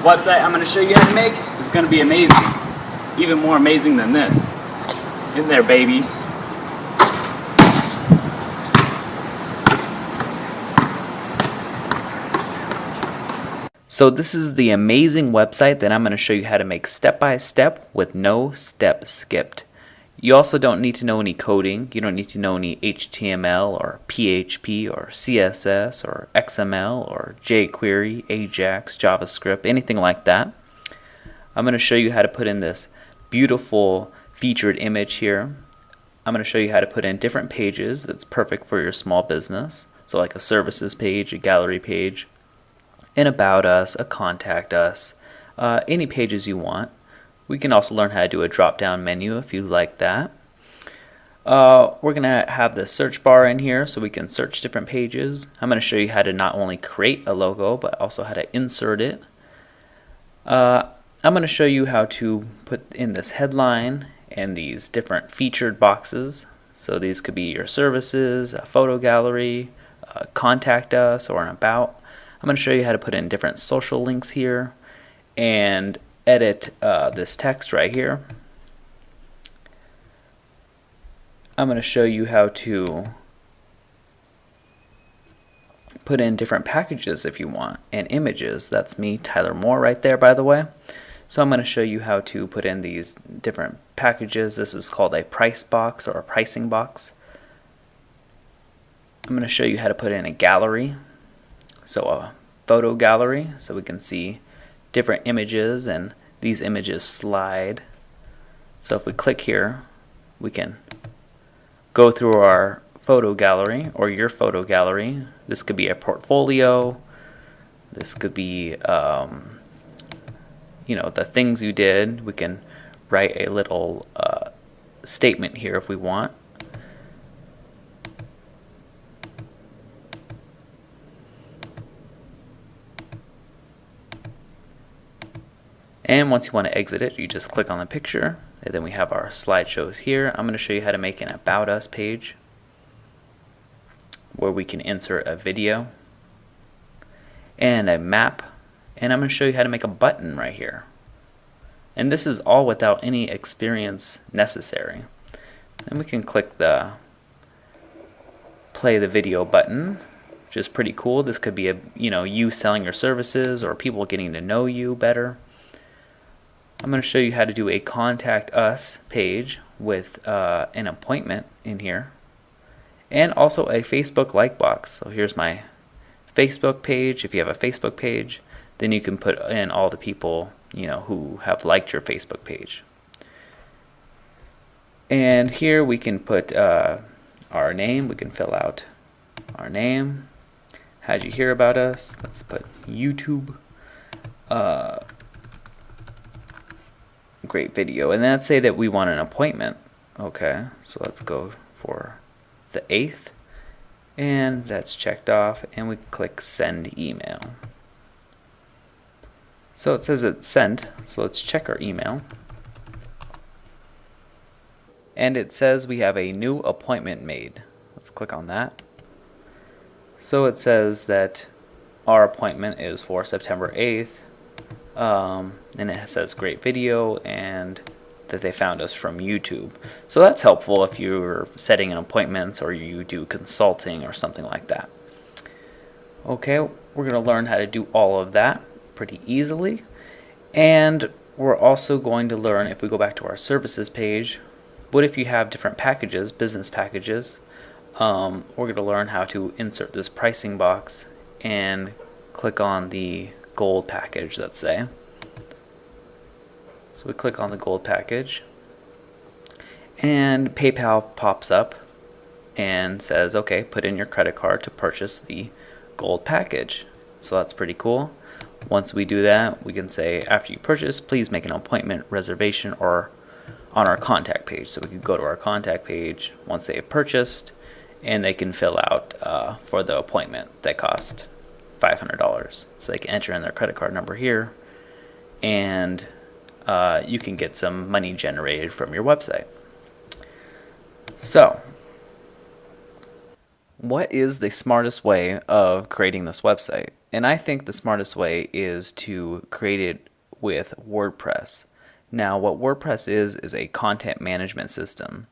website I'm going to show you how to make is going to be amazing. Even more amazing than this. In there, baby. So this is the amazing website that I'm going to show you how to make step by step with no step skipped. You also don't need to know any coding. You don't need to know any HTML or PHP or CSS or XML or jQuery, Ajax, JavaScript, anything like that. I'm going to show you how to put in this beautiful featured image here. I'm going to show you how to put in different pages that's perfect for your small business. So like a services page, a gallery page, an about us, a contact us, any pages you want. We can also learn how to do a drop-down menu if you like that. We're going to have the search bar in here so we can search different pages. I'm going to show you how to not only create a logo but also how to insert it. I'm going to show you how to put in this headline and these different featured boxes. So these could be your services, a photo gallery, contact us, or an about. I'm going to show you how to put in different social links here and edit this text right here. I'm going to show you how to put in different packages if you want, and images. That's me, Tyler Moore, right there, by the way. So I'm going to show you how to put in these different packages. This is called a price box or a pricing box. I'm going to show you how to put in a gallery, so a photo gallery, so we can see different images, and these images slide. So if we click here, we can go through our photo gallery or your photo gallery. This could be a portfolio. This could be you know, the things you did. We can write a little statement here if we want. And once you want to exit it, you just click on the picture, and then we have our slideshows here. I'm going to show you how to make an About Us page where we can insert a video and a map, and I'm going to show you how to make a button right here. And this is all without any experience necessary. And we can click the play the video button, which is pretty cool. This could be a, you selling your services or people getting to know you better. I'm going to show you how to do a contact us page with an appointment in here, and also a Facebook like box. So here's my Facebook page. If you have a Facebook page, then you can put in all the people who have liked your Facebook page. And here we can put our name. We can fill out our name. How'd you hear about us? Let's put YouTube. Great video. And then let's say that we want an appointment. Okay, so let's go for the 8th, and that's checked off, and we click send email. So it says it's sent, so let's check our email, and it says we have a new appointment made. Let's click on that. So it says that our appointment is for September 8th. And it says great video, and that they found us from YouTube. So that's helpful if you're setting an appointment or you do consulting or something like that. Okay, we're going to learn how to do all of that pretty easily, and we're also going to learn, if we go back to our services page, what if you have different packages, business packages. We're going to learn how to insert this pricing box and click on the gold package, let's say. So we click on the gold package, and PayPal pops up and says, okay, put in your credit card to purchase the gold package. So that's pretty cool. Once we do that, we can say, after you purchase, please make an appointment reservation or on our contact page. So we can go to our contact page once they have purchased, and they can fill out for the appointment that cost $500. So they can enter in their credit card number here, and you can get some money generated from your website. So what is the smartest way of creating this website? And I think the smartest way is to create it with WordPress. Now, what WordPress is a content management system.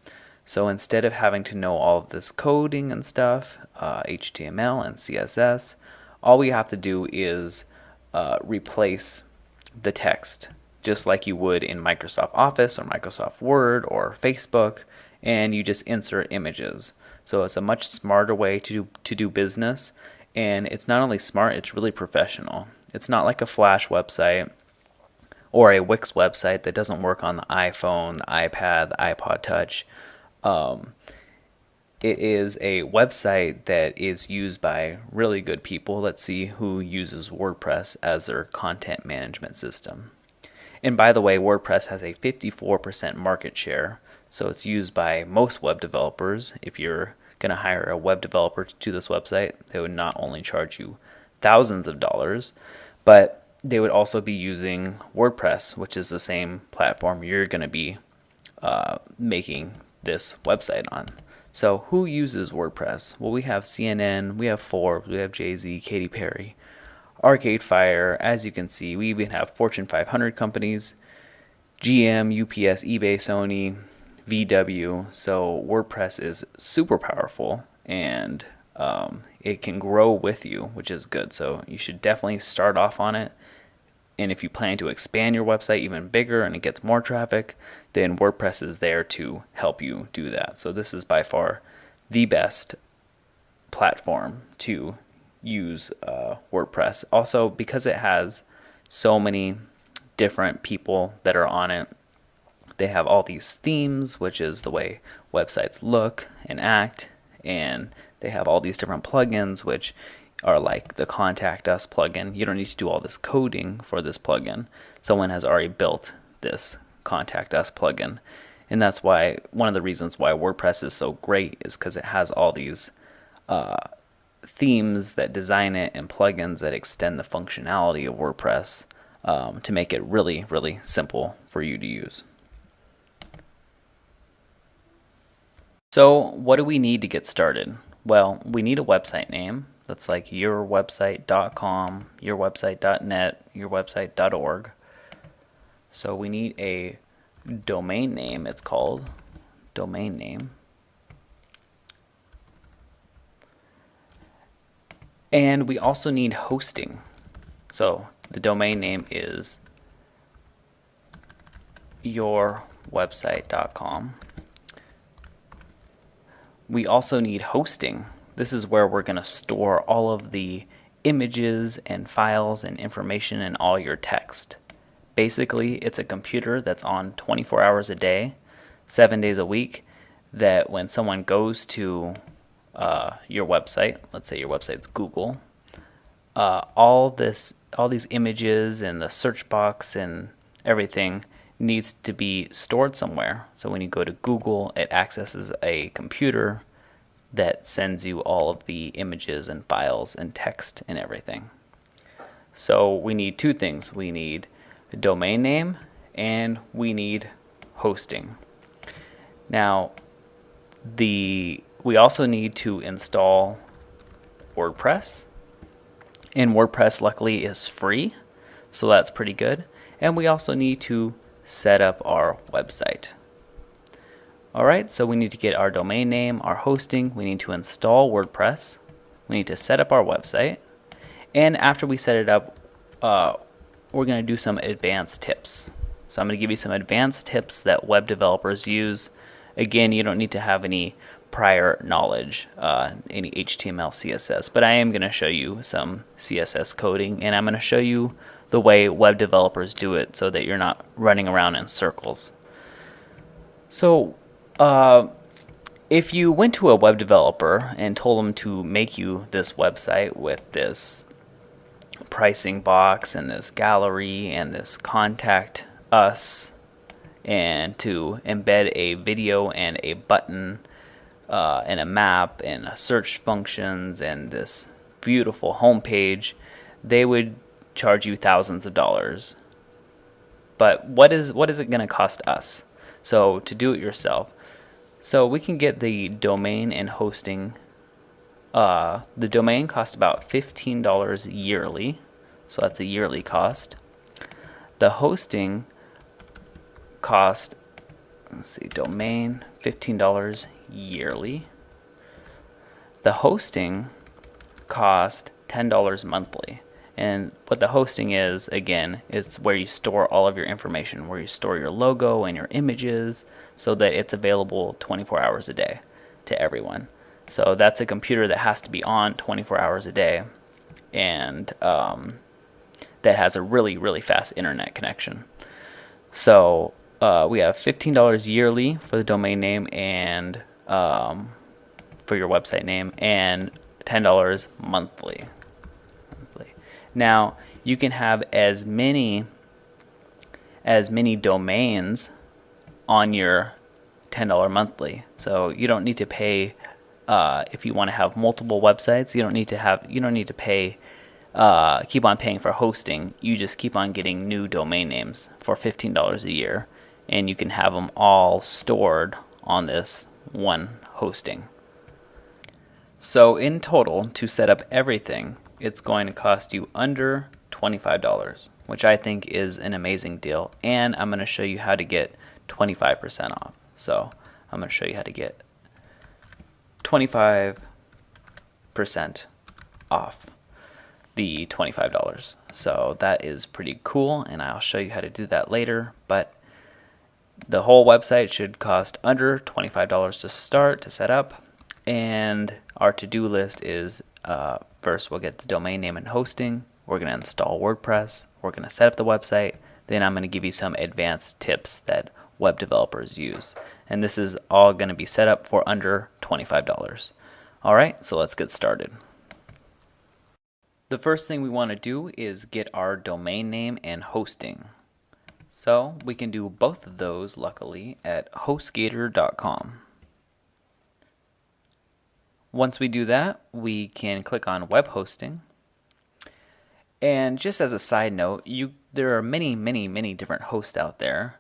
So instead of having to know all of this coding and stuff, HTML and CSS, all we have to do is replace the text just like you would in Microsoft Office or Microsoft Word or Facebook, and you just insert images. So it's a much smarter way to do business, and it's not only smart, it's really professional. It's not like a Flash website or a Wix website that doesn't work on the iPhone, the iPad, the iPod Touch. It is a website that is used by really good people. Let's see who uses WordPress as their content management system. And by the way, WordPress has a 54% market share, so it's used by most web developers. If you're going to hire a web developer to do this website, they would not only charge you thousands of dollars, but they would also be using WordPress, which is the same platform you're going to be making this website on. So who uses WordPress? Well, we have CNN, we have Forbes, we have Jay-Z, Katy Perry, Arcade Fire. As you can see, we even have Fortune 500 companies, GM, UPS, eBay, Sony, VW. So WordPress is super powerful, and it can grow with you, which is good. So you should definitely start off on it. And if you plan to expand your website even bigger and it gets more traffic, then WordPress is there to help you do that. So this is by far the best platform to use WordPress. Also, because it has so many different people that are on it, they have all these themes, which is the way websites look and act, and they have all these different plugins, which are like the Contact Us plugin. You don't need to do all this coding for this plugin. Someone has already built this Contact Us plugin. And that's why one of the reasons why WordPress is so great is because it has all these themes that design it and plugins that extend the functionality of WordPress to make it really, really simple for you to use. So what do we need to get started? Well, we need a website name. That's like yourwebsite.com, yourwebsite.net, yourwebsite.org. So we need a domain name, it's called domain name. And we also need hosting. So the domain name is yourwebsite.com. We also need hosting. This is where we're going to store all of the images and files and information and all your text. Basically, it's a computer that's on 24 hours a day, 7 days a week, that when someone goes to your website, let's say your website's Google, all these images and the search box and everything needs to be stored somewhere. So when you go to Google, it accesses a computer that sends you all of the images and files and text and everything. So we need two things. We need a domain name and we need hosting. Now, we also need to install WordPress, and WordPress luckily is free, so that's pretty good. And we also need to set up our website. Alright, so we need to get our domain name, our hosting, we need to install WordPress, we need to set up our website, and after we set it up, we're going to do some advanced tips. So I'm going to give you some advanced tips that web developers use. Again, you don't need to have any prior knowledge, any HTML, CSS, but I am going to show you some CSS coding, and I'm going to show you the way web developers do it so that you're not running around in circles. So if you went to a web developer and told them to make you this website with this pricing box and this gallery and this contact us and to embed a video and a button and a map and a search functions and this beautiful home page, they would charge you thousands of dollars. But what is it going to cost us? So to do it yourself, so we can get the domain and hosting The domain costs about $15 yearly, so that's a yearly cost. The hosting cost, let's see, domain $15 yearly. The hosting cost $10 monthly. And what the hosting is, again, it's where you store all of your information, where you store your logo and your images so that it's available 24 hours a day to everyone. So that's a computer that has to be on 24 hours a day, and that has a really, really fast internet connection. So we have $15 yearly for the domain name and for your website name, and $10 monthly. Now you can have as many domains on your $10 monthly. So you don't need to pay if you want to have multiple websites. You don't need to pay keep on paying for hosting. You just keep on getting new domain names for $15 a year, and you can have them all stored on this one hosting. So in total, to set up everything, it's going to cost you under $25, which I think is an amazing deal. And I'm going to show you how to get 25% off. So I'm going to show you how to get 25% off the $25. So that is pretty cool, and I'll show you how to do that later. But the whole website should cost under $25 to start, to set up. And our to-do list is first we'll get the domain name and hosting. We're going to install WordPress. We're going to set up the website. Then I'm going to give you some advanced tips that web developers use. And this is all going to be set up for under $25. All right, so let's get started. The first thing we want to do is get our domain name and hosting. So we can do both of those, luckily, at hostgator.com. Once we do that, we can click on web hosting. And just as a side note, there are many different hosts out there.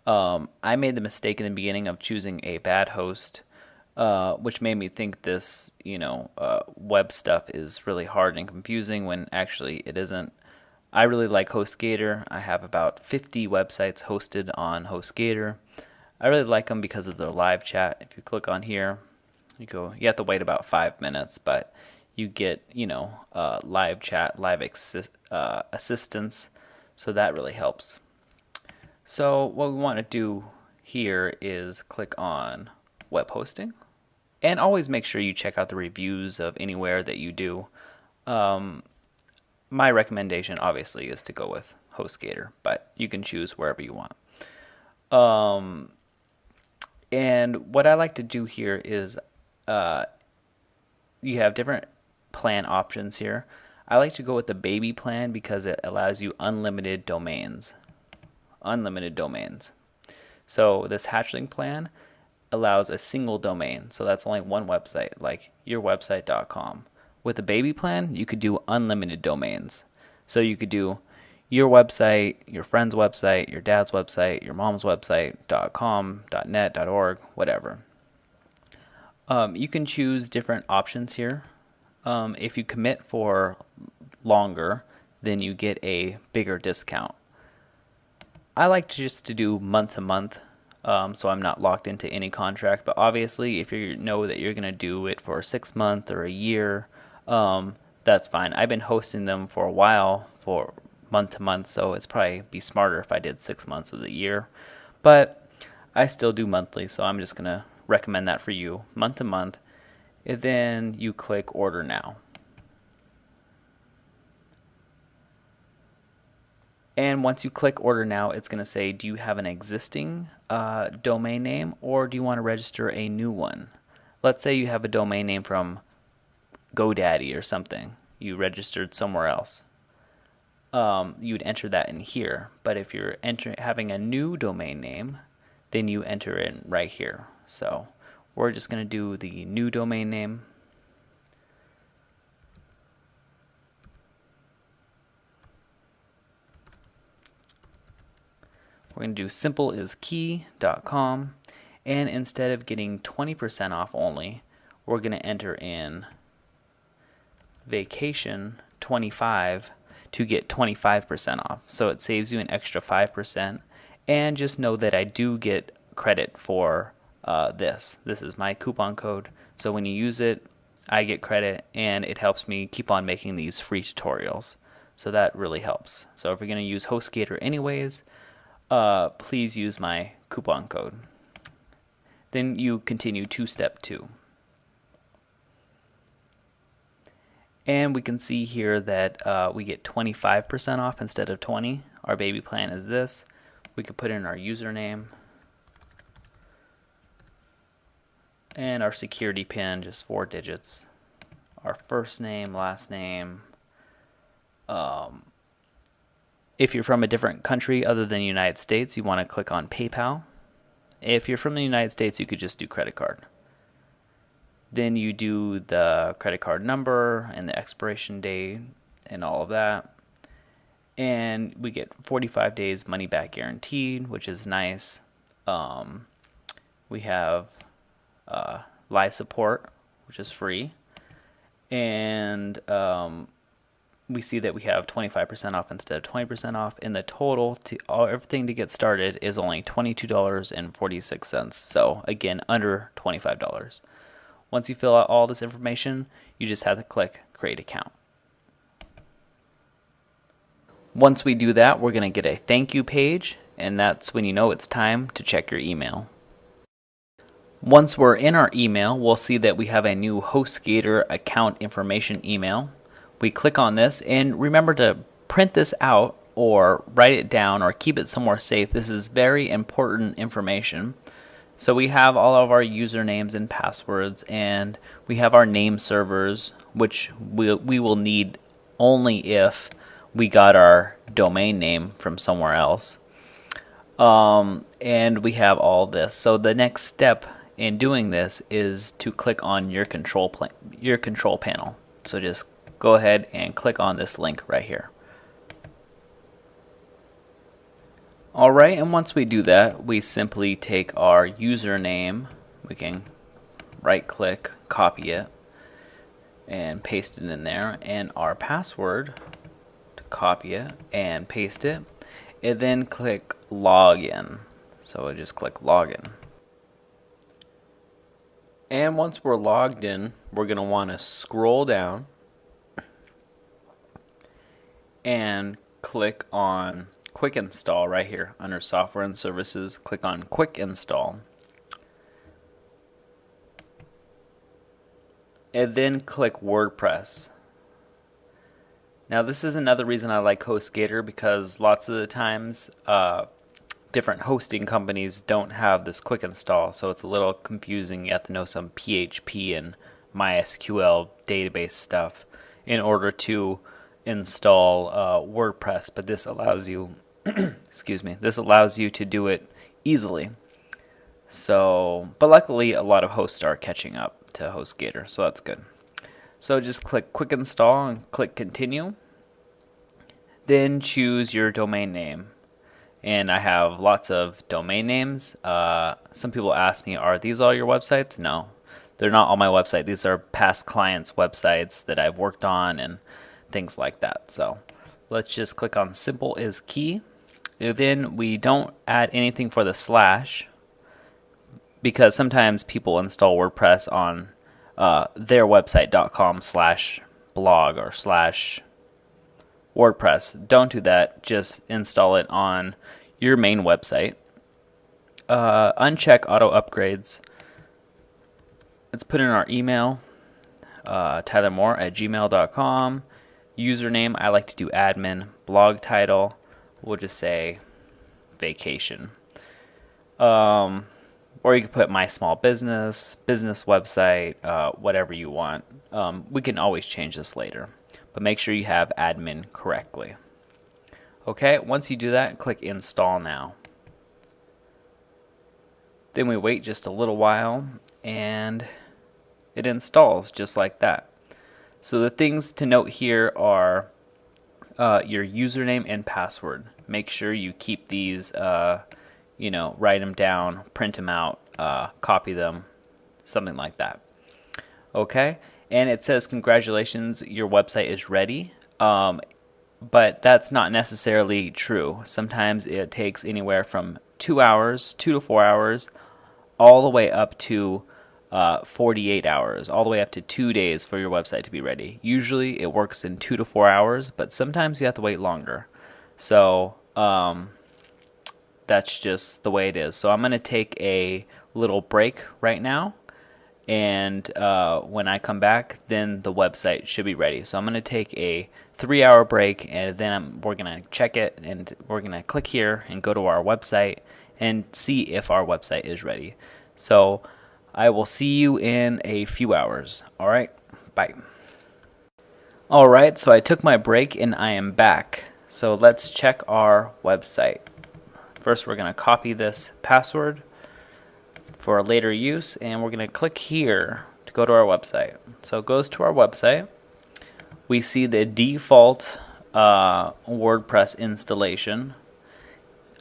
I made the mistake in the beginning of choosing a bad host, which made me think this, web stuff is really hard and confusing when actually it isn't. I really like HostGator. I have about 50 websites hosted on HostGator. I really like them because of their live chat. If you click on here, you have to wait about 5 minutes, but you get, live chat, live assistance, so that really helps. So what we want to do here is click on web hosting, and always make sure you check out the reviews of anywhere that you do. My recommendation obviously is to go with HostGator, but you can choose wherever you want. And what I like to do here is you have different plan options here. I like to go with the baby plan because it allows you unlimited domains. So this hatchling plan allows a single domain, so that's only one website, like yourwebsite.com. With the baby plan, you could do unlimited domains. So you could do your website, your friend's website, your dad's website, your mom's website, .com, .net, .org, whatever. You can choose different options here. If you commit for longer, then you get a bigger discount. I like to do month to month, so I'm not locked into any contract. But obviously, if you know that you're going to do it for 6 months or a year, that's fine. I've been hosting them for a while, for month to month, so it's probably be smarter if I did 6 months of the year. But I still do monthly, so I'm just going to recommend that for you, month to month. And then you click order now. And once you click order now, it's going to say, do you have an existing domain name, or do you want to register a new one? Let's say you have a domain name from GoDaddy or something. You registered somewhere else. You'd enter that in here. But if you're having a new domain name, then you enter it right here. So we're just going to do the new domain name. We're going to do simpleIsKey.com, and instead of getting 20% off only, we're going to enter in vacation 25 to get 25% off. So it saves you an extra 5%. And just know that I do get credit for this. This is my coupon code. So when you use it, I get credit, and it helps me keep on making these free tutorials. So that really helps. So if you're going to use HostGator anyways, please use my coupon code. Then you continue to step 2. And we can see here that we get 25% off instead of 20. Our baby plan is this. We could put in our username and our security pin, just 4 digits. Our first name, last name. If you're from a different country other than the United States, you want to click on PayPal. If you're from the United States, you could just do credit card. Then you do the credit card number and the expiration date and all of that. And we get 45 days money back guaranteed, which is nice. We have live support, which is free. And we see that we have 25% off instead of 20% off. And the total to everything to get started is only $22.46. So again, under $25. Once you fill out all this information, you just have to click Create Account. Once we do that, we're going to get a thank you page, and that's when you know it's time to check your email. Once we're in our email, we'll see that we have a new HostGator account information email. We click on this, and remember to print this out or write it down or keep it somewhere safe. This is very important information. So we have all of our usernames and passwords, and we have our name servers, which we will need only if we got our domain name from somewhere else. And we have all this. So the next step in doing this is to click on your control panel. So just go ahead and click on this link right here. Alright, and once we do that, we simply take our username, we can right click, copy it, and paste it in there, and our password, to copy it and paste it, and then click login. So I just click login. And once we're logged in, we're going to want to scroll down and click on Quick Install right here under Software and Services. Click on Quick Install. And then click WordPress. Now this is another reason I like HostGator, because lots of the times different hosting companies don't have this quick install, so it's a little confusing. You have to know some PHP and MySQL database stuff in order to install WordPress, but this allows you excuse me, this allows you to do it easily. So, but luckily a lot of hosts are catching up to HostGator, so that's good. So just click Quick Install and click Continue. Then choose your domain name. And I have lots of domain names. Some people ask me, are these all your websites? No, they're not all my website. These are past clients' websites that I've worked on and things like that. So let's just click on Simple is Key. And then we don't add anything for the slash, because sometimes people install WordPress on their website.com/blog or /WordPress. Don't do that. Just install it on your main website. Uncheck auto upgrades. Let's put in our email, tylermoore@gmail.com. Username, I like to do admin. Blog title, we'll just say vacation. Or you can put my small business website, whatever you want. We can always change this later, but make sure you have admin correctly. Okay, once you do that, click Install Now. Then we wait just a little while, and it installs just like that. So the things to note here are your username and password. Make sure you keep these, write them down, print them out, copy them, something like that. Okay, and it says congratulations, your website is ready. But that's not necessarily true. Sometimes it takes anywhere from 2 hours, 2 to 4 hours, all the way up to 48 hours, all the way up to 2 days for your website to be ready. Usually it works in 2 to 4 hours, but sometimes you have to wait longer. So that's just the way it is. So I'm going to take a little break right now. And when I come back, then the website should be ready. So I'm going to take a 3-hour break, and then we're going to check it, and we're going to click here and go to our website and see if our website is ready. So I will see you in a few hours. All right, bye. All right, so I took my break and I am back. So let's check our website. First, we're going to copy this password for later use, and we're going to click here to go to our website. So it goes to our website. We see the default WordPress installation.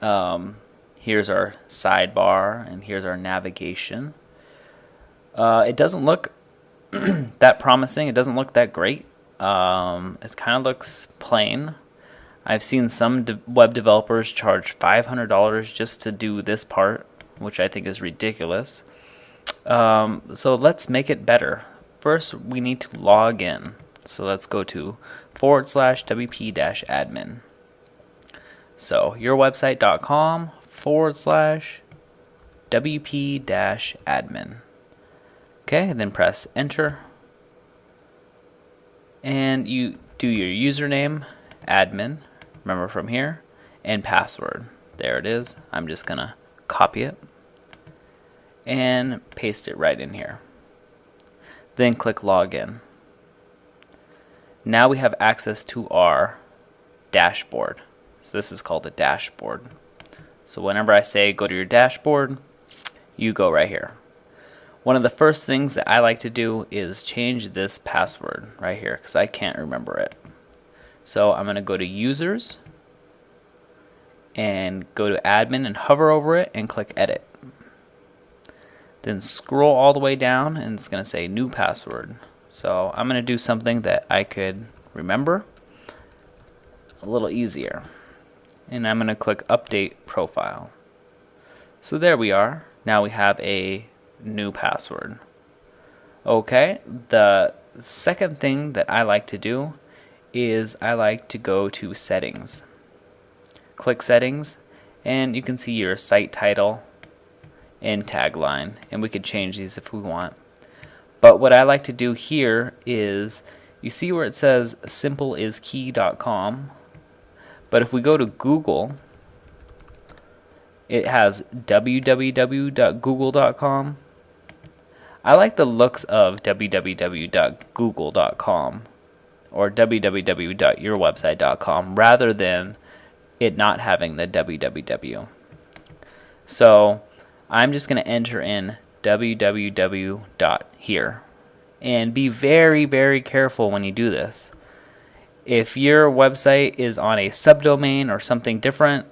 Here's our sidebar, and here's our navigation. It doesn't look that promising. It doesn't look that great. It kind of looks plain. I've seen some web developers charge $500 just to do this part, which I think is ridiculous. So let's make it better. First, we need to log in. So let's go to /wp-admin. So yourwebsite.com/wp-admin. Okay, then press enter. And you do your username, admin, remember from here, and password. There it is. I'm just going to copy it and paste it right in here. Then click login. Now we have access to our dashboard. So this is called a dashboard. So whenever I say go to your dashboard, you go right here. One of the first things that I like to do is change this password right here because I can't remember it. So I'm going to go to users and go to admin and hover over it and click edit. Then scroll all the way down and it's going to say new password. So I'm going to do something that I could remember a little easier. And I'm going to click update profile. So there we are. Now we have a new password. Okay, the second thing that I like to do is I like to go to settings. Click settings and you can see your site title and tagline, and we could change these if we want. But what I like to do here is, you see where it says simpleIsKey.com, but if we go to Google, it has www.google.com. I like the looks of www.google.com or www.yourwebsite.com rather than it not having the www. So I'm just going to enter in www.here. And be very, very careful when you do this. If your website is on a subdomain or something different,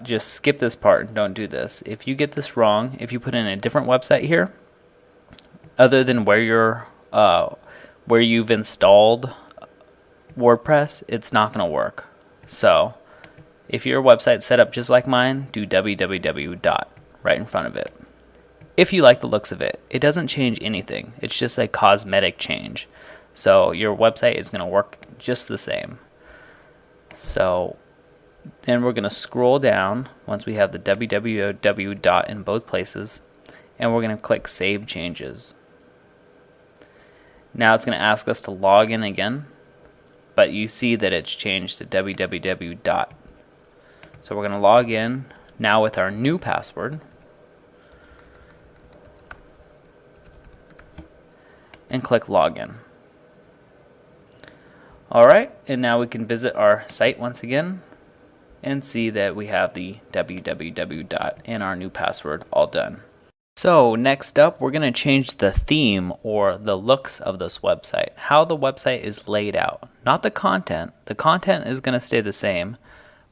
just skip this part and don't do this. If you get this wrong, if you put in a different website here, other than where you've installed WordPress, it's not going to work. So if your website's set up just like mine, do www. right in front of it. If you like the looks of it, it doesn't change anything. It's just a cosmetic change. So your website is going to work just the same. So then we're going to scroll down once we have the www. In both places, and we're going to click Save Changes. Now it's going to ask us to log in again, but you see that it's changed to www. So we're going to log in now with our new password and click Login. Alright, and now we can visit our site once again and see that we have the www. And our new password all done. So next up, we're going to change the theme or the looks of this website, how the website is laid out, not the content. The content is going to stay the same,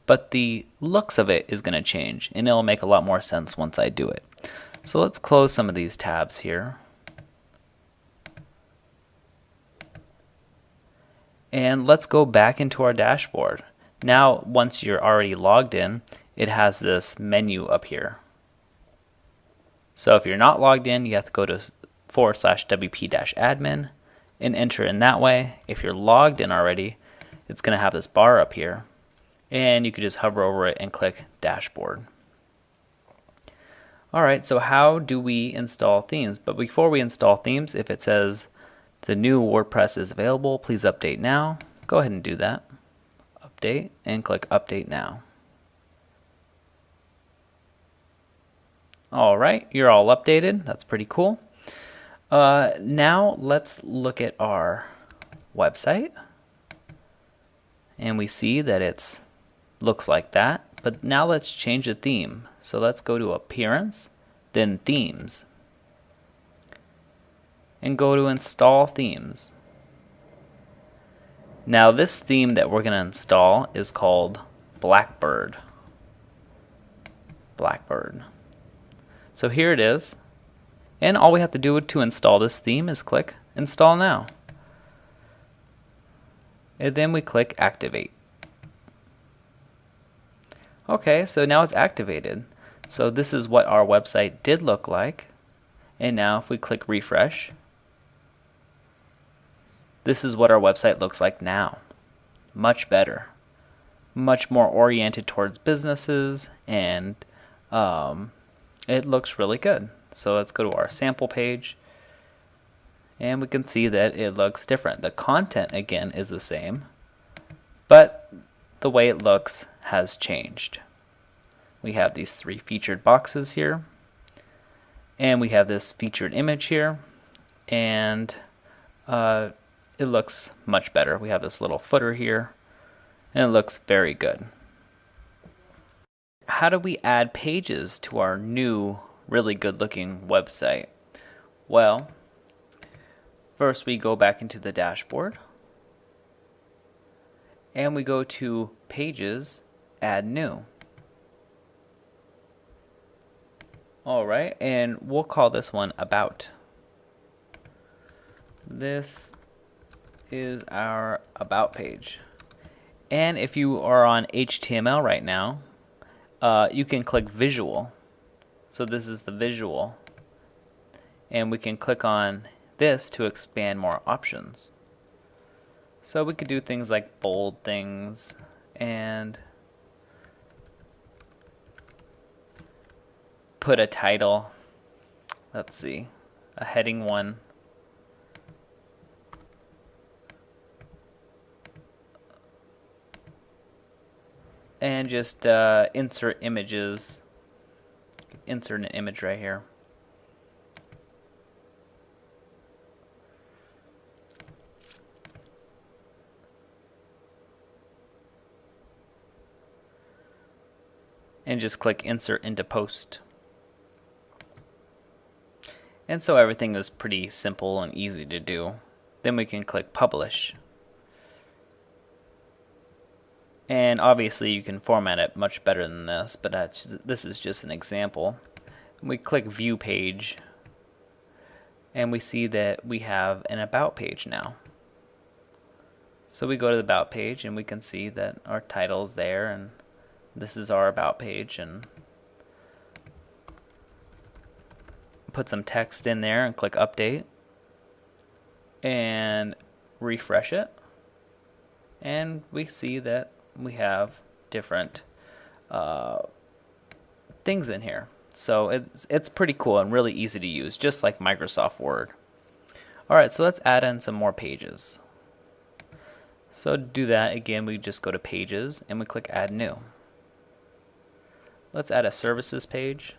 but the looks of it is going to change, and it'll make a lot more sense once I do it. So let's close some of these tabs here. And let's go back into our dashboard. Now, once you're already logged in, it has this menu up here. So if you're not logged in, you have to go to /wp-admin and enter in that way. If you're logged in already, it's going to have this bar up here, and you can just hover over it and click dashboard. Alright, so how do we install themes? But before we install themes, if it says the new WordPress is available, please update now, go ahead and do that. Update and click update now. Alright, you're all updated. That's pretty cool. Now let's look at our website. And we see that it looks like that. But now let's change the theme. So let's go to Appearance, then Themes. And go to Install Themes. Now this theme that we're going to install is called Blackbird. Blackbird. So here it is. And all we have to do to install this theme is click Install Now. And then we click Activate. Okay, so now it's activated. So this is what our website did look like. And now if we click refresh, this is what our website looks like now. Much better. Much more oriented towards businesses, and it looks really good. So let's go to our sample page, and we can see that it looks different. The content again is the same, but the way it looks has changed. We have these 3 featured boxes here, and we have this featured image here, and it looks much better. We have this little footer here, and it looks very good. How do we add pages to our new, really good looking website? Well, first we go back into the dashboard, and we go to Pages, Add New. Alright, and we'll call this one About. This is our About page. And if you are on HTML right now, you can click Visual. So this is the visual. And we can click on this to expand more options. So we could do things like bold things and put a title. Let's see, a heading one. And just insert images. Insert an image right here. And just click Insert into Post. And so everything is pretty simple and easy to do. Then we can click Publish. And obviously you can format it much better than this, but this is just an example. We click View Page, and we see that we have an About page now. So we go to the About page, and we can see that our title is there, and this is our About page, and put some text in there and click Update, and refresh it, and we see that we have different things in here. So it's pretty cool and really easy to use, just like Microsoft Word. Alright, so let's add in some more pages. So to do that, again, we just go to Pages and we click Add New. Let's add a Services page.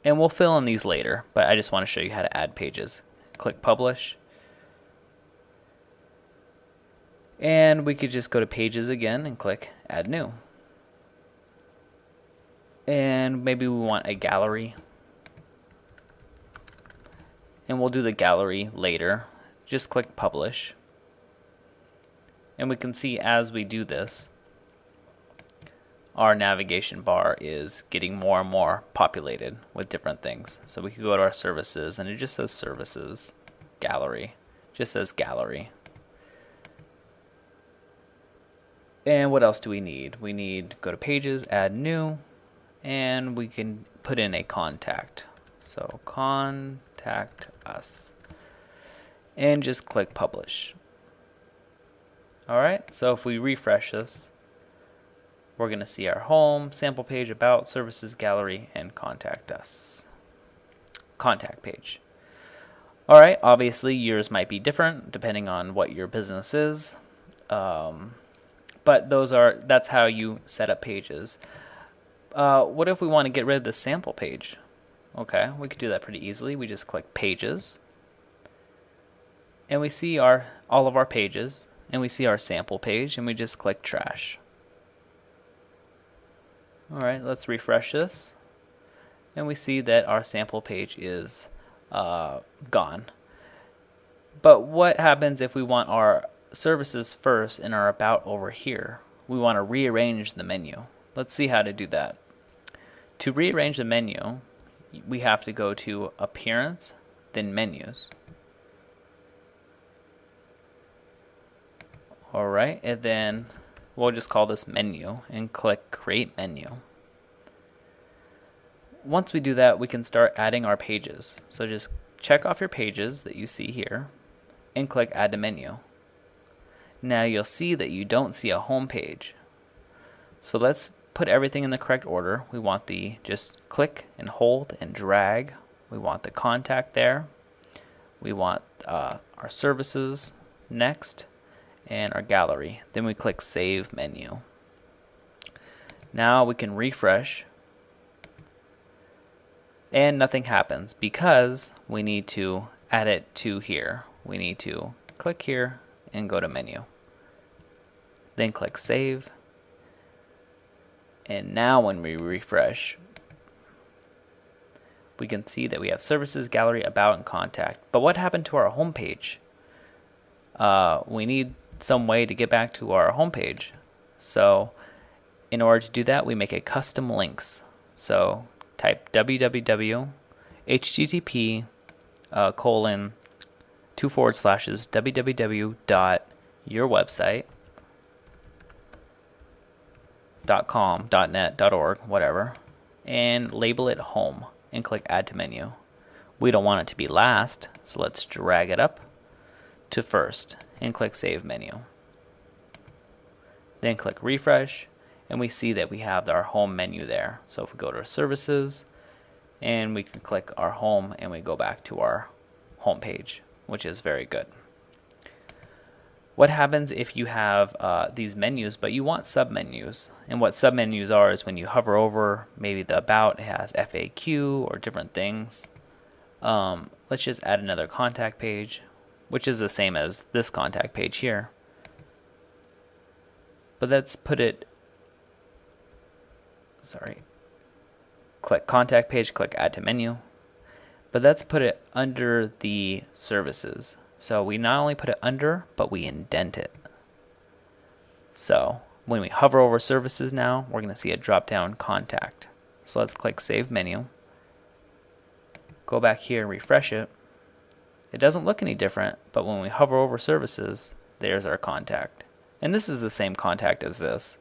And we'll fill in these later, but I just want to show you how to add pages. Click Publish. And we could just go to Pages again and click Add New. And maybe we want a gallery. And we'll do the gallery later. Just click Publish. And we can see as we do this, our navigation bar is getting more and more populated with different things. So we could go to our services, and it just says Services, Gallery. just says gallery. And what else do we need? We need go to pages, add new, and we can put in a contact. So contact us. And just click publish. Alright, so if we refresh this, we're going to see our home, sample page, about, services, gallery, and contact us. Contact page. Alright, obviously yours might be different depending on what your business is. But that's how you set up pages. What if we want to get rid of the sample page? Okay, we could do that pretty easily. We just click pages, and we see all of our pages, and we see our sample page, and we just click trash. Alright, let's refresh this, and we see that our sample page is gone. But what happens if we want our services first and our about over here? We want to rearrange the menu. Let's see how to do that. To rearrange the menu, we have to go to Appearance, then Menus. Alright, and then we'll just call this Menu and click Create Menu. Once we do that, we can start adding our pages. So just check off your pages that you see here and click Add to Menu. Now you'll see that you don't see a home page. So let's put everything in the correct order. We want just click and hold and drag. We want the contact there. We want our services next and our gallery. Then we click Save Menu. Now we can refresh and nothing happens because we need to add it to here. We need to click here and go to Menu. Then click Save. And now when we refresh, we can see that we have services, gallery, about, and contact. But what happened to our home page? We need some way to get back to our home page. So in order to do that, we make a custom links. So type www.http :/2 www.yourwebsite.com, .net, .org, whatever, and label it home and click Add to Menu. We don't want it to be last, so let's drag it up to first and click Save Menu. Then click Refresh, and we see that we have our home menu there. So if we go to our services, and we can click our home, and we go back to our home page, which is very good. What happens if you have these menus, but you want submenus? And what submenus are is when you hover over maybe the about, it has FAQ or different things. Let's just add another contact page, which is the same as this contact page here. But let's put it, click contact page, click Add to Menu. But let's put it under the services. So we not only put it under, but we indent it. So when we hover over services now, we're going to see a drop down contact. So let's click Save Menu. Go back here and refresh it. It doesn't look any different, but when we hover over services, there's our contact. And this is the same contact as this,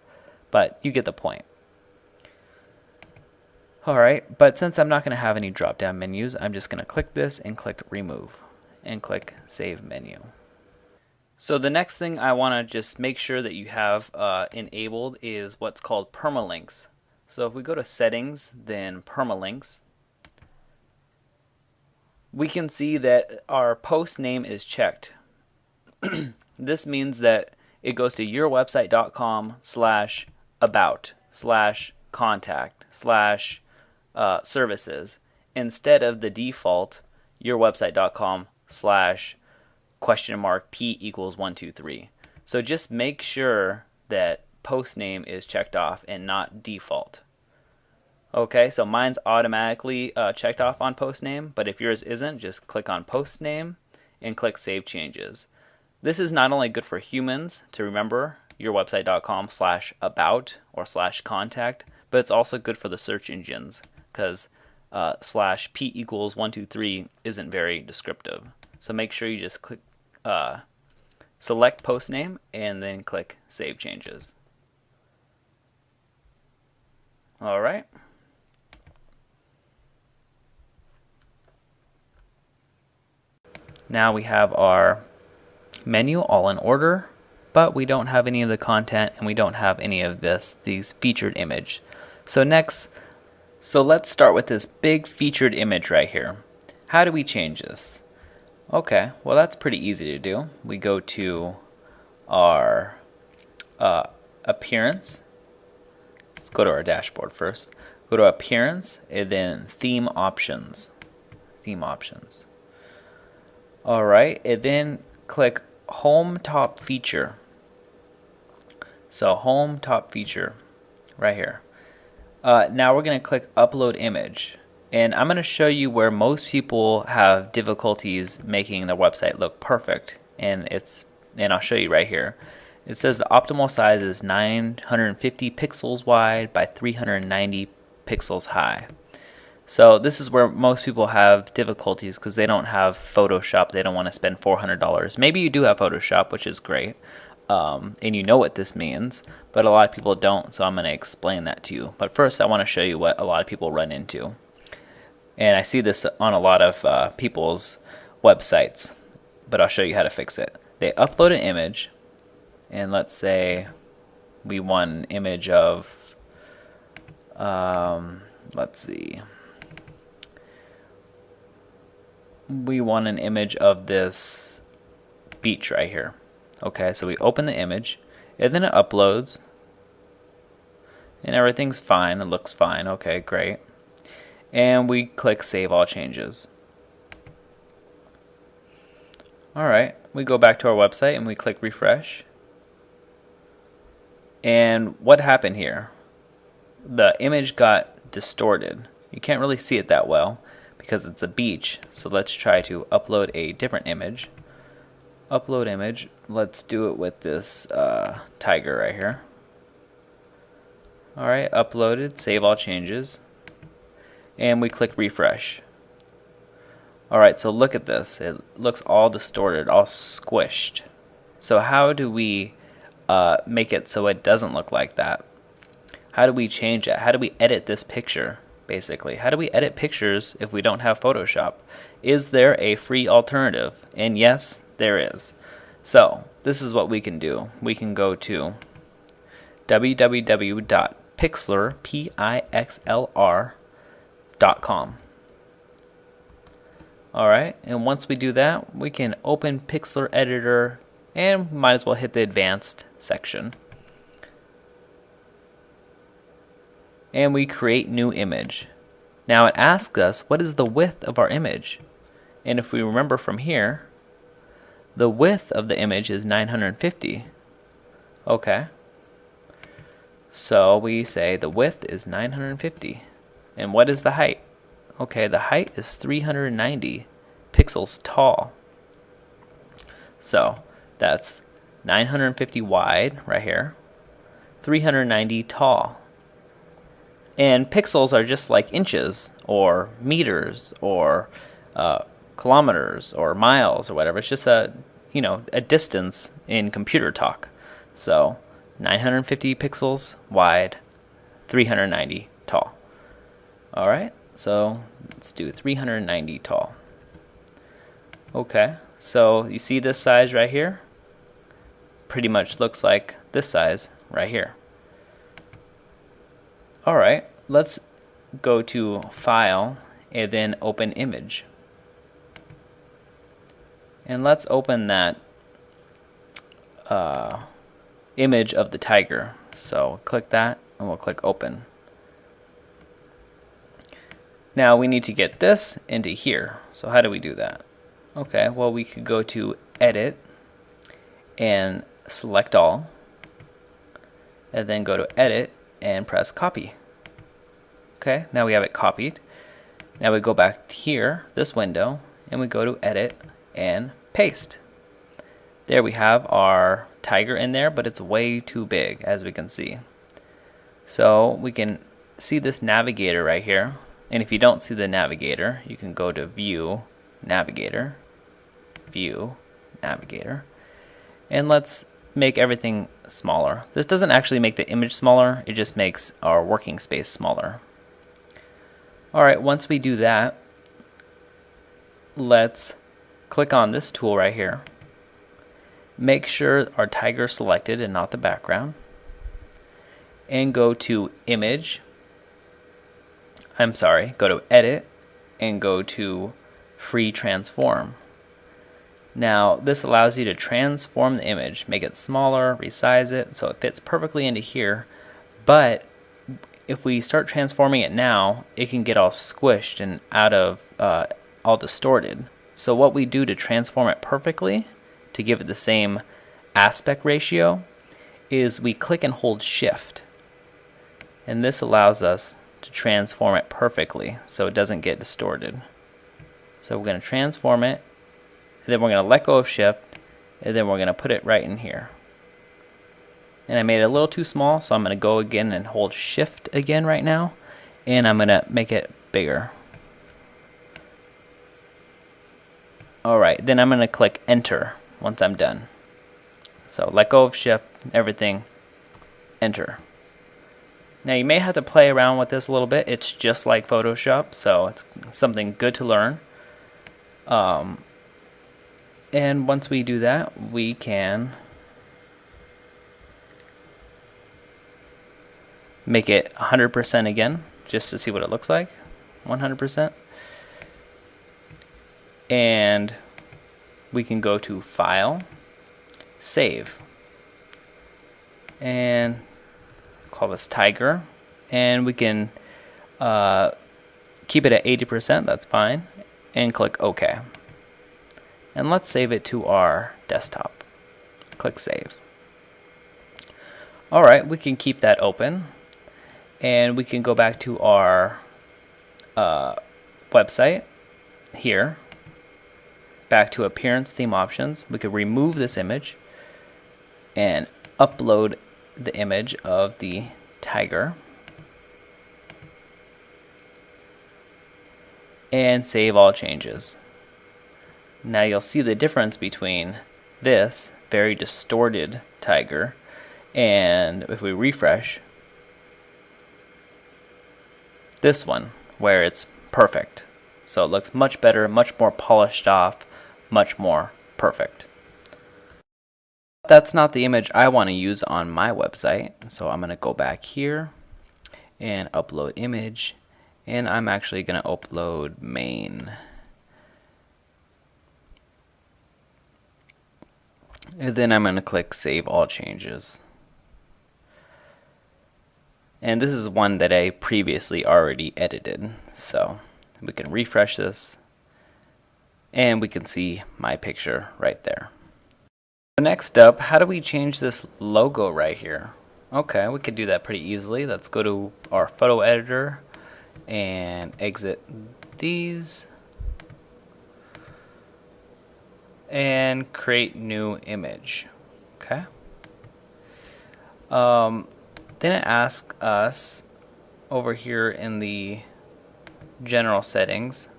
but you get the point. Alright, but since I'm not going to have any drop down menus, I'm just going to click this and click Remove and click Save Menu. So the next thing I want to just make sure that you have enabled is what's called permalinks. So if we go to Settings, then Permalinks, we can see that our post name is checked. This means that it goes to yourwebsite.com/about/contact/services instead of the default yourwebsite.com/?p=123. So just make sure that post name is checked off and not default. Okay, so mine's automatically checked off on post name, but if yours isn't, just click on post name and click Save Changes. This is not only good for humans to remember yourwebsite.com/about or /contact, but it's also good for the search engines because /p=123 isn't very descriptive. So make sure you just click select post name and then click Save Changes. All right. Now we have our menu all in order, but we don't have any of the content and we don't have any of these featured image. So let's start with this big featured image right here. How do we change this? Okay, well that's pretty easy to do. We go to our appearance. Let's go to our dashboard first. Go to appearance and then theme options. Theme options. All right, and then click home top feature. So home top feature right here. Now we're going to click upload image, and I'm going to show you where most people have difficulties making their website look perfect, and I'll show you right here. It says the optimal size is 950 pixels wide by 390 pixels high. So this is where most people have difficulties because they don't have Photoshop. They don't want to spend $400. Maybe you do have Photoshop, which is great, and you know what this means, but a lot of people don't, so I'm going to explain that to you. But first I want to show you what a lot of people run into. And I see this on a lot of people's websites, but I'll show you how to fix it. They upload an image, and let's say we want an image of, let's see. We want an image of this beach right here. Okay, so we open the image, and then it uploads, and everything's fine. It looks fine. Okay, great. And we click Save All Changes. Alright, we go back to our website and we click Refresh. And what happened here? The image got distorted. You can't really see it that well because it's a beach. So let's try to upload a different image. Upload image. Let's do it with this tiger right here. Alright, uploaded. Save all changes. And we click refresh. Alright, so look at this. It looks all distorted, all squished. So how do we make it so it doesn't look like that? How do we change it? How do we edit this picture, basically? How do we edit pictures if we don't have Photoshop? Is there a free alternative? And yes, there is. So this is what we can do. We can go to www.pixlr.com. Alright, and once we do that, we can open Pixlr Editor and might as well hit the advanced section. And we create new image. Now it asks us what is the width of our image. And if we remember from here, the width of the image is 950. Okay. So we say the width is 950. And what is the height? Okay, the height is 390 pixels tall. So that's 950 wide right here, 390 tall. And pixels are just like inches or meters or kilometers or miles or whatever. It's just a distance in computer talk. So 950 pixels wide, 390 tall. All right, so let's do 390 tall. Okay, so you see this size right here? Pretty much looks like this size right here. All right, let's go to File and then Open Image. And let's open that image of the tiger. So click that and we'll click Open. Now we need to get this into here. So how do we do that? Okay, well we could go to Edit and select all, and then go to Edit and press Copy. Okay, now we have it copied. Now we go back here, this window, and we go to Edit and Paste. There we have our tiger in there, but it's way too big, as we can see. So we can see this navigator right here. And if you don't see the navigator, you can go to View, Navigator, View, navigator. And let's make everything smaller. This doesn't actually make the image smaller, it just makes our working space smaller. Alright, once we do that, let's click on this tool right here. Make sure our tiger is selected and not the background. And go to Image. Go to Edit and go to Free Transform. Now this allows you to transform the image, make it smaller, resize it so it fits perfectly into here, but if we start transforming it now, it can get all squished and out of all distorted. So what we do to transform it perfectly, to give it the same aspect ratio, is we click and hold Shift, and this allows us to transform it perfectly so it doesn't get distorted. So we're going to transform it, and then we're going to let go of Shift, and then we're going to put it right in here. And I made it a little too small, so I'm going to go again and hold Shift again right now, and I'm going to make it bigger. Alright, then I'm going to click Enter once I'm done. So let go of Shift, everything, Enter. Now you may have to play around with this a little bit. It's just like Photoshop, so it's something good to learn. And once we do that, we can make it 100% again, just to see what it looks like. 100%. And we can go to File, Save, and call this Tiger, and we can keep it at 80%, that's fine, and click OK. And let's save it to our desktop. Click Save. Alright, we can keep that open, and we can go back to our website here, back to Appearance, Theme Options. We could remove this image and upload the image of the tiger and save all changes. Now you'll see the difference between this very distorted tiger and, if we refresh, this one where it's perfect. So it looks much better, much more polished off, much more perfect. That's not the image I want to use on my website, so I'm going to go back here and upload image, and I'm actually going to upload main. And then I'm going to click Save All Changes. And this is one that I previously already edited, so we can refresh this and we can see my picture right there. Next up, how do we change this logo right here? Okay, we could do that pretty easily. Let's go to our photo editor and exit these and create new image. Okay. Then it asks us over here in the general settings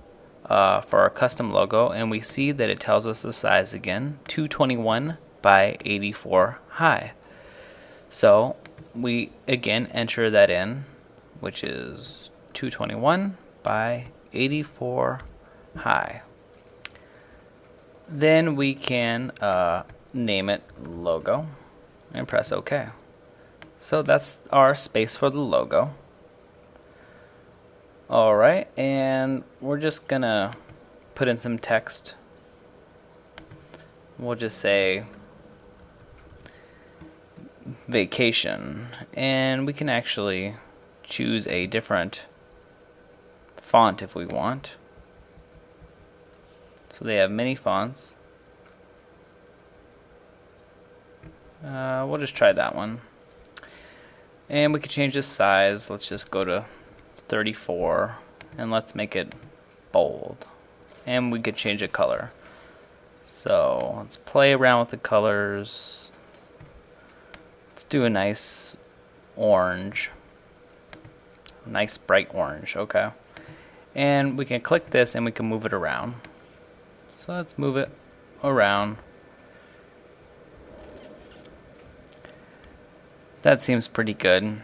for our custom logo, and we see that it tells us the size again, 221 by 84 high. So we again enter that in, which is 221 by 84 high. Then we can name it logo and press OK. So that's our space for the logo. Alright, and we're just gonna put in some text. We'll just say vacation, and we can actually choose a different font if we want. So they have many fonts. We'll just try that one. And we can change the size. Let's just go to 34 and let's make it bold. And we could change the color. So let's play around with the colors. Let's do a nice orange. Nice bright orange, okay. And we can click this and we can move it around. So let's move it around That seems pretty good.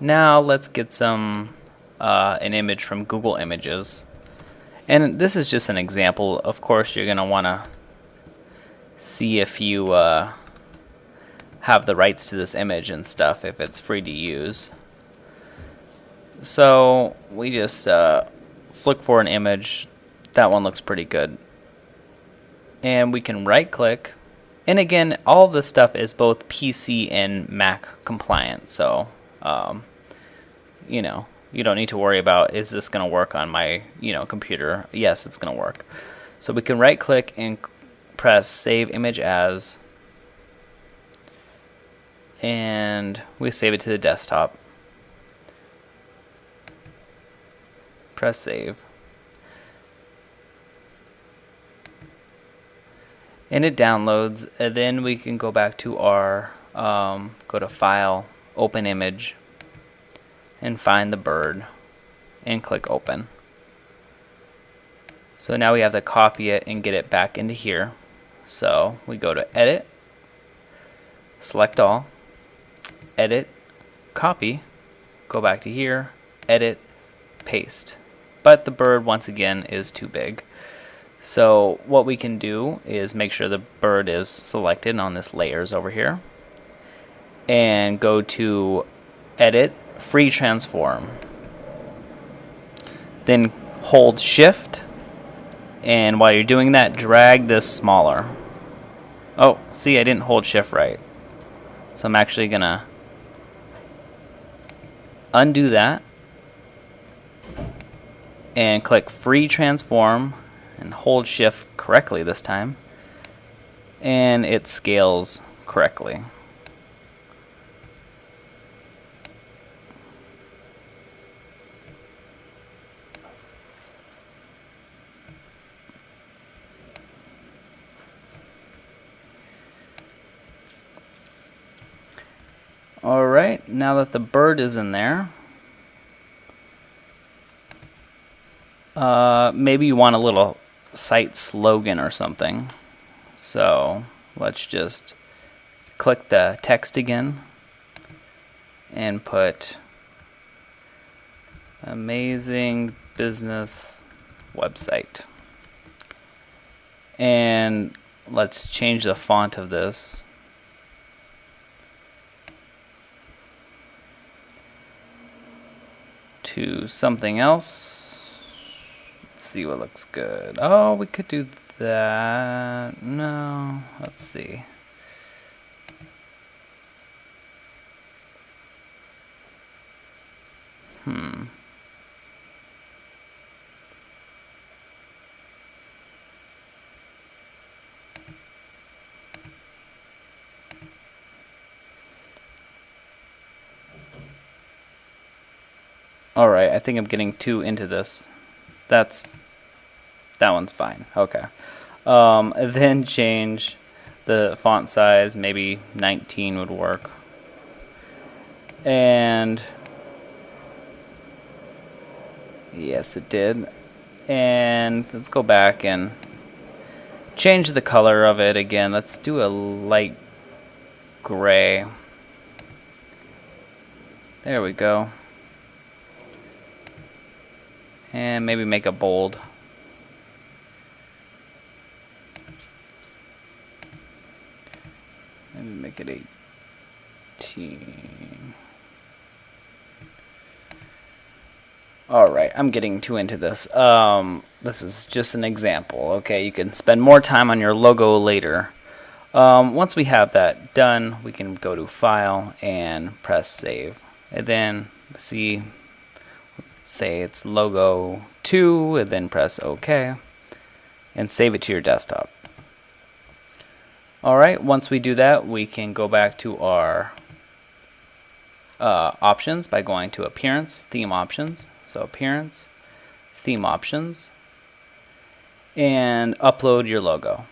Now let's get some an image from Google Images. And this is just an example. Of course, you're going to want to see if you have the rights to this image and stuff, if it's free to use. So we just let's look for an image. That one looks pretty good. And we can right click. And again, all this stuff is both PC and Mac compliant. So, you know, you don't need to worry about, is this going to work on my, computer? Yes, it's going to work. So we can right click and press Save Image As. And we save it to the desktop. Press Save. And it downloads, and then we can go back to our, go to File, Open Image, and find the bird, and click Open. So now we have to copy it and get it back into here. So we go to Edit, select all, Edit, Copy, go back to here, Edit, Paste. But the bird, once again, is too big. So what we can do is make sure the bird is selected on this layers over here, and go to Edit, Free Transform. Then hold Shift, and while you're doing that, drag this smaller. Oh, see, I didn't hold Shift right. So I'm actually gonna undo that and click Free Transform and hold Shift correctly this time, and it scales correctly. Alright, now that the bird is in there, maybe you want a little site slogan or something. So let's just click the text again and put amazing business website. And let's change the font of this. To something else. See what looks good. Oh, we could do that. No, let's see. Alright, I think I'm getting too into this. That one's fine. Okay. Then change the font size. Maybe 19 would work. And yes, it did. And let's go back and change the color of it again. Let's do a light gray. There we go. And maybe make it bold. Maybe make it 18. Alright, I'm getting too into this. This is just an example. Okay, you can spend more time on your logo later. Once we have that done, we can go to File and press Save. And then see, say it's logo 2, and then press OK, and save it to your desktop. Alright, once we do that, we can go back to our options by going to Appearance, Theme Options. So Appearance, Theme Options, and upload your logo.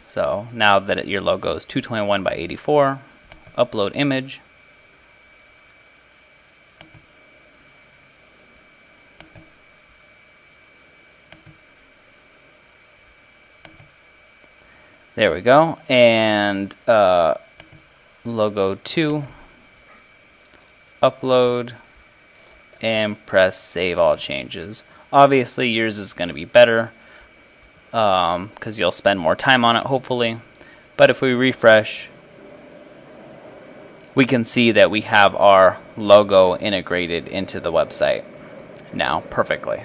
So now that your logo is 221 by 84, upload image. There we go. And logo 2, upload, and press save all changes. Obviously yours is going to be better because you'll spend more time on it hopefully. But if we refresh, we can see that we have our logo integrated into the website now perfectly.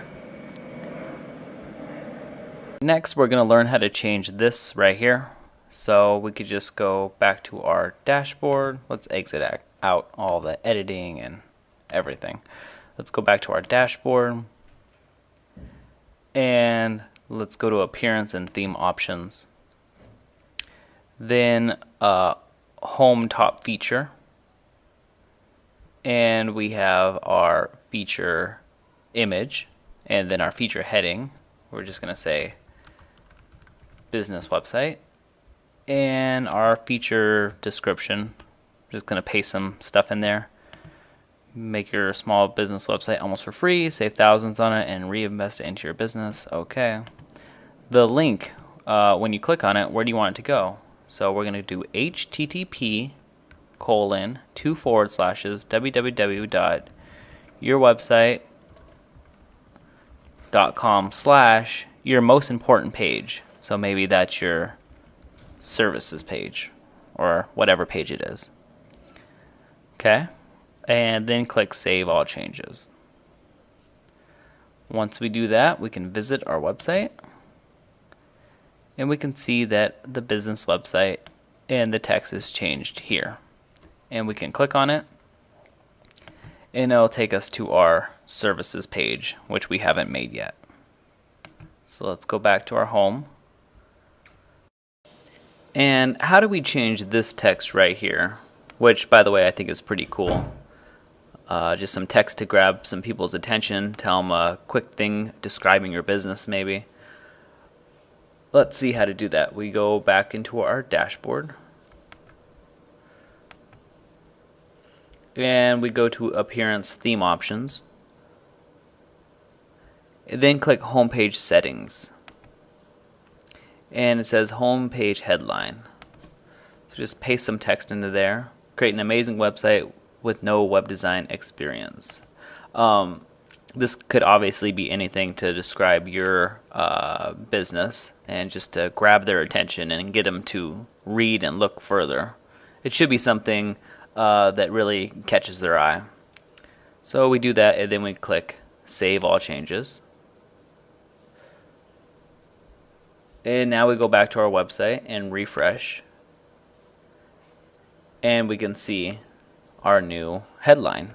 Next, we're going to learn how to change this right here. So we could just go back to our dashboard. Let's exit out all the editing and everything. Let's go back to our dashboard and let's go to appearance and theme options. Then home top feature, and we have our feature image, and then our feature heading. We're just going to say business website, and our feature description. Just going to paste some stuff in there. Make your small business website almost for free, save thousands on it, and reinvest it into your business. Okay. The link, when you click on it, where do you want it to go? So we're going to do http://www.yourwebsite.com/ your most important page. So maybe that's your services page or whatever page it is. Okay, and then click save all changes. Once we do that, we can visit our website and we can see that the business website and the text is changed here. And we can click on it and it'll take us to our services page, which we haven't made yet. So let's go back to our home. And how do we change this text right here? Which, by the way, I think is pretty cool. Just some text to grab some people's attention, tell them a quick thing describing your business maybe. Let's see how to do that. We go back into our dashboard. And we go to appearance theme options. And then click homepage settings. And it says homepage headline. So just paste some text into there. Create an amazing website with no web design experience. This could obviously be anything to describe your business and just to grab their attention and get them to read and look further. It should be something that really catches their eye. So we do that and then we click save all changes. And now we go back to our website and refresh. And we can see our new headline.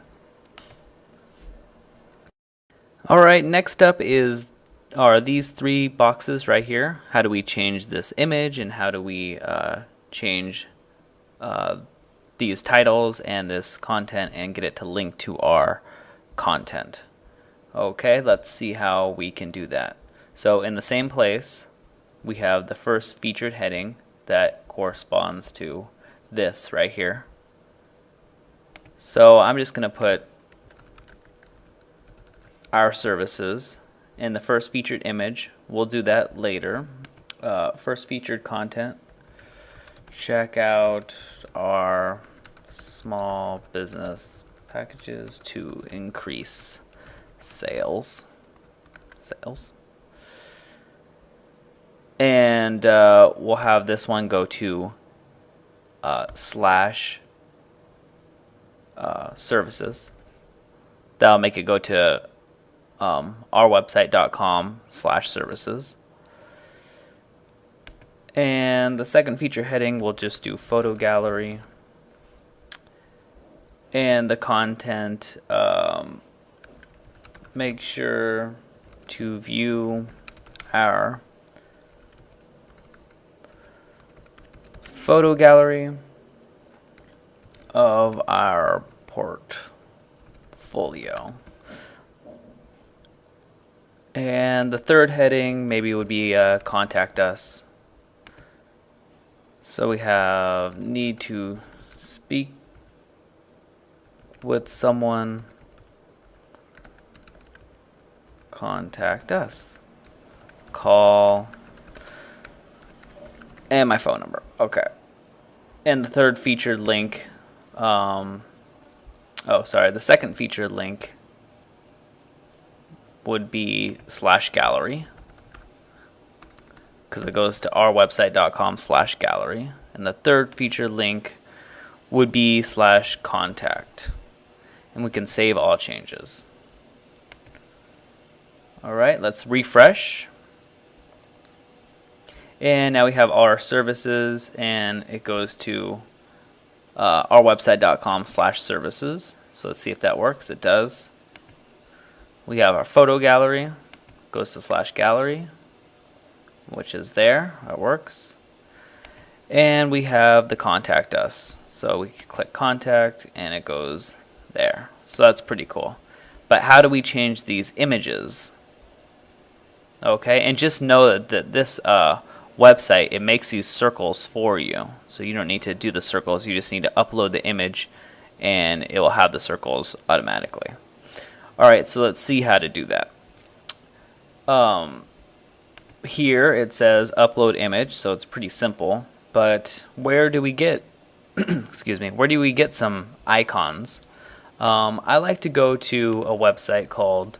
Alright, next up are these three boxes right here. How do we change this image and how do we change these titles and this content and get it to link to our content? Okay, let's see how we can do that. So in the same place, we have the first featured heading that corresponds to this right here. So I'm just going to put our services in the first featured image. We'll do that later. First featured content. Check out our small business packages to increase sales. And we'll have this one go to /services. That'll make it go to ourwebsite.com/services. And the second feature heading, we'll just do photo gallery. And the content, make sure to view our photo gallery of our portfolio. And the third heading maybe would be contact us. So we have need to speak with someone, contact us, call, and my phone number. Okay. And the third featured link, oh, sorry, the second featured link would be /gallery, because it goes to ourwebsite.com/gallery. And the third featured link would be /contact. And we can save all changes. Alright, let's refresh. And now we have all our services, and it goes to ourwebsite.com/services. So let's see if that works. It does. We have our photo gallery, goes to /gallery, which is there. It works. And we have the contact us. So we can click contact and it goes there. So that's pretty cool. But how do we change these images? Okay, and just know that this website, it makes these circles for you. So you don't need to do the circles, you just need to upload the image and it will have the circles automatically. Alright, so let's see how to do that. Here it says upload image, so it's pretty simple. But where do we get excuse me, where do we get some icons? I like to go to a website called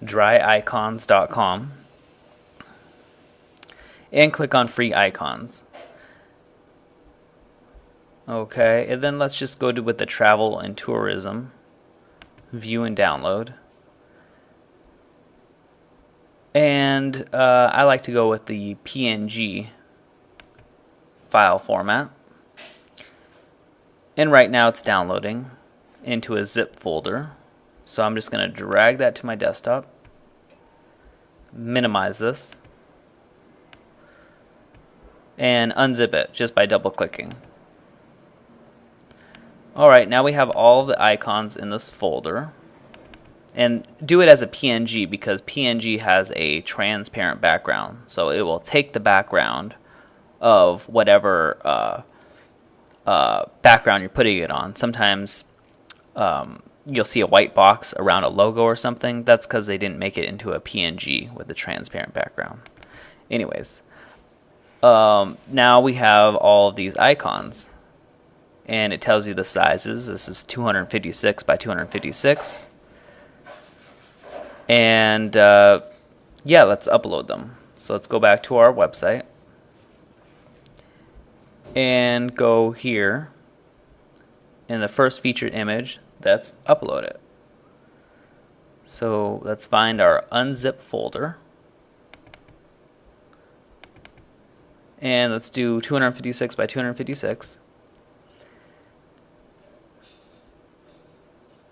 dryicons.com and click on free icons. Okay, and then let's just go to with the travel and tourism, view and download. And I like to go with the PNG file format. And right now it's downloading into a zip folder. So I'm just going to drag that to my desktop, minimize this, and unzip it just by double clicking. Alright, now we have all the icons in this folder. And do it as a PNG because PNG has a transparent background. So it will take the background of whatever background you're putting it on. Sometimes you'll see a white box around a logo or something. That's because they didn't make it into a PNG with a transparent background. Anyways, now we have all of these icons. And it tells you the sizes. This is 256 by 256. And yeah, let's upload them. So let's go back to our website and go here in the first featured image. Let's upload it. So let's find our unzip folder and let's do 256 by 256.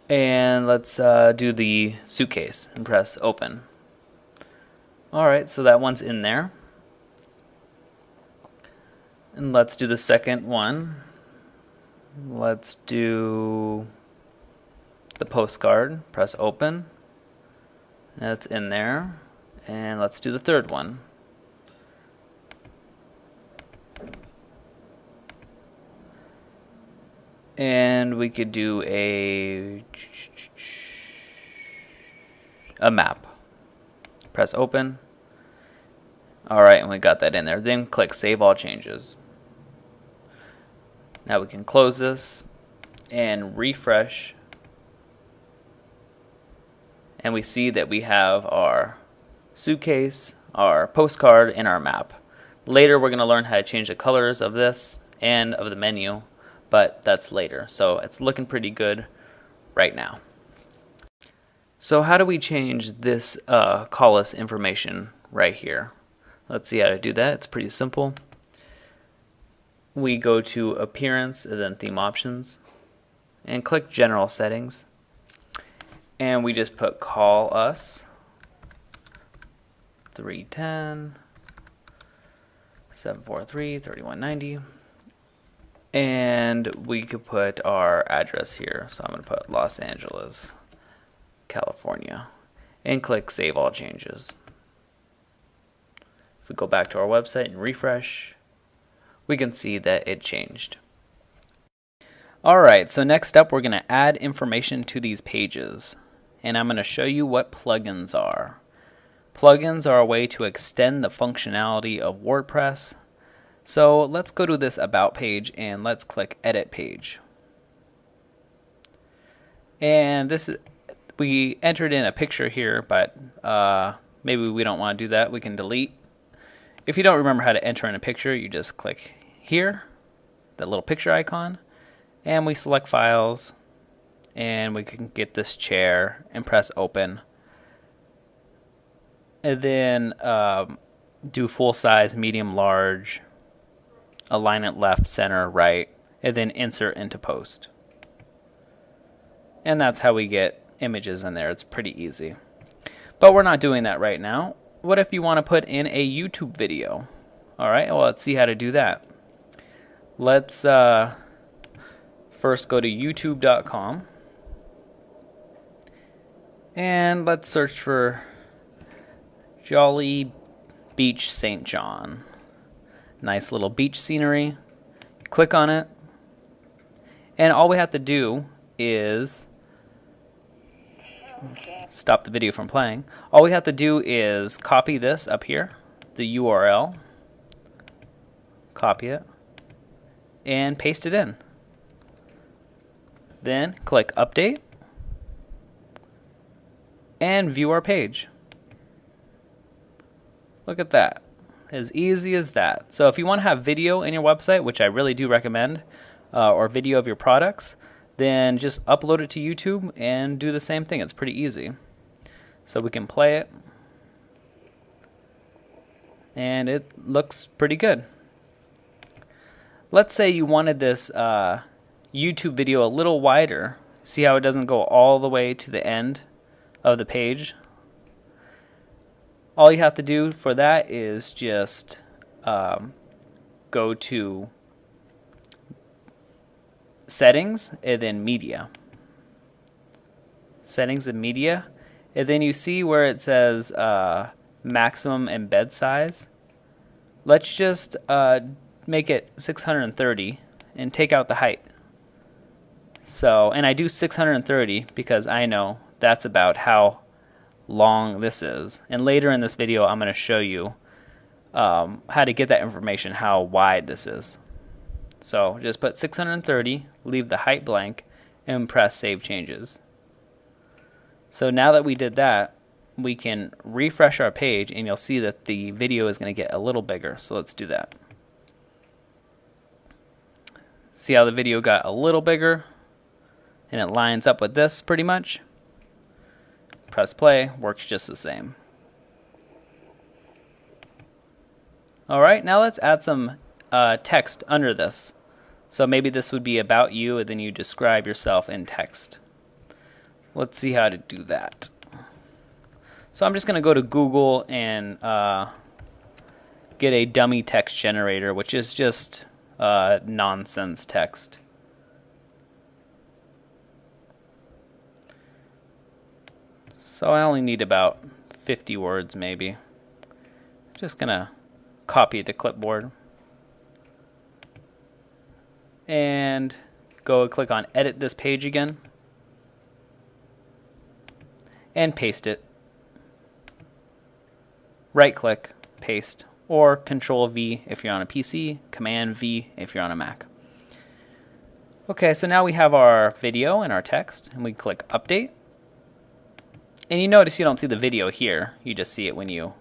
And let's do the suitcase and press open. Alright, so that one's in there. And let's do the second one. Let's do the postcard. Press open. That's in there. And let's do the third one. And we could do a map. Press open. Alright, and we got that in there. Then click Save All Changes. Now we can close this and refresh. And we see that we have our suitcase, our postcard, and our map. Later we're going to learn how to change the colors of this and of the menu, but that's later. So it's looking pretty good right now. So how do we change this call us information right here? Let's see how to do that. It's pretty simple. We go to Appearance and then Theme Options and click General Settings. And we just put Call Us 310 743 3190. And we could put our address here. So I'm going to put Los Angeles, California. And click Save All Changes. If we go back to our website and refresh, we can see that it changed. Alright, so next up we're going to add information to these pages. And I'm going to show you what plugins are. Plugins are a way to extend the functionality of WordPress. So let's go to this About page and let's click Edit Page. And this is, we entered in a picture here, but maybe we don't want to do that. We can delete. If you don't remember how to enter in a picture, you just click here, that little picture icon, and we select files, and we can get this chair and press open. And then do full size, medium, large, align it left, center, right, and then insert into post. And that's how we get images in there. It's pretty easy. But we're not doing that right now. What if you want to put in a YouTube video? All right, well, let's see how to do that. Let's first go to youtube.com and let's search for Jolly Beach St. John. Nice little beach scenery. Click on it, and all we have to do is stop the video from playing. All we have to do is copy this up here, the URL, copy it, and paste it in. Then click Update and view our page. Look at that. As easy as that. So if you want to have video in your website, which I really do recommend, or video of your products, then just upload it to YouTube and do the same thing. It's pretty easy. So we can play it, and it looks pretty good. Let's say you wanted this YouTube video a little wider. See how it doesn't go all the way to the end of the page? All you have to do for that is just go to Settings and then Media. Settings and Media, and then you see where it says maximum embed size. Let's just make it 630 and take out the height. So, and I do 630 because I know that's about how long this is. And later in this video, I'm going to show you how to get that information, how wide this is. So just put 630, leave the height blank, and press Save Changes. So now that we did that, we can refresh our page, and you'll see that the video is going to get a little bigger. So let's do that. See how the video got a little bigger, and it lines up with this pretty much. Press play, works just the same. Alright, now let's add some text under this. So maybe this would be about you, and then you describe yourself in text. Let's see how to do that. So I'm just going to go to Google and get a dummy text generator, which is just nonsense text. So I only need about 50 words maybe. Just gonna copy it to clipboard and go click on edit this page again and paste it. Right click, paste, or Control V if you're on a PC, Command V if you're on a Mac. Okay, so now we have our video and our text, and we click update. And you notice you don't see the video here, you just see it when you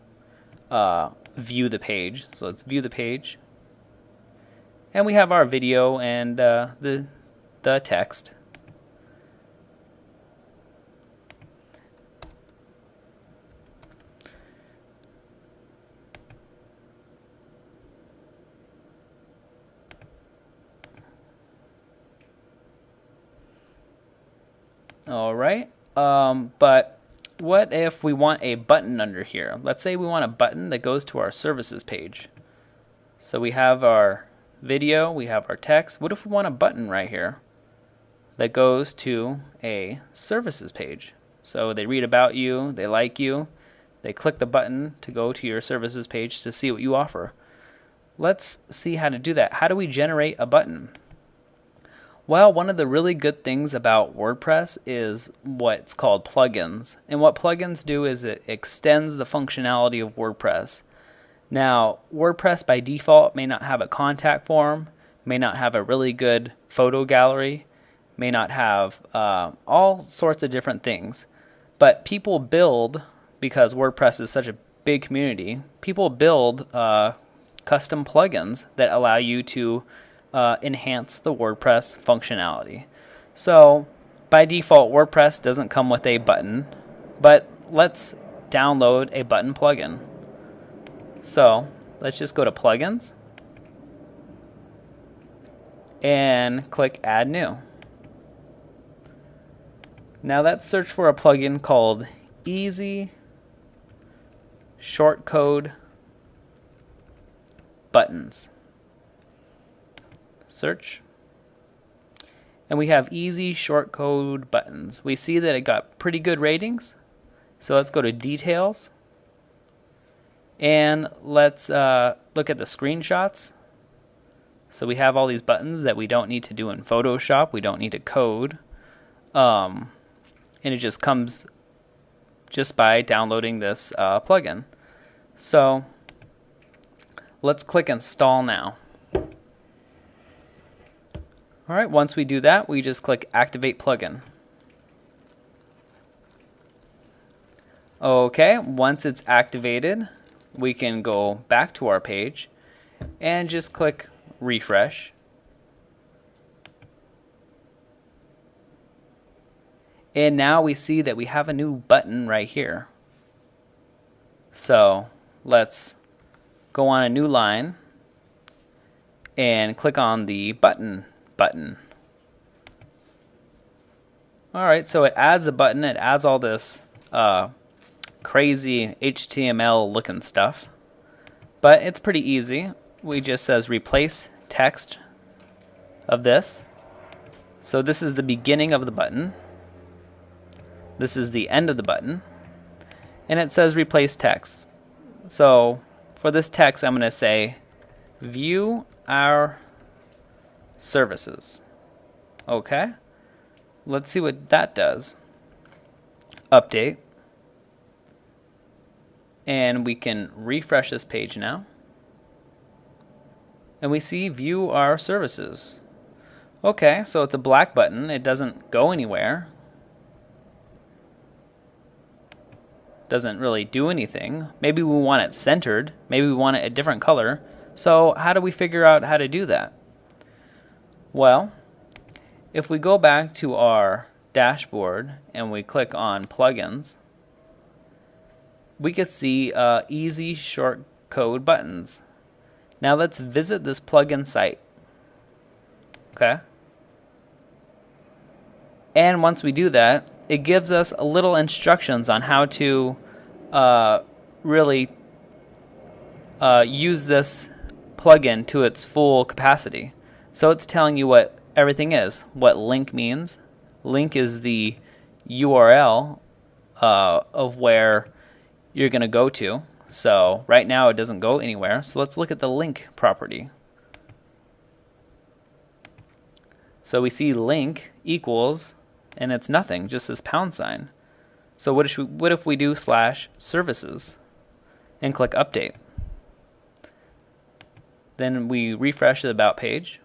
view the page. So let's view the page. And we have our video and the text. All right, but what if we want a button under here? Let's say we want a button that goes to our services page. So we have our video, we have our text. What if we want a button right here that goes to a services page? So they read about you, they like you, they click the button to go to your services page to see what you offer. Let's see how to do that. How do we generate a button? Well, one of the really good things about WordPress is what's called plugins. And what plugins do is it extends the functionality of WordPress. Now, WordPress by default may not have a contact form, may not have a really good photo gallery, may not have all sorts of different things. But people build, because WordPress is such a big community, people build custom plugins that allow you to enhance the WordPress functionality. So by default, WordPress doesn't come with a button, but let's download a button plugin. So let's just go to plugins and click add new. Now let's search for a plugin called Easy Shortcode Buttons. Search. And we have Easy Shortcode Buttons. We see that it got pretty good ratings. So let's go to details. And let's look at the screenshots. So we have all these buttons that we don't need to do in Photoshop. We don't need to code. And it just comes just by downloading this plugin. So let's click install now. Alright, once we do that, we just click activate plugin. Okay, once it's activated, we can go back to our page and just click refresh. And now we see that we have a new button right here. So let's go on a new line and click on the button button. Alright, so it adds a button. It adds all this crazy HTML looking stuff. But it's pretty easy. We just says replace text of this. So this is the beginning of the button. This is the end of the button. And it says replace text. So for this text, I'm going to say view our services. Okay. Let's see what that does. Update. And we can refresh this page now. And we see view our services. Okay, so it's a black button. It doesn't go anywhere. Doesn't really do anything. Maybe we want it centered. Maybe we want it a different color. So how do we figure out how to do that? Well, if we go back to our dashboard and we click on plugins, we can see easy shortcode buttons. Now let's visit this plugin site. Okay. And once we do that, it gives us a little instructions on how to really use this plugin to its full capacity. So it's telling you what everything is, what link means. Link is the URL of where you're going to go to. So right now it doesn't go anywhere. So let's look at the link property. So we see link equals, and it's nothing, just this pound sign. So what if we do /services and click update? Then we refresh the about page.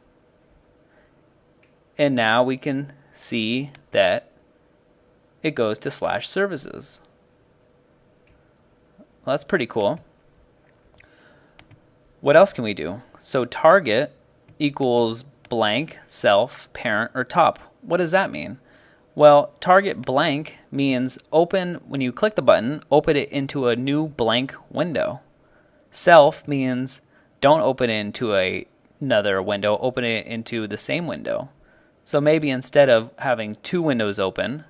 And now we can see that it goes to /services. Well, that's pretty cool. What else can we do? So target equals blank, self, parent, or top. What does that mean? Well, target blank means open, when you click the button, open it into a new blank window. Self means don't open it into another window, open it into the same window. So maybe instead of having two windows open,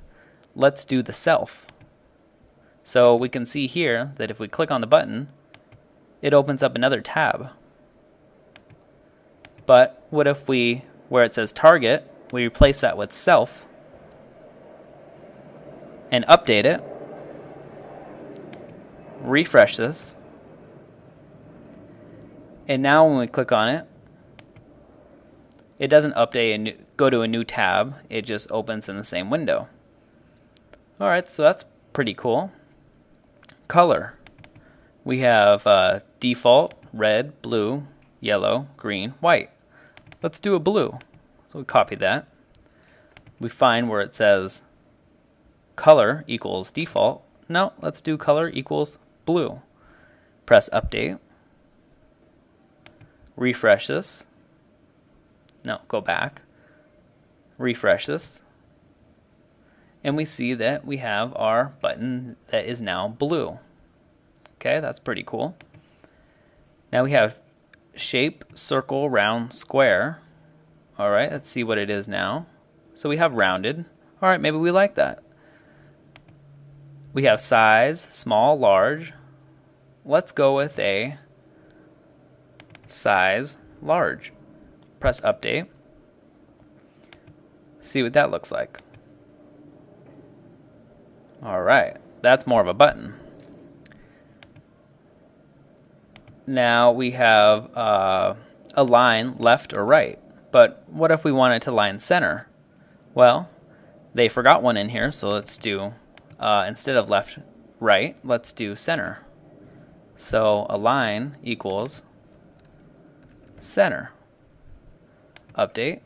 let's do the self. So we can see here that if we click on the button, it opens up another tab. But what if we, where it says target, we replace that with self and update it, refresh this, and now when we click on it, it doesn't update and go to a new tab, it just opens in the same window. Alright, so that's pretty cool. Color. We have default, red, blue, yellow, green, white. Let's do a blue. So we copy that. we find where it says color equals default. No, let's do color equals blue. Press update. Refresh this. No, go back. Refresh this. And we see that we have our button that is now blue. Okay, that's pretty cool. Now we have shape, circle, round, square. All right, let's see what it is now. So we have rounded. All right, maybe we like that. We have size, small, large. Let's go with a size large. Press update. See what that looks like. All right, that's more of a button. Now we have a line left or right, but what if we wanted to line center? Well, they forgot one in here, so let's do, instead of left, right, let's do center. So align equals center. Update.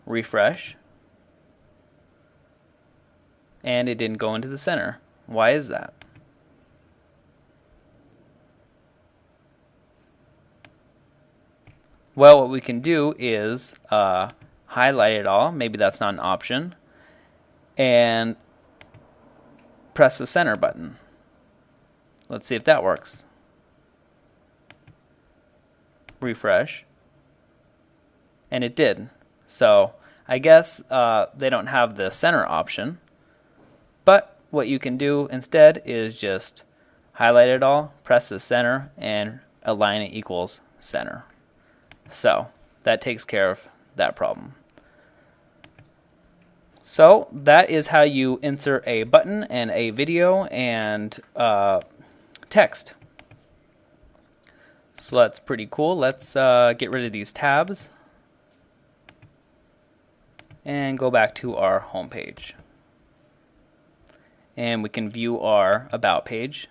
Refresh. And it didn't go into the center. Why is that? Well, what we can do is highlight it all. Maybe that's not an option. And press the center button. Let's see if that works. Refresh. And it did. So I guess they don't have the center option. But what you can do instead is just highlight it all, press the center, and align it equals center. So that takes care of that problem. So that is how you insert a button and a video and text. So that's pretty cool. Let's get rid of these tabs and go back to our home page. And we can view our About page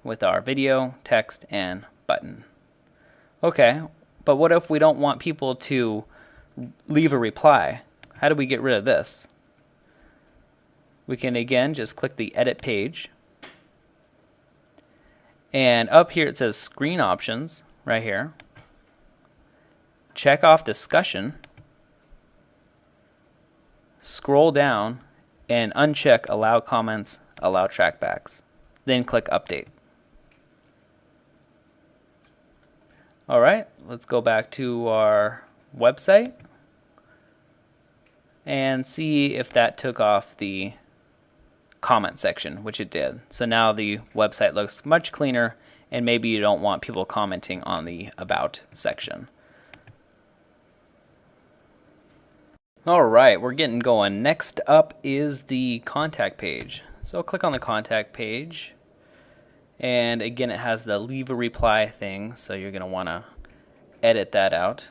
with our video, text, and button. Okay, but what if we don't want people to leave a reply? How do we get rid of this? We can again just click the Edit page. And up here it says Screen Options, right here. Check off Discussion. Scroll down and uncheck Allow Comments, Allow Trackbacks. Then click Update. Alright, let's go back to our website and see if that took off the comment section, which it did. So now the website looks much cleaner, and maybe you don't want people commenting on the About section. Alright, we're getting going. Next up is the contact page. So click on the contact page, and again it has the leave a reply thing, so you're going to want to edit that out.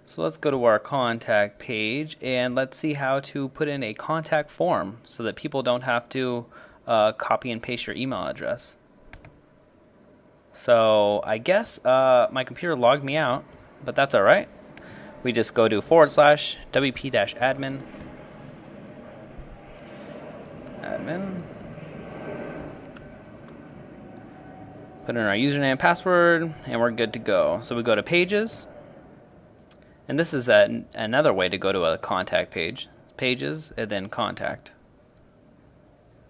So let's go to our contact page and let's see how to put in a contact form so that people don't have to copy and paste your email address. So I guess my computer logged me out, but that's alright. We just go to /wp-admin put in our username and password, and we're good to go. So we go to Pages, and this is another way to go to a contact page. Pages and then Contact.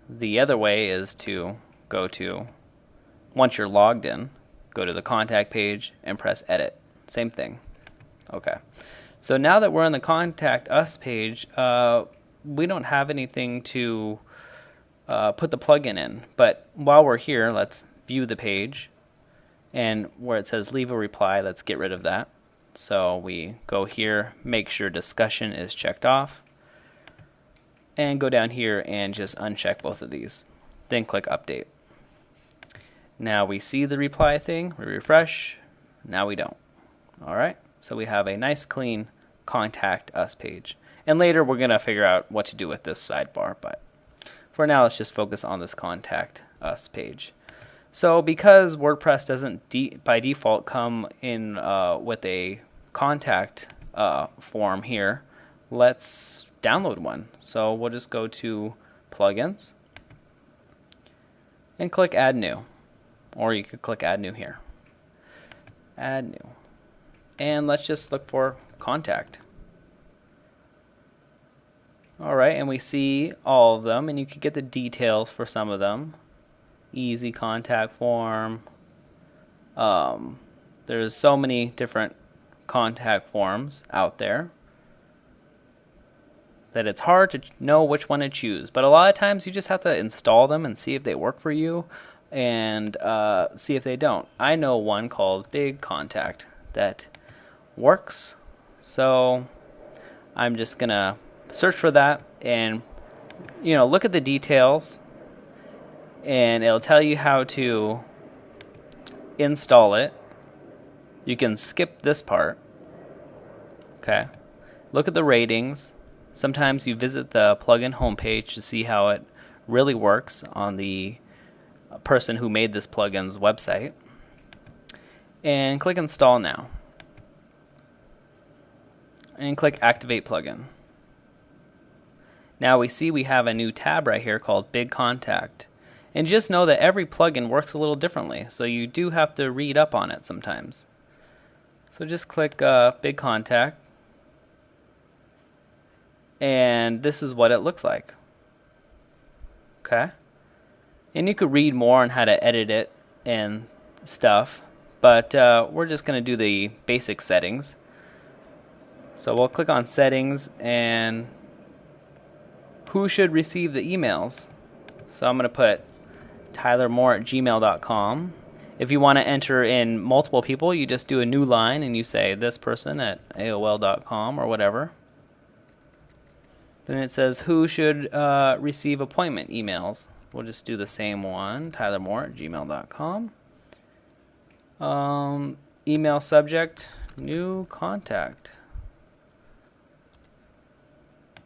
The other way is to go to, once you're logged in, go to the contact page and press Edit. Same thing. Okay, so now that we're on the Contact Us page, we don't have anything to put the plugin in. But while we're here, let's view the page, and where it says leave a reply, let's get rid of that. So we go here, make sure discussion is checked off, and go down here and just uncheck both of these. Then click Update. Now we see the reply thing, we refresh, now we don't. Alright, so we have a nice clean Contact Us page. And later we're going to figure out what to do with this sidebar, but for now let's just focus on this Contact Us page. So because WordPress doesn't by default come in with a contact form here. Let's download one. So we'll just go to plugins and click add new, or you could click add new here. Add new, and let's just look for contact. Alright, and we see all of them, and you can get the details for some of them. Easy contact form. There's so many different contact forms out there that it's hard to know which one to choose. But a lot of times you just have to install them and see if they work for you, and see if they don't. I know one called Big Contact that works, so I'm just gonna search for that and look at the details, and it'll tell you how to install it. You can skip this part. Okay, look at the ratings. Sometimes you visit the plugin homepage to see how it really works on the person who made this plugin's website, and click install now, and click activate plugin. Now we see we have a new tab right here called Big Contact, and just know that every plugin works a little differently, so you do have to read up on it sometimes. So just click Big Contact, and this is what it looks like. Okay, and you could read more on how to edit it and stuff, but we're just going to do the basic settings. So we'll click on settings, and who should receive the emails. So I'm going to put tylermoore@gmail.com. If you want to enter in multiple people, you just do a new line and you say this person at AOL.com or whatever. Then it says who should receive appointment emails. We'll just do the same one, tylermoore@gmail.com. Email subject, new contact.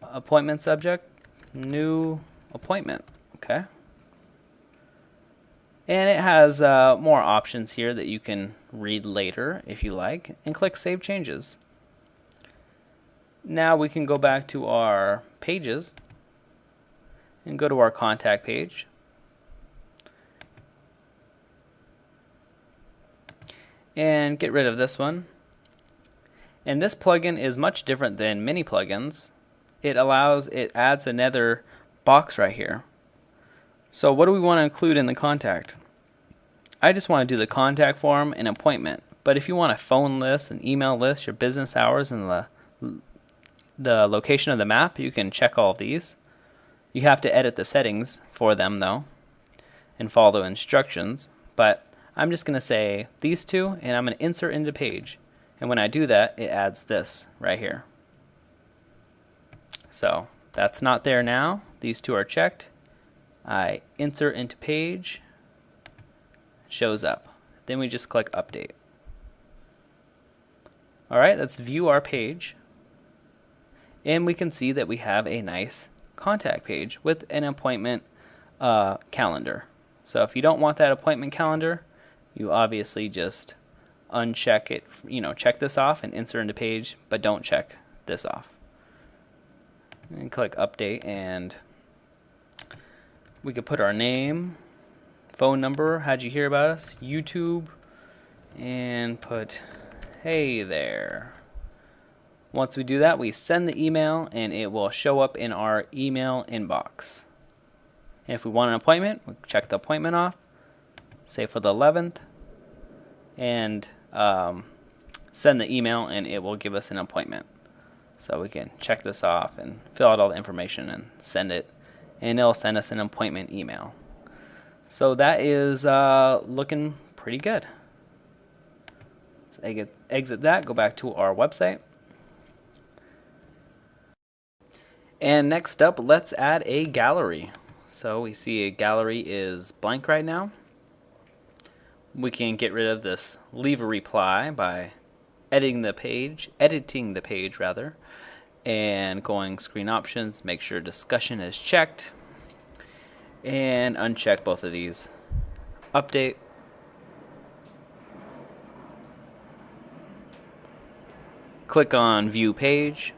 Appointment subject, new appointment. Okay. And it has more options here that you can read later if you like, and click Save Changes. Now we can go back to our pages and go to our contact page. And get rid of this one. And this plugin is much different than many plugins. It adds another box right here. So what do we want to include in the contact? I just want to do the contact form and appointment. But if you want a phone list, an email list, your business hours, and the location of the map, you can check all of these. You have to edit the settings for them though, and follow the instructions. But I'm just going to say these two, and I'm going to insert into page. And when I do that, it adds this right here. So that's not there now. These two are checked. I insert into page, shows up. Then we just click update. Alright, let's view our page. And we can see that we have a nice contact page with an appointment calendar. So if you don't want that appointment calendar, you obviously just uncheck it, check this off and insert into page, but don't check this off. And click update, and we could put our name, phone number, how'd you hear about us, YouTube, and put hey there. Once we do that, we send the email and it will show up in our email inbox. And if we want an appointment, we check the appointment off, say for the 11th, and send the email and it will give us an appointment. So we can check this off and fill out all the information and send it, and it'll send us an appointment email. So that is looking pretty good. Let's exit that, go back to our website. And next up, let's add a gallery. So we see a gallery is blank right now. We can get rid of this leave a reply by editing the page rather, and going screen options, make sure discussion is checked, and uncheck both of these. Update. Click on View Page,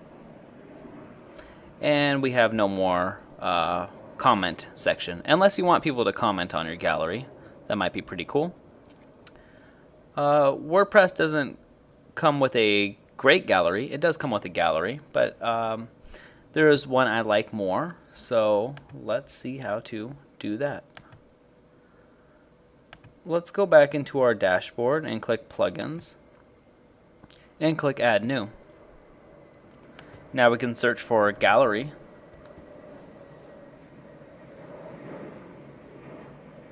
and we have no more comment section, unless you want people to comment on your gallery. That might be pretty cool. WordPress doesn't come with a great gallery. It does come with a gallery, but there is one I like more, so let's see how to do that. Let's go back into our dashboard and click Plugins and click Add New. Now we can search for Gallery,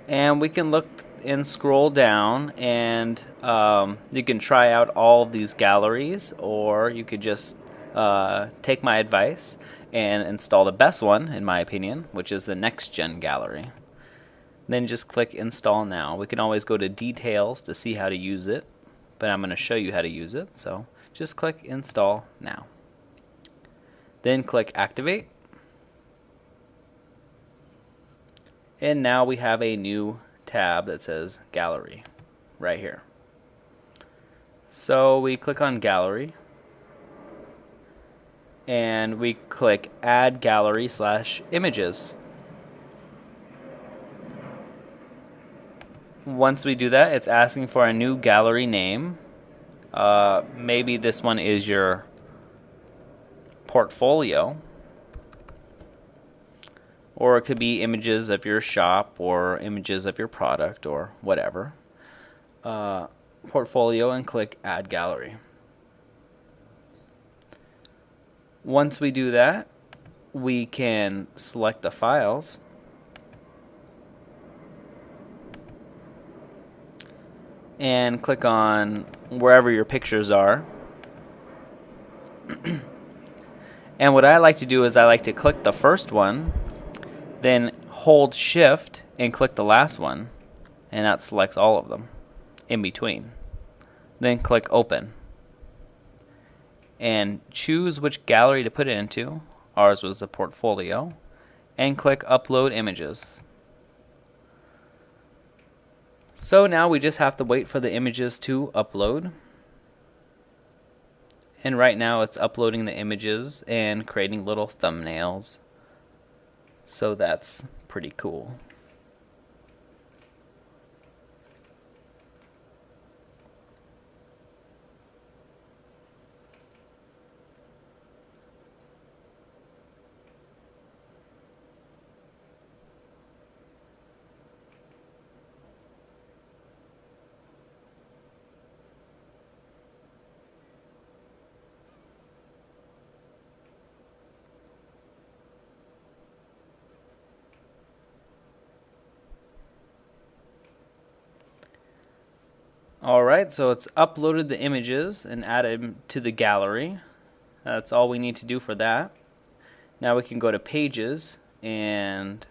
and we can look and scroll down, and you can try out all of these galleries, or you could just take my advice and install the best one, in my opinion, which is the Next Gen Gallery. Then just click Install Now. We can always go to Details to see how to use it, but I'm going to show you how to use it, so just click Install Now. Then click Activate, and now we have a new tab that says Gallery right here. So we click on Gallery, and we click Add Gallery / Images. Once we do that, it's asking for a new gallery name. Maybe this one is your portfolio, or it could be images of your shop or images of your product or whatever. Portfolio, and click Add Gallery. Once we do that, we can select the files and click on wherever your pictures are. And what I like to do is I like to click the first one, then hold Shift and click the last one, and that selects all of them in between. Then click Open and choose which gallery to put it into. Ours was the portfolio, and click Upload Images. So now we just have to wait for the images to upload. And right now it's uploading the images and creating little thumbnails. So that's pretty cool. Alright, so it's uploaded the images and added them to the gallery. That's all we need to do for that. Now we can go to Pages and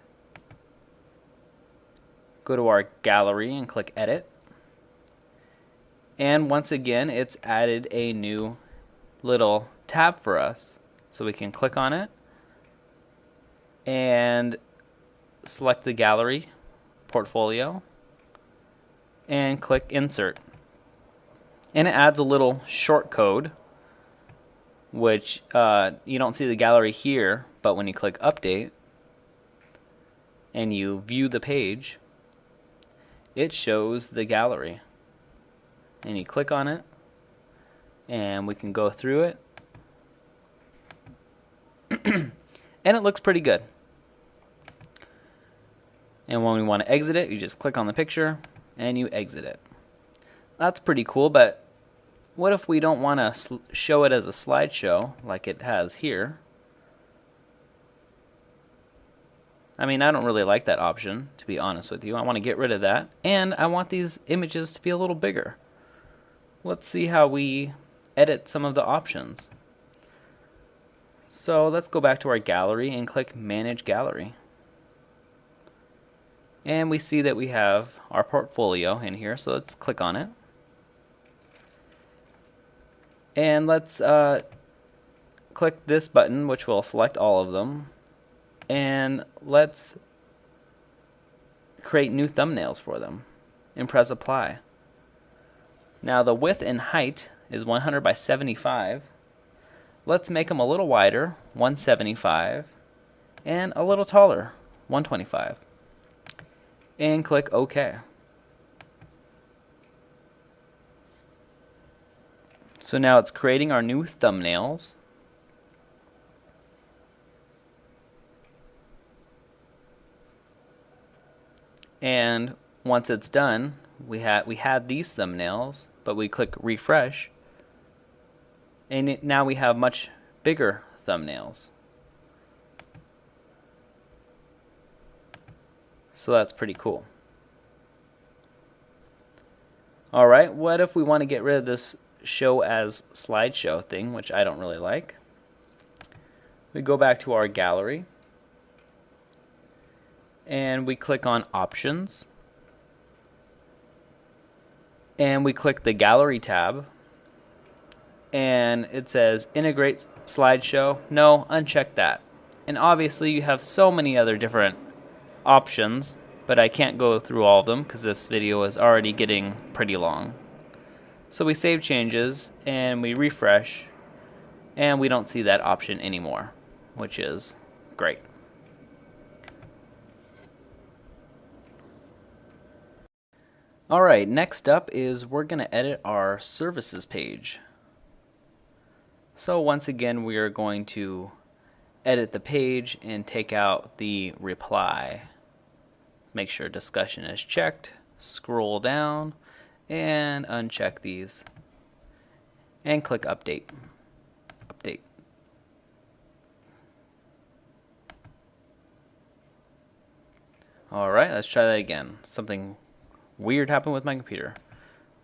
go to our gallery and click Edit. And once again, it's added a new little tab for us. So we can click on it and select the gallery portfolio and click Insert. And it adds a little short code, which you don't see the gallery here, but when you click Update and you view the page, it shows the gallery. And you click on it, and we can go through it. And it looks pretty good. And when we want to exit it, you just click on the picture and you exit it. That's pretty cool, but what if we don't want to show it as a slideshow like it has here? I mean, I don't really like that option, to be honest with you. I want to get rid of that, and I want these images to be a little bigger. Let's see how we edit some of the options. So let's go back to our gallery and click Manage Gallery. And we see that we have our portfolio in here, so let's click on it. And let's click this button, which will select all of them. And let's create new thumbnails for them and press Apply. Now the width and height is 100 by 75, Let's make them a little wider, 175, and a little taller, 125. And click OK. So now it's creating our new thumbnails. And once it's done, we had these thumbnails, but we click refresh, and now we have much bigger thumbnails. So that's pretty cool. Alright, what if we want to get rid of this show as slideshow thing, which I don't really like? We go back to our gallery, and we click on options, and we click the gallery tab, and it says integrate slideshow. No, uncheck that. And obviously you have so many other different options, but I can't go through all of them because this video is already getting pretty long. So we save changes and we refresh, and we don't see that option anymore, which is great. Alright, next up is we're going to edit our services page. So once again, we are going to edit the page and take out the reply. Make sure discussion is checked, scroll down, and uncheck these, and click update. Update. Alright, let's try that again. Something weird happened with my computer.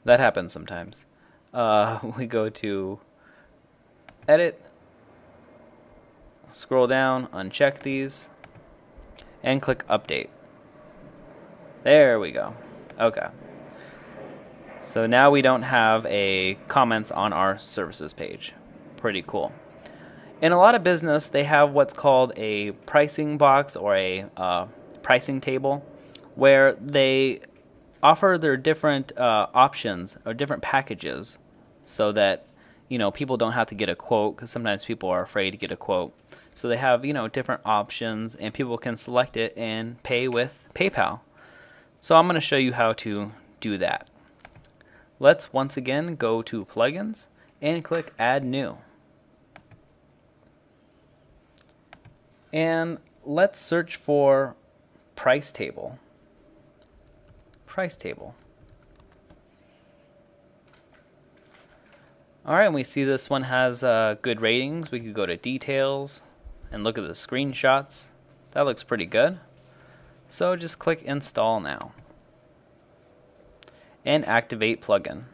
That happens sometimes. We go to edit, scroll down, uncheck these, and click update. There we go. Okay. So now we don't have a comments on our services page. Pretty cool. In a lot of business, they have what's called a pricing box or a pricing table, where they offer their different options or different packages, so that people don't have to get a quote, because sometimes people are afraid to get a quote. So they have different options, and people can select it and pay with PayPal. So I'm going to show you how to do that. Let's once again go to plugins and click add new. And let's search for price table. Price table. Alright, and we see this one has good ratings. We could go to details and look at the screenshots. That looks pretty good. So just click install now and activate plugin.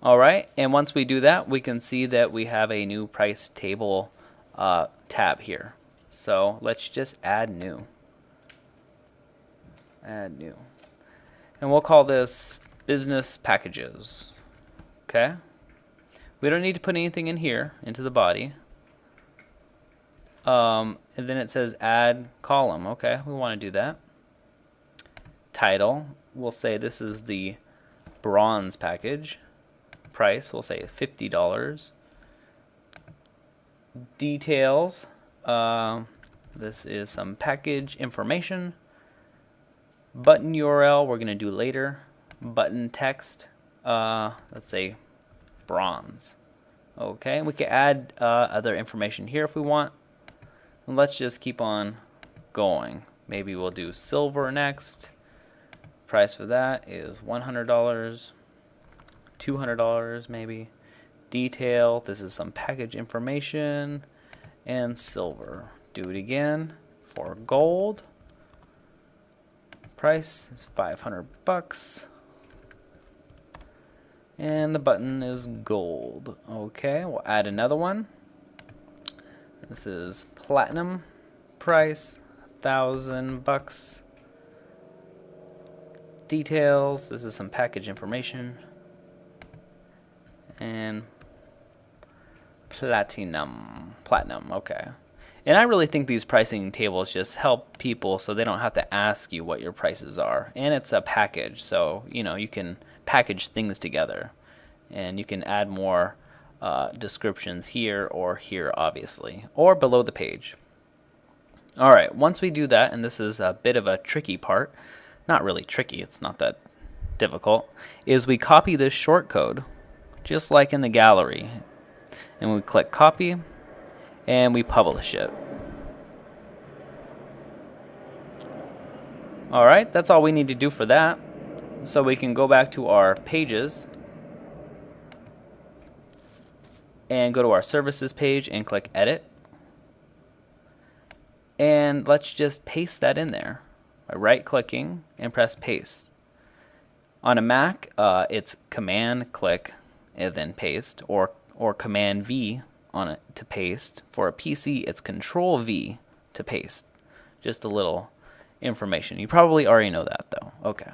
Alright, and once we do that, we can see that we have a new price table tab here. So let's just add new. Add new. And we'll call this business packages. Okay? We don't need to put anything in here, into the body. And then it says add column. Okay, we want to do that. Title, we'll say this is the bronze package. Price, we'll say $50. Details, this is some package information. Button URL, we're going to do later. Button text, let's say bronze. Okay, we can add other information here if we want. And let's just keep on going. Maybe we'll do silver next. Price for that is $100. $200 maybe. Detail, this is some package information. And silver. Do it again for gold. Price is $500. And the button is gold. Okay, we'll add another one. This is platinum. Price $1,000. Details, this is some package information. And platinum, okay. And I really think these pricing tables just help people so they don't have to ask you what your prices are. And it's a package, so you can package things together, and you can add more descriptions here or here, obviously, or below the page. All right, once we do that, and this is a bit of a tricky part, not really tricky, it's not that difficult, is we copy this short code just like in the gallery, and we click copy and we publish it. All right, that's all we need to do for that. So we can go back to our pages and go to our services page and click edit. And let's just paste that in there by right clicking and press paste. On a Mac, it's command click and then paste, or command V on it to paste. For a PC, it's control V to paste. Just a little information. You probably already know that though. Okay.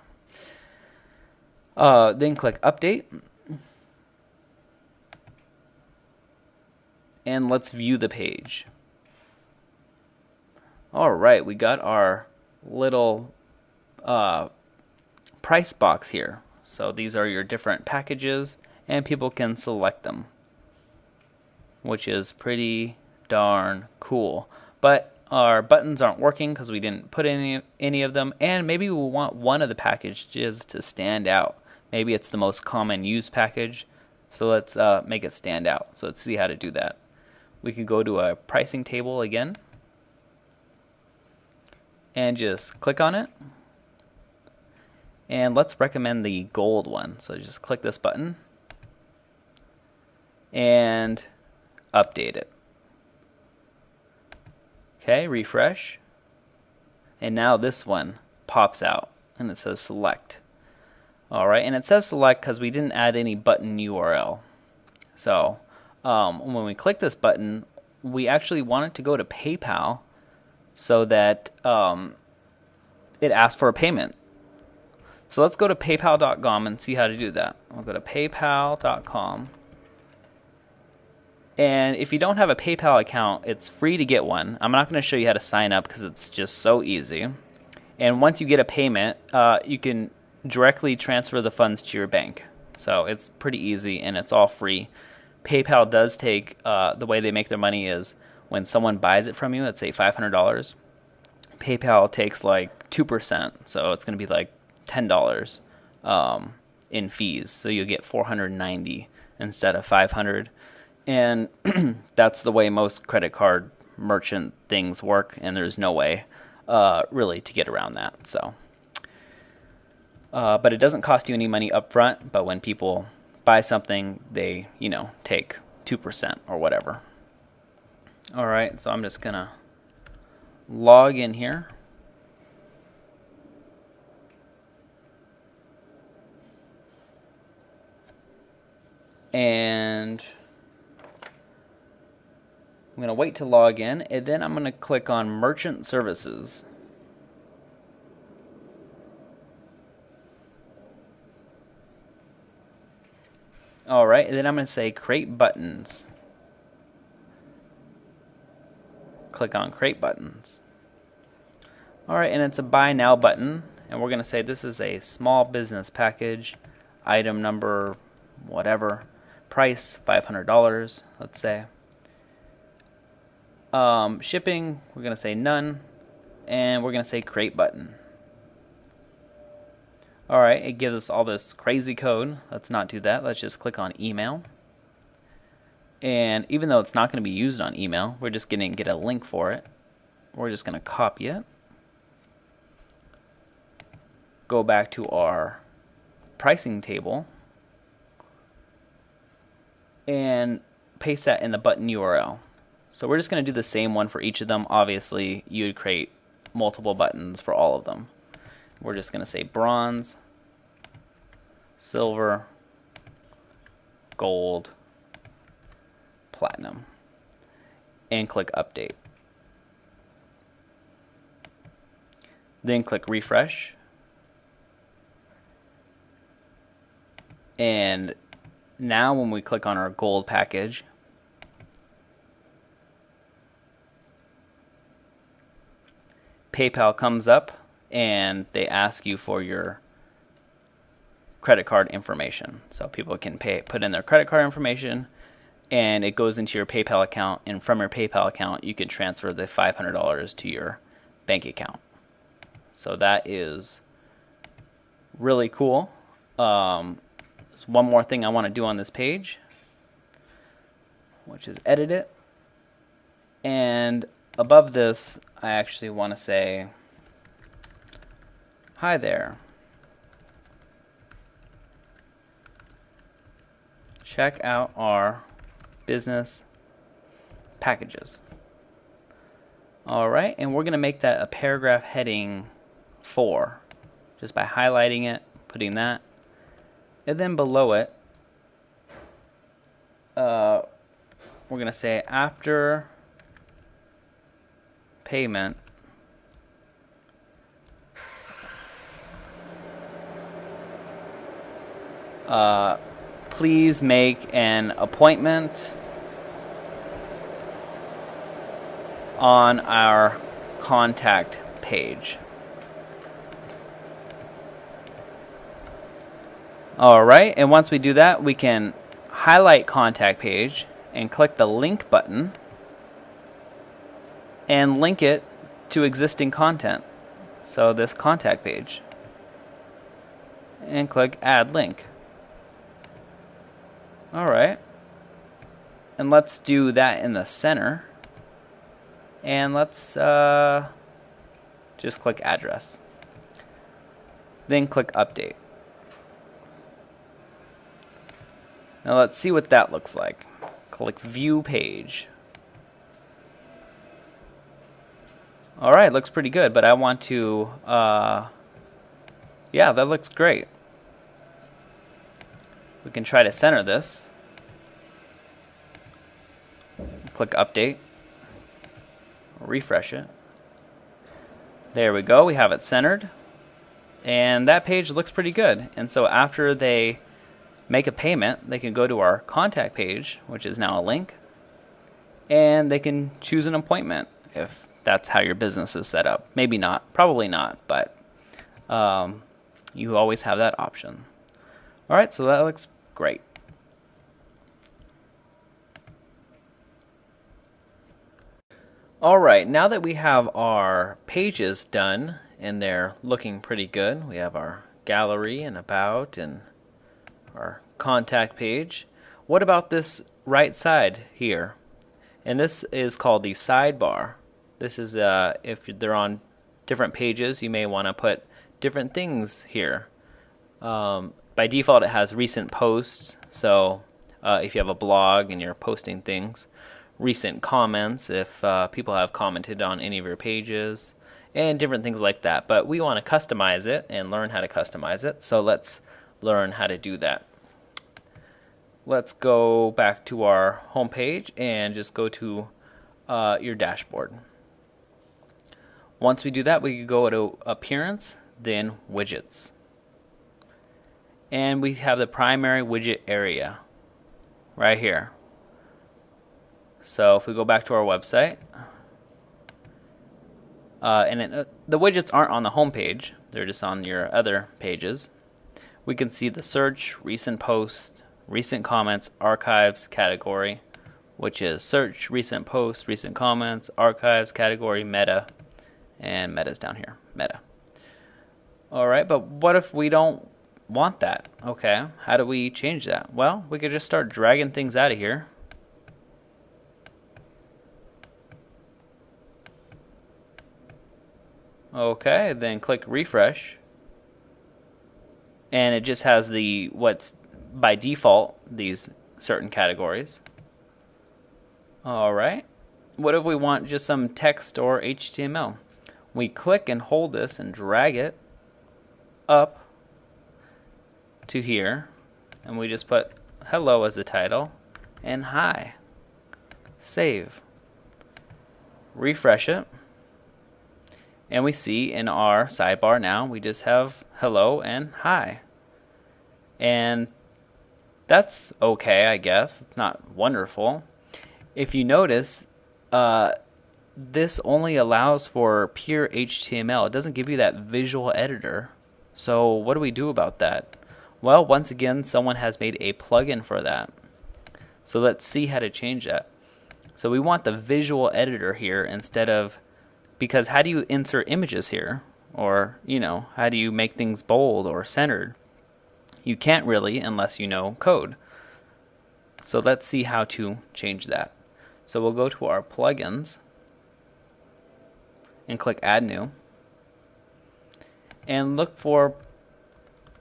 Then click update. And let's view the page. Alright, we got our little price box here. So these are your different packages, and people can select them, which is pretty darn cool. But our buttons aren't working because we didn't put any of them, and maybe we want one of the packages to stand out. Maybe it's the most common used package, so let's make it stand out. So let's see how to do that. We could go to a pricing table again and just click on it, and let's recommend the gold one. So just click this button and update it. Okay, refresh, and now this one pops out and it says select. Alright, and it says select because we didn't add any button URL. So when we click this button, we actually want it to go to PayPal so that it asks for a payment. So let's go to paypal.com and see how to do that. We'll go to paypal.com. And if you don't have a PayPal account, it's free to get one. I'm not going to show you how to sign up because it's just so easy. And once you get a payment, you can directly transfer the funds to your bank. So it's pretty easy and it's all free. PayPal does take, the way they make their money is when someone buys it from you, let's say $500, PayPal takes like 2%. So it's going to be like $10 in fees. So you'll get $490 instead of $500. And that's the way most credit card merchant things work, and there's no way really to get around that. So, but it doesn't cost you any money up front, but when people buy something, they, take 2% or whatever. All right, so I'm just going to log in here. And I'm going to wait to log in, and then I'm going to click on Merchant Services. Alright, and then I'm going to say Create Buttons. Click on Create Buttons. Alright, and it's a Buy Now button, and we're going to say this is a small business package, item number, whatever, price $500, let's say. Shipping, we're going to say none, and we're going to say create button. Alright, it gives us all this crazy code. Let's not do that. Let's just click on email. And even though it's not going to be used on email, we're just going to get a link for it. We're just going to copy it. Go back to our pricing table and paste that in the button URL. So we're just going to do the same one for each of them. Obviously, you would create multiple buttons for all of them. We're just going to say bronze, silver, gold, platinum, and click update. Then click refresh. And now when we click on our gold package, PayPal comes up and they ask you for your credit card information. So people can put in their credit card information, and it goes into your PayPal account, and from your PayPal account you can transfer the $500 to your bank account. So that is really cool. There's one more thing I want to do on this page, which is edit it. And above this, I actually want to say, hi there. Check out our business packages. All right, and we're going to make that a paragraph heading 4 just by highlighting it, putting that, and then below it we're going to say after payment please make an appointment on our contact page. Alright, and once we do that, we can highlight contact page and click the link button and link it to existing content. So this contact page. And click add link. Alright. And let's do that in the center. And let's just click address. Then click update. Now let's see what that looks like. Click view page. Alright, looks pretty good, but I want to, yeah, that looks great. We can try to center this. Click update. Refresh it. There we go, we have it centered. And that page looks pretty good. And so after they make a payment, they can go to our contact page, which is now a link, and they can choose an appointment if that's how your business is set up. Maybe not, probably not, but you always have that option. Alright, so that looks great. Alright, now that we have our pages done and they're looking pretty good, we have our gallery and about and our contact page. What about this right side here? And this is called the sidebar. This is if they're on different pages, you may want to put different things here. By default it has recent posts, so if you have a blog and you're posting things, recent comments if people have commented on any of your pages, and different things like that. But we want to customize it and learn how to customize it, so let's learn how to do that. Let's go back to our home page and just go to your dashboard. Once we do that, we can go to appearance, then widgets. And we have the primary widget area right here. So if we go back to our website, the widgets aren't on the home page, they're just on your other pages. We can see the search, recent posts, recent comments, archives category, which is search, recent posts, recent comments, archives category, meta, and meta's down here, meta. Alright, but what if we don't want that? Okay, how do we change that? Well, we could just start dragging things out of here. Okay, then click refresh. And it just has the what's by default these certain categories. Alright, what if we want just some text or HTML? We click and hold this and drag it up to here, and we just put hello as the title and hi. Save. Refresh it. And we see in our sidebar now we just have hello and hi. And that's okay, I guess. It's not wonderful. If you notice, this only allows for pure HTML. It doesn't give you that visual editor. So what do we do about that? Well, once again, someone has made a plugin for that. So let's see how to change that. So we want the visual editor here instead of, because how do you insert images here? Or, you know, how do you make things bold or centered? You can't really unless you know code. So let's see how to change that. So we'll go to our plugins and click add new and look for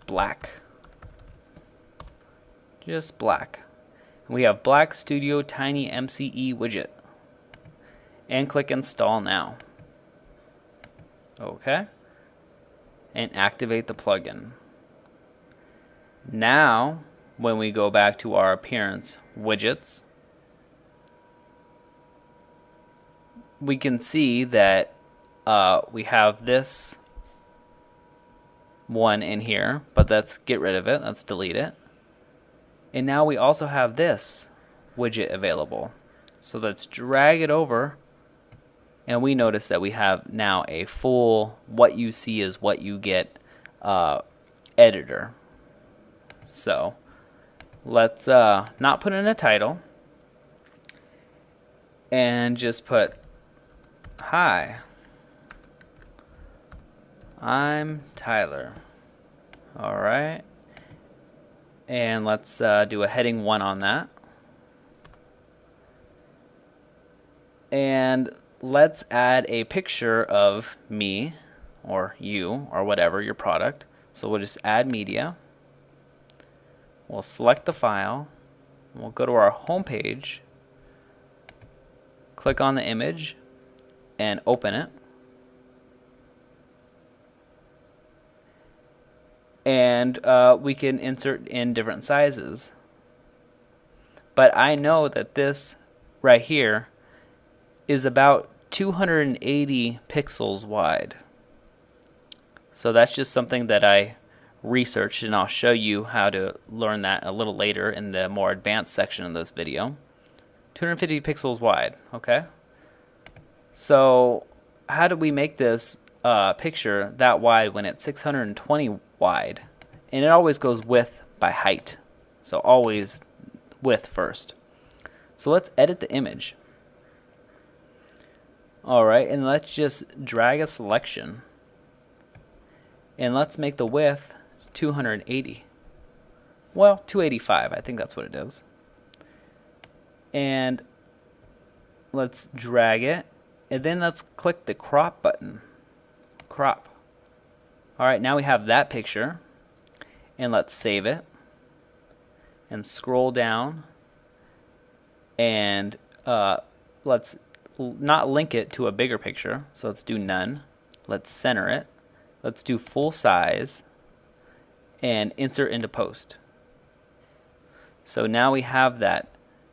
black. Just black. We have Black Studio Tiny MCE widget. And click install now. Okay. And activate the plugin. Now, when we go back to our appearance widgets, we can see that we have this one in here, but let's get rid of it. Let's delete it. And now we also have this widget available. So let's drag it over, and we notice that we have now a full what you see is what you get editor. So let's not put in a title and just put, hi, I'm Tyler. All right. And let's do a heading 1 on that. And let's add a picture of me or you or whatever, your product. So we'll just add media. We'll select the file. We'll go to our home page, click on the image, and open it. And we can insert in different sizes. But I know that this right here is about 280 pixels wide. So that's just something that I researched, and I'll show you how to learn that a little later in the more advanced section of this video. 250 pixels wide, okay? So how do we make this picture that wide when it's 620 wide? And it always goes width by height, so always width first. So let's edit the image. Alright, and let's just drag a selection, and let's make the width 280. Well, 285, I think that's what it is. And let's drag it, and then let's click the crop button. Crop. Alright, now we have that picture, and let's save it and scroll down, and let's not link it to a bigger picture, so let's do none. Let's center it. Let's do full size and insert into post. So now we have that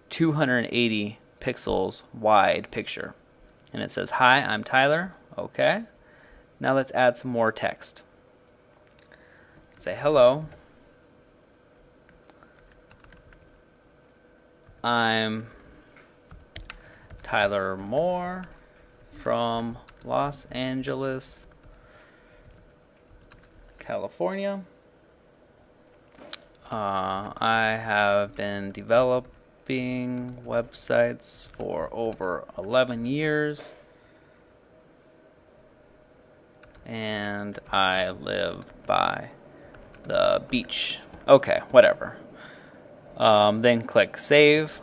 280 pixels wide picture, and it says, hi, I'm Tyler. Okay. Now let's add some more text. Say, hello, I'm Tyler Moore from Los Angeles, California. I have been developing websites for over 11 years, and I live by the beach. Okay, whatever. Then click save.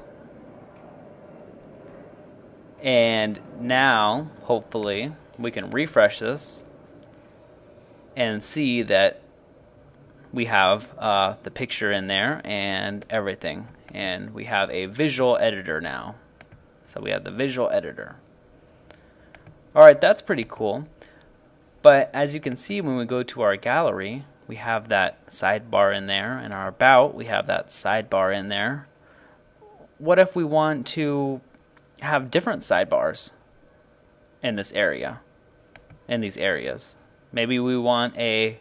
And now, hopefully, we can refresh this and see that we have the picture in there and everything. And we have a visual editor now. So we have the visual editor. Alright, that's pretty cool. But as you can see, when we go to our gallery, we have that sidebar in there. And our about, we have that sidebar in there. What if we want to have different sidebars in this area, in these areas? Maybe we want a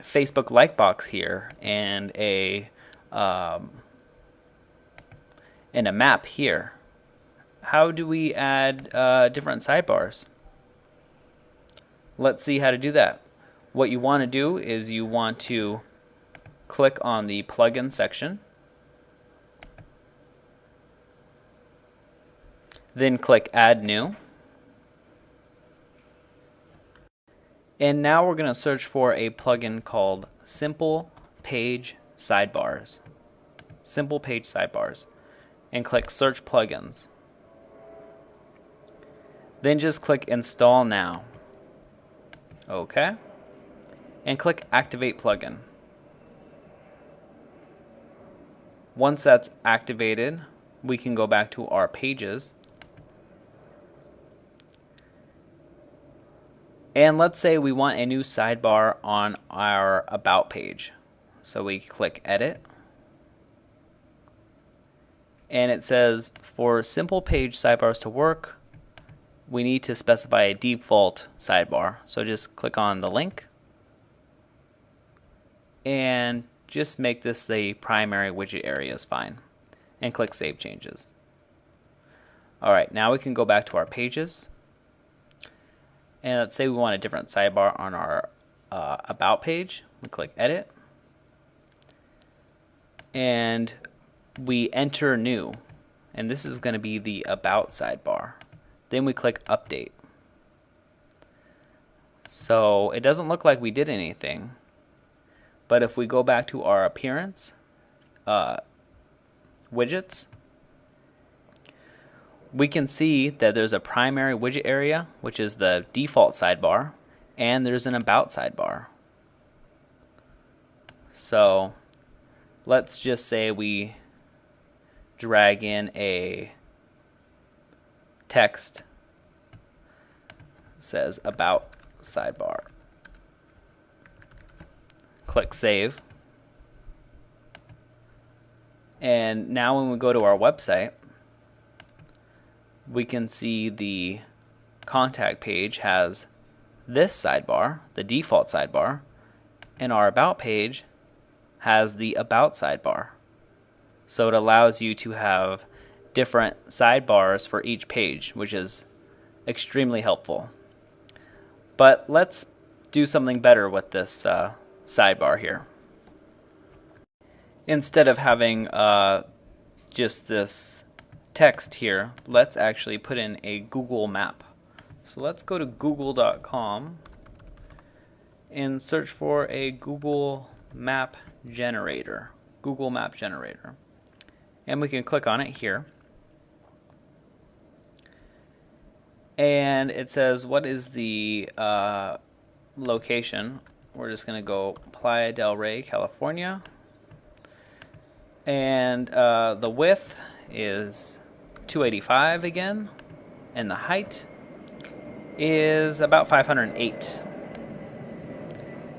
Facebook like box here and a map here. how do we add different sidebars? Let's see how to do that. What you want to do is you want to click on the plugin section, then click Add New. And now we're going to search for a plugin called Simple Page Sidebars. Simple Page Sidebars. And click Search Plugins. Then just click Install Now. Okay. And click Activate Plugin. Once that's activated, we can go back to our pages. And let's say we want a new sidebar on our About page. So we click Edit. And it says, for simple page sidebars to work, we need to specify a default sidebar. So just click on the link. And just make this the primary widget area is fine. And click Save Changes. Alright, now we can go back to our pages. And let's say we want a different sidebar on our About page. We click Edit. And we enter New. And this is going to be the About sidebar. Then we click Update. So it doesn't look like we did anything. But if we go back to our Appearance, widgets, we can see that there's a primary widget area, which is the default sidebar, and there's an About sidebar. So let's just say we drag in a text that says About sidebar. Click Save. And now when we go to our website, we can see the contact page has this sidebar, the default sidebar, and our About page has the About sidebar. So it allows you to have different sidebars for each page, which is extremely helpful. But let's do something better with this sidebar here. Instead of having just this text here, let's actually put in a Google map. So let's go to google.com and search for a Google Map Generator. Google Map Generator. And we can click on it here. And it says, what is the location? We're just going to go Playa del Rey, California. And the width is 285 again. And the height is about 508.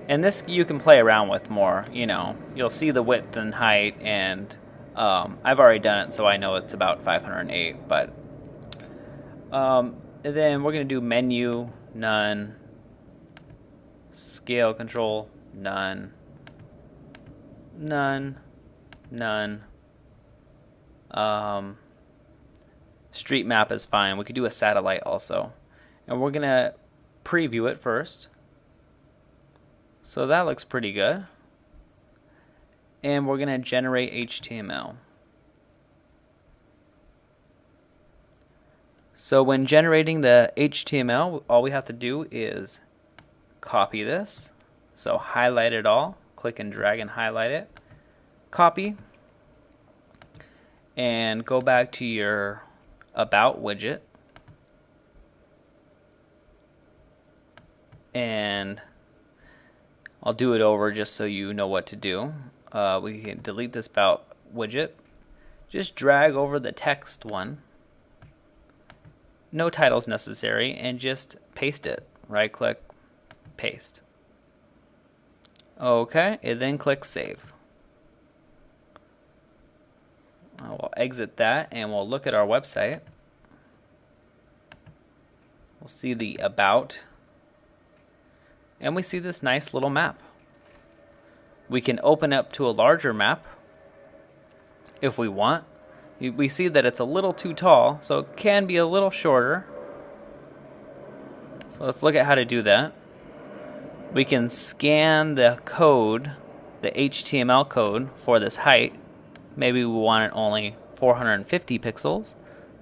And this you can play around with more. You know, you'll see the width and height, and I've already done it, so I know it's about 508. But then we're going to do menu, none, scale control, none, none, none. Street map is fine. We could do a satellite also. And we're going to preview it first. So that looks pretty good. And we're going to generate HTML. So when generating the HTML, all we have to do is copy this. So highlight it all. Click and drag and highlight it. Copy. And go back to your About widget. And I'll do it over just so you know what to do. We can delete this About widget. Just drag over the text one. No titles necessary, and just paste it. Right click, paste. Okay, and then click Save. We'll exit that and we'll look at our website. We'll see the About. And we see this nice little map. We can open up to a larger map if we want. We see that it's a little too tall, so it can be a little shorter. So let's look at how to do that. We can scan the code, the HTML code for this height. Maybe we want it only 450 pixels.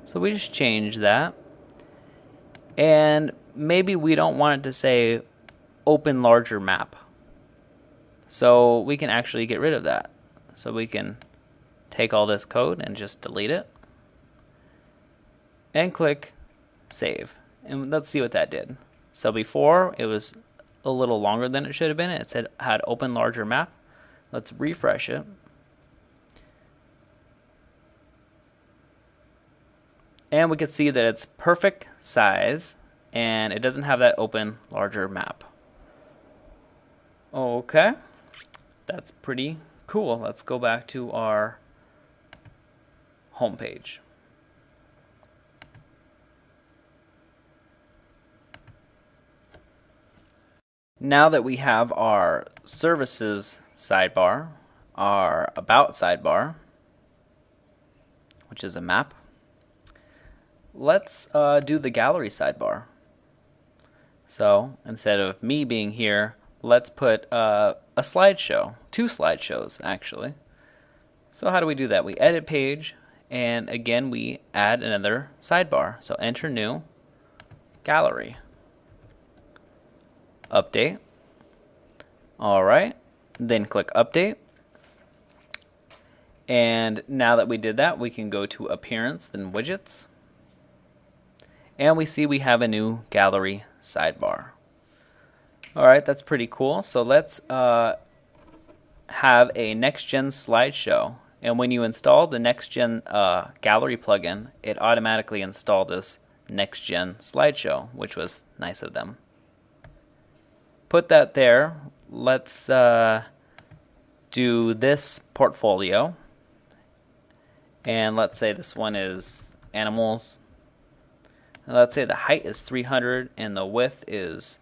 So we just change that. And maybe we don't want it to say open larger map. So we can actually get rid of that. So we can take all this code and just delete it. And click save. And let's see what that did. So before it was a little longer than it should have been. It said had open larger map. Let's refresh it. And we can see that it's perfect size and it doesn't have that open larger map. Okay, that's pretty cool. Let's go back to our home page. Now that we have our services sidebar, our about sidebar, which is a map, let's do the gallery sidebar. So instead of me being here, let's put a slideshow, 2 slideshows actually. So how do we do that? We edit page, and again we add another sidebar. So enter new, gallery, update. Alright, then click update. And now that we did that, we can go to appearance, then widgets. And we see we have a new gallery sidebar. Alright, that's pretty cool. So let's have a next-gen slideshow. And when you install the next-gen gallery plugin, it automatically installed this next-gen slideshow, which was nice of them. Put that there. Let's do this portfolio. And let's say this one is animals. And let's say the height is 300 and the width is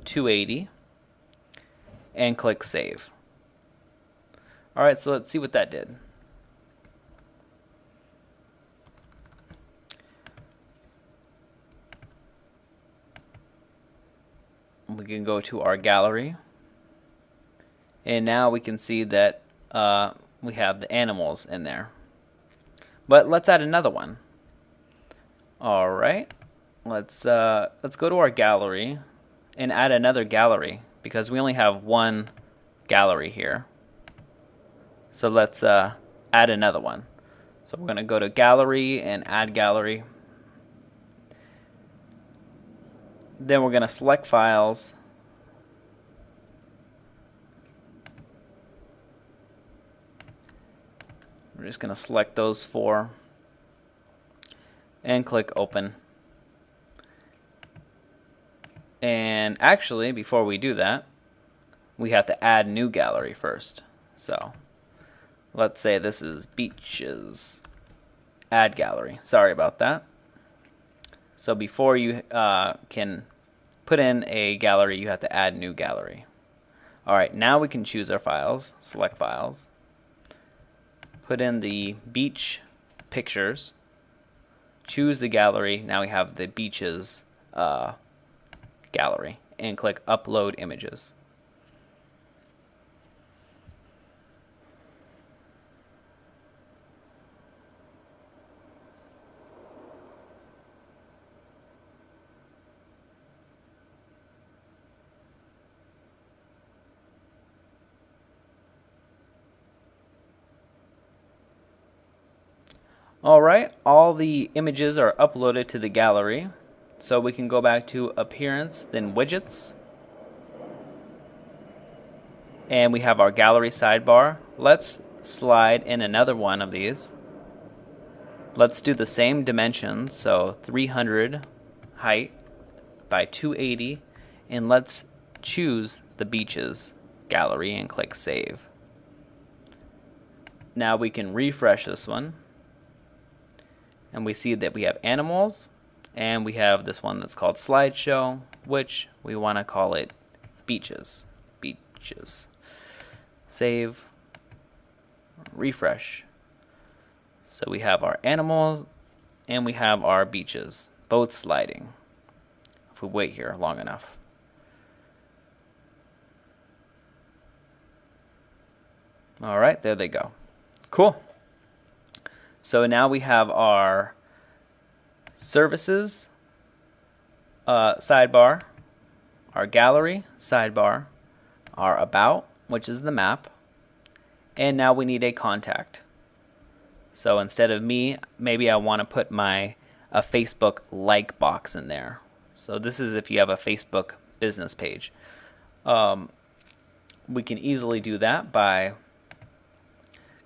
280. And click save. Alright, so let's see what that did. We can go to our gallery. And now we can see that we have the animals in there. But let's add another one. Alright. Let's go to our gallery and add another gallery because we only have one gallery here. So let's add another one. So we're going to go to gallery and add gallery. Then we're going to select files. We're just going to select those 4 and click open. And actually, before we do that, we have to add new gallery first. So let's say this is beaches. Add gallery. Sorry about that. So before you can put in a gallery, you have to add new gallery. Alright, now we can choose our files, select files, put in the beach pictures, choose the gallery. Now we have the beaches gallery, and click upload images. Alright, all the images are uploaded to the gallery. So we can go back to appearance, then widgets. And we have our gallery sidebar. Let's slide in another one of these. Let's do the same dimensions, so 300 height by 280. And let's choose the beaches gallery and click save. Now we can refresh this one. And we see that we have animals, and we have this one that's called slideshow, which we want to call it beaches. Beaches. Save. Refresh. So we have our animals and we have our beaches, both sliding. If we wait here long enough. All right, there they go. Cool. So now we have our services sidebar, our gallery sidebar, our about, which is the map, and now we need a contact. So instead of me, maybe I want to put a Facebook like box in there. So this is if you have a Facebook business page. We can easily do that by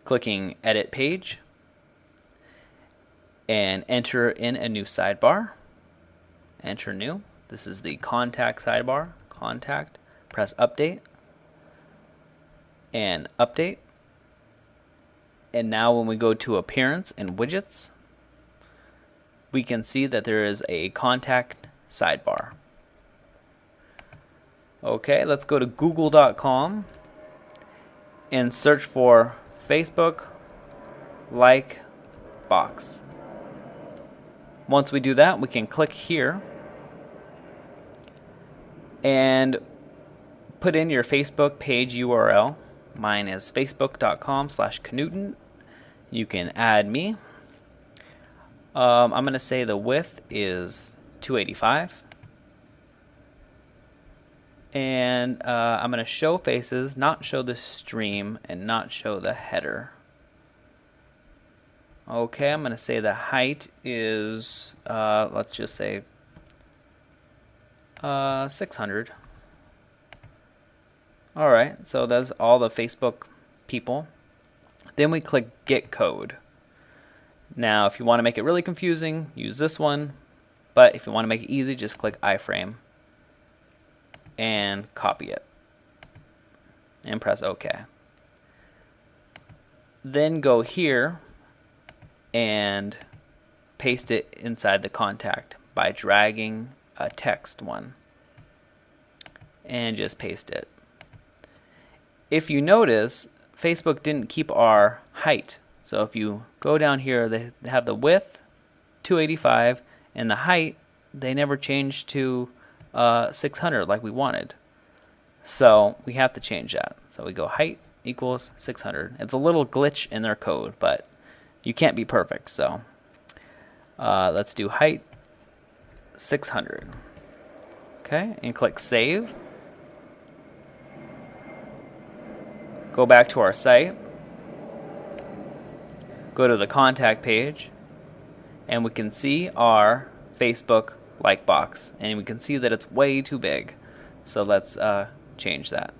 clicking Edit Page and enter in a new sidebar. Enter new. This is the contact sidebar. Contact. Press Update and Update. And now when we go to Appearance and Widgets, we can see that there is a contact sidebar. Okay, let's go to google.com and search for Facebook like box. Once we do that, we can click here and put in your Facebook page URL. Mine is facebook.com/Knudten. You can add me. I'm going to say the width is 285. And I'm going to show faces, not show the stream, and not show the header. Okay, I'm going to say the height is, let's just say 600. Alright, so that's all the Facebook people. Then we click Get Code. Now, if you want to make it really confusing, use this one. But if you want to make it easy, just click iframe and copy it. And press OK. Then go here and paste it inside the contact by dragging a text one. And just paste it. If you notice, Facebook didn't keep our height. So if you go down here, they have the width, 285, and the height, they never changed to 600 like we wanted. So we have to change that. So we go height equals 600. It's a little glitch in their code, but you can't be perfect. So let's do height 600. Okay, and click Save. Go back to our site, go to the contact page, and we can see our Facebook like box, and we can see that it's way too big. So let's change that.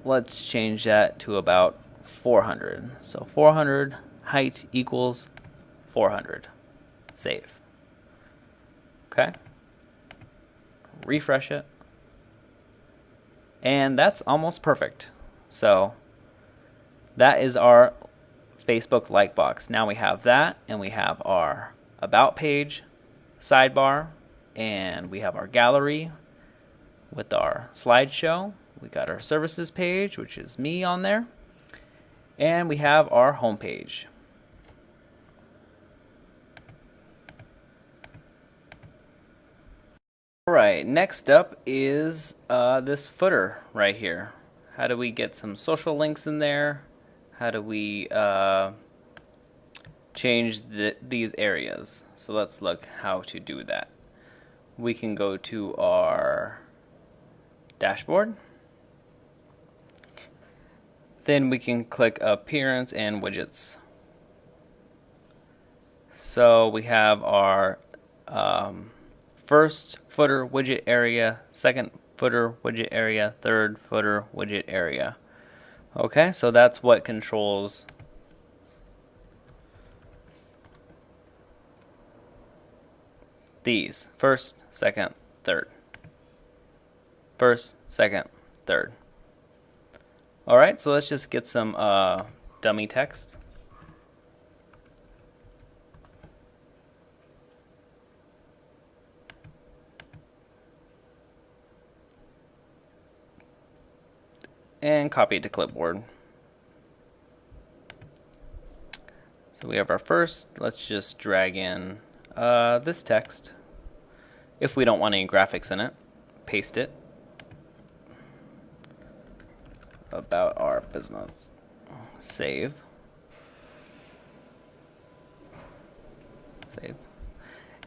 Let's change that to about 400. So 400 height equals 400. Save. Okay. Refresh it. And that's almost perfect. So that is our Facebook like box. Now we have that, and we have our about page sidebar, and we have our gallery with our slideshow. We got our services page, which is me on there, and we have our home page. Alright, next up is this footer right here. How do we get some social links in there? How do we change these areas? So let's look how to do that. We can go to our dashboard. Then we can click Appearance and Widgets. So we have our first footer widget area, second footer widget area, third footer widget area. Okay, so that's what controls these. First, second, third. First, second, third. Alright, so let's just get some dummy text. And copy it to clipboard. So we have our first. Let's just drag in this text. If we don't want any graphics in it, paste it. About our business. Save. Save.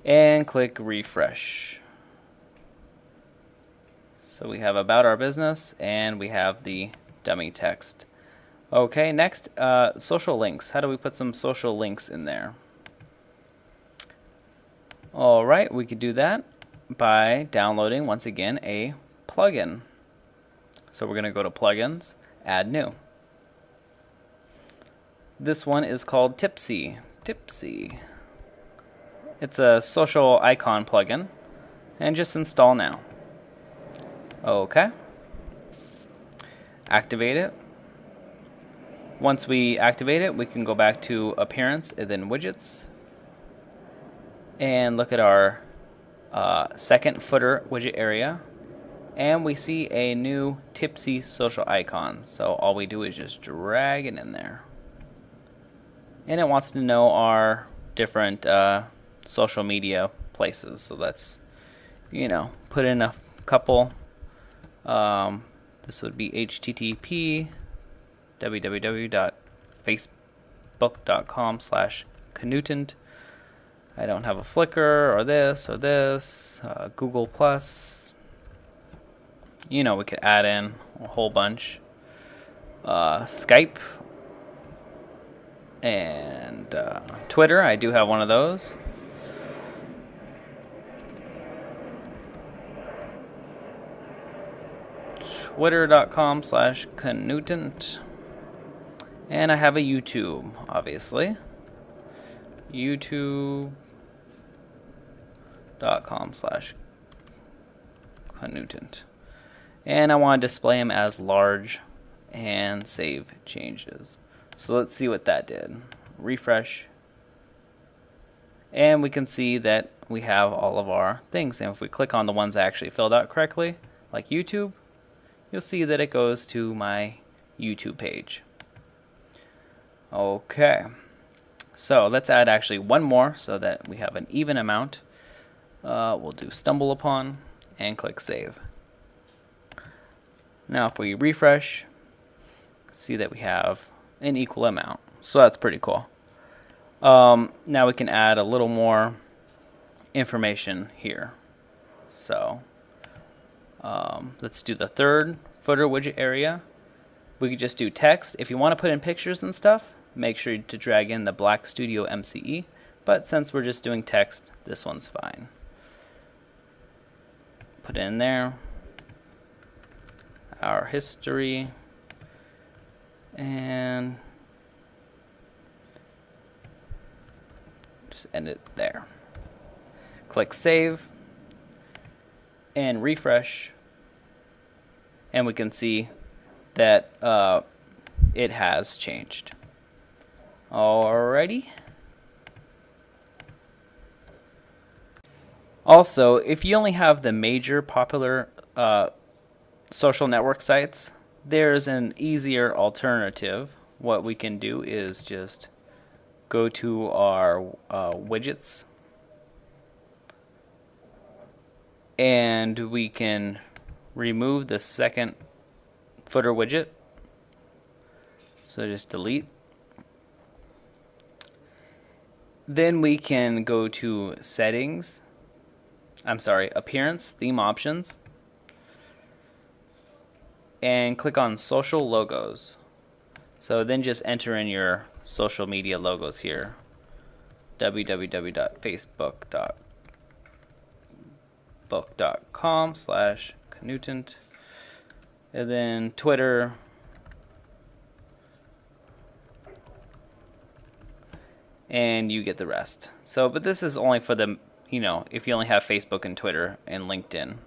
And click refresh. So we have about our business and we have the dummy text. Okay, next, social links. How do we put some social links in there? All right, we could do that by downloading, once again, a plugin. So we're going to go to Plugins, Add New. This one is called Tipsy. Tipsy. It's a social icon plugin, and just install now. Okay. Activate it. Once we activate it, we can go back to Appearance and then Widgets, and look at our second footer widget area, and we see a new Tipsy social icon. So all we do is just drag it in there, and it wants to know our different social media places. So let's, put in a couple. This would be http www.facebook.com/Canutant. I don't have a Flickr or this, Google Plus. We could add in a whole bunch. Skype and Twitter. I do have one of those. Twitter.com/Canutant. And I have a YouTube, obviously. YouTube.com/Canutant. And I want to display them as large and save changes. So let's see what that did. Refresh. And we can see that we have all of our things. And if we click on the ones I actually filled out correctly, like YouTube, you'll see that it goes to my YouTube page. Okay, so let's add actually one more so that we have an even amount. We'll do stumble upon and click save. Now if we refresh, see that we have an equal amount. So that's pretty cool. Now we can add a little more information here. So let's do the third footer widget area. We could just do text. If you want to put in pictures and stuff, make sure to drag in the Black Studio MCE. But since we're just doing text, this one's fine. Put it in there. Our history. And just end it there. Click save. And refresh. And we can see that it has changed. Alrighty. Also, if you only have the major popular social network sites, there's an easier alternative. What we can do is just go to our widgets, and we can remove the second footer widget. So just delete. Then we can go to settings. Appearance, theme options. And click on social logos. So then just enter in your social media logos here. www.facebook.com/Canutant. And then Twitter. And you get the rest. So, but this is only for the, if you only have Facebook and Twitter and LinkedIn.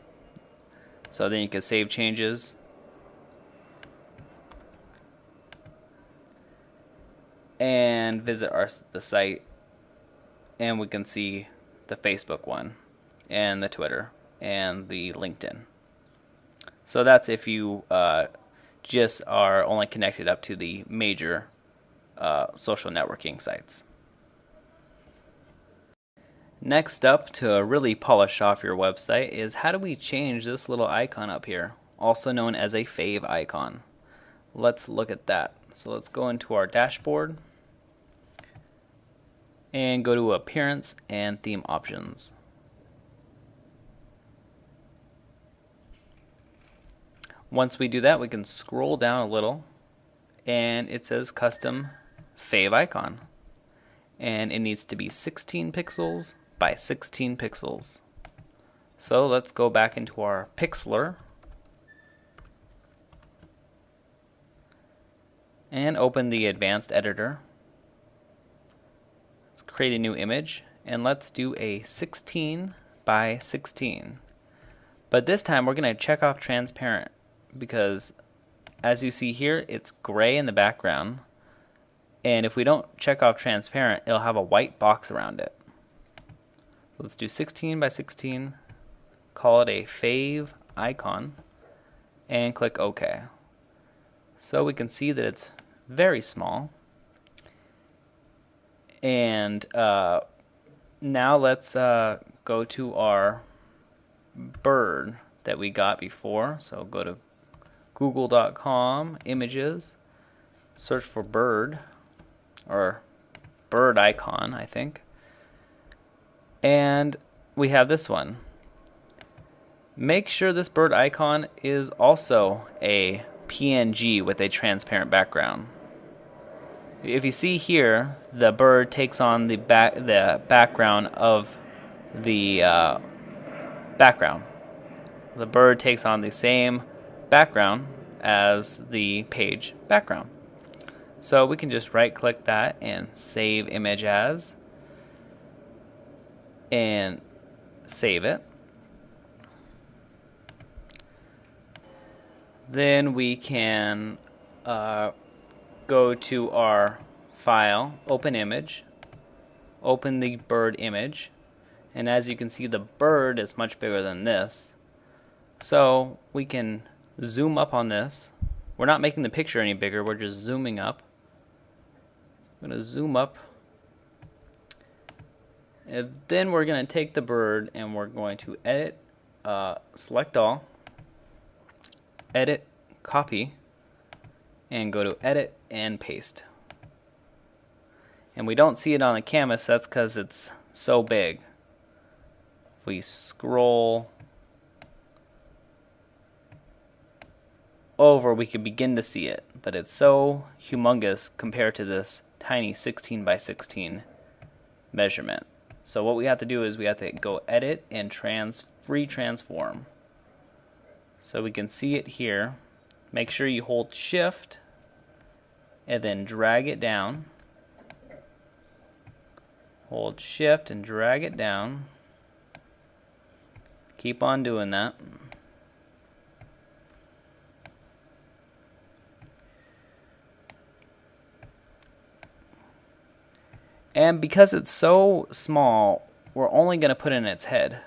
So then you can save changes. And visit the site. And we can see the Facebook one. And the Twitter. And the LinkedIn. So that's if you just are only connected up to the major social networking sites. Next up, to really polish off your website, is how do we change this little icon up here, also known as a fave icon. Let's look at that. So let's go into our dashboard and go to Appearance and Theme Options. Once we do that, we can scroll down a little and it says Custom Fave Icon. And it needs to be 16 pixels by 16 pixels. So let's go back into our Pixlr and open the advanced editor. Let's create a new image and let's do a 16 by 16. But this time we're going to check off transparent because as you see here, it's gray in the background. And if we don't check off transparent, it'll have a white box around it. Let's do 16 by 16, call it a fave icon, and click OK. So we can see that it's very small. And now let's go to our bird that we got before. So go to google.com, images, search for bird, or bird icon, I think. And we have this one. Make sure this bird icon is also a PNG with a transparent background. If you see here, the bird takes on the background of the background. The bird takes on the same background as the page background. So we can just right click that and save image as and save it. Then we can go to our file, open image, open the bird image, and as you can see, the bird is much bigger than this. So we can zoom up on this. We're not making the picture any bigger, we're just zooming up. I'm going to zoom up. And then we're going to take the bird and we're going to edit, select all, edit, copy, and go to edit and paste. And we don't see it on the canvas, that's because it's so big. If we scroll over, we can begin to see it, but it's so humongous compared to this tiny 16 by 16 measurement. So what we have to do is we have to go edit and free transform. So we can see it here. Make sure you hold shift and then drag it down. Hold shift and drag it down. Keep on doing that. And because it's so small, we're only going to put in its head.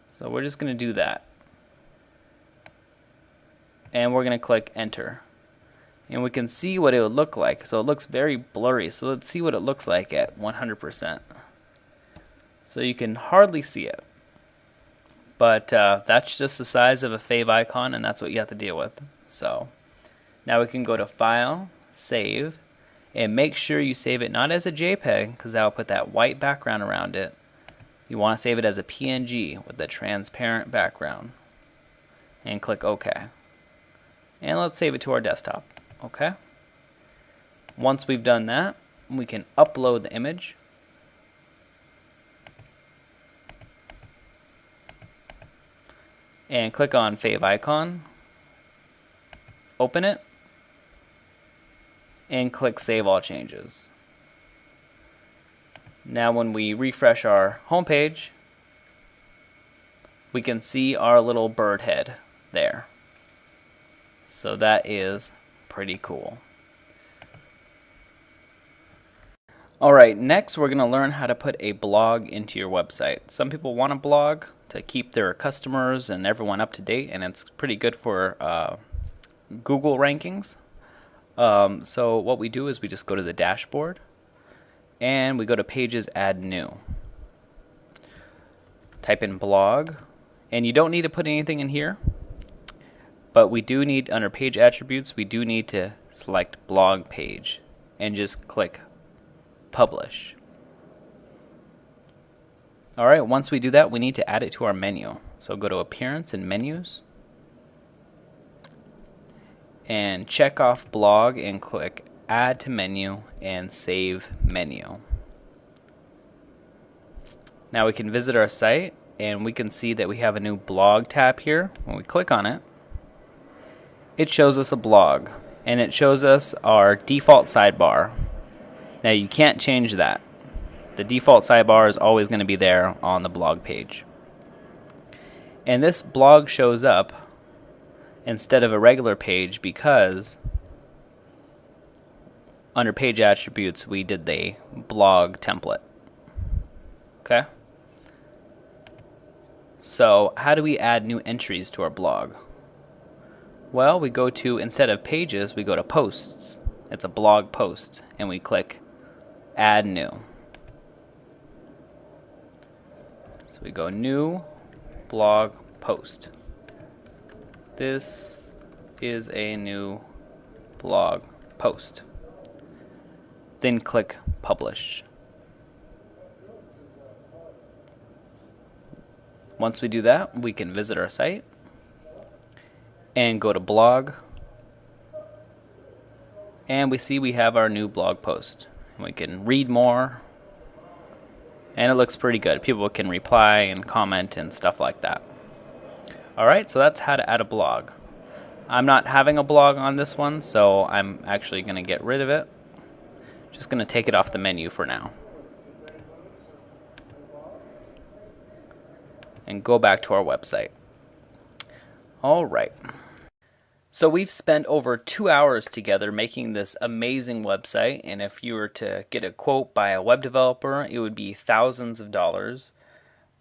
So we're just going to do that. And we're going to click enter. And we can see what it would look like. So it looks very blurry. So let's see what it looks like at 100%. So you can hardly see it. But that's just the size of a fave icon, and that's what you have to deal with. So now we can go to File, Save, and make sure you save it not as a JPEG, because that will put that white background around it. You want to save it as a PNG with a transparent background. And click OK. And let's save it to our desktop. Okay. Once we've done that, we can upload the image. And click on Fave Icon. Open it. And click Save All Changes. Now when we refresh our home page, we can see our little bird head there. So that is pretty cool. Alright, next we're going to learn how to put a blog into your website. Some people want a blog to keep their customers and everyone up to date, and it's pretty good for Google rankings. So what we do is we just go to the dashboard and we go to Pages, Add New. Type in blog, and you don't need to put anything in here, but we do need, under page attributes, we do need to select blog page and just click publish. Alright, once we do that, we need to add it to our menu. So go to Appearance and Menus, and check off blog and click Add to Menu and Save Menu. Now we can visit our site and we can see that we have a new blog tab here. When we click on it, it shows us a blog and it shows us our default sidebar. Now you can't change that. The default sidebar is always going to be there on the blog page. And this blog shows up instead of a regular page because under page attributes we did the blog template. Okay? So how do we add new entries to our blog? Well, we go to, instead of pages, we go to posts. It's a blog post, and we click Add New. So we go New Blog Post. This is a new blog post. Then click Publish. Once we do that, we can visit our site and go to blog, and we see we have our new blog post. We can read more, and it looks pretty good. People can reply and comment and stuff like that. Alright, so that's how to add a blog. I'm not having a blog on this one, so I'm actually going to get rid of it. Just going to take it off the menu for now. And go back to our website. Alright. So we've spent over 2 hours together making this amazing website, and if you were to get a quote by a web developer, it would be thousands of dollars.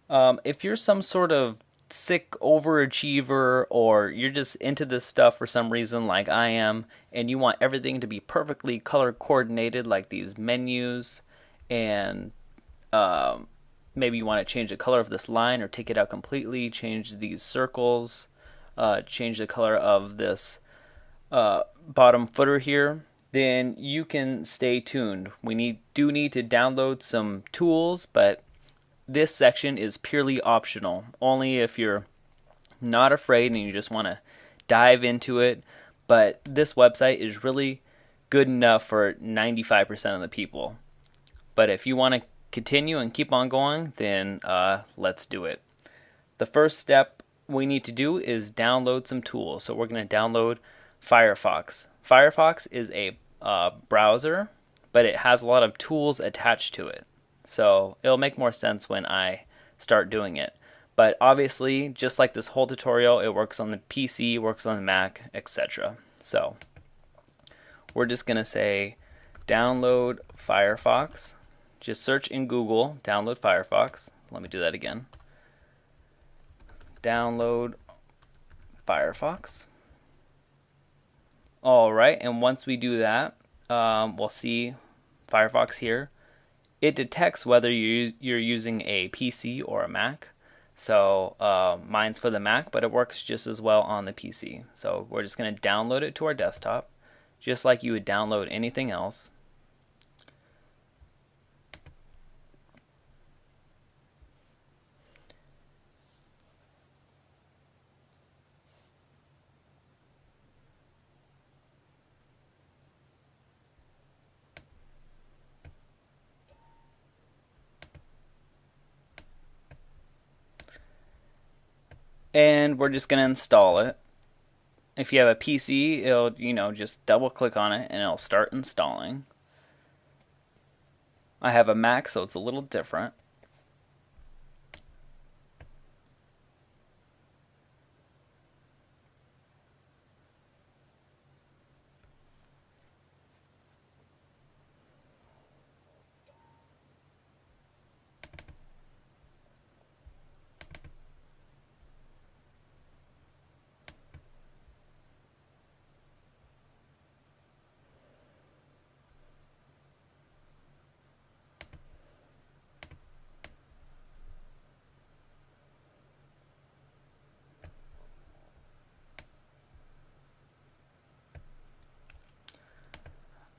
If you're some sort of sick overachiever, or you're just into this stuff for some reason like I am, and you want everything to be perfectly color coordinated like these menus, and maybe you want to change the color of this line or take it out completely, change these circles, change the color of this bottom footer here, then you can stay tuned. We do need to download some tools, but this section is purely optional, only if you're not afraid and you just want to dive into it. But this website is really good enough for 95% of the people. But if you want to continue and keep on going, then let's do it. The first step we need to do is download some tools. So we're going to download Firefox. Firefox is a browser, but it has a lot of tools attached to it. So it'll make more sense when I start doing it. But obviously, just like this whole tutorial, it works on the PC, works on the Mac, etc. So we're just going to say download Firefox. Just search in Google, download Firefox. Let me do that again. Download Firefox. Alright, and once we do that, we'll see Firefox here. It detects whether you're using a PC or a Mac. So mine's for the Mac, but it works just as well on the PC. So we're just going to download it to our desktop, just like you would download anything else. And we're just going to install it. If you have a PC, it'll, just double click on it and it'll start installing. I have a Mac, so it's a little different.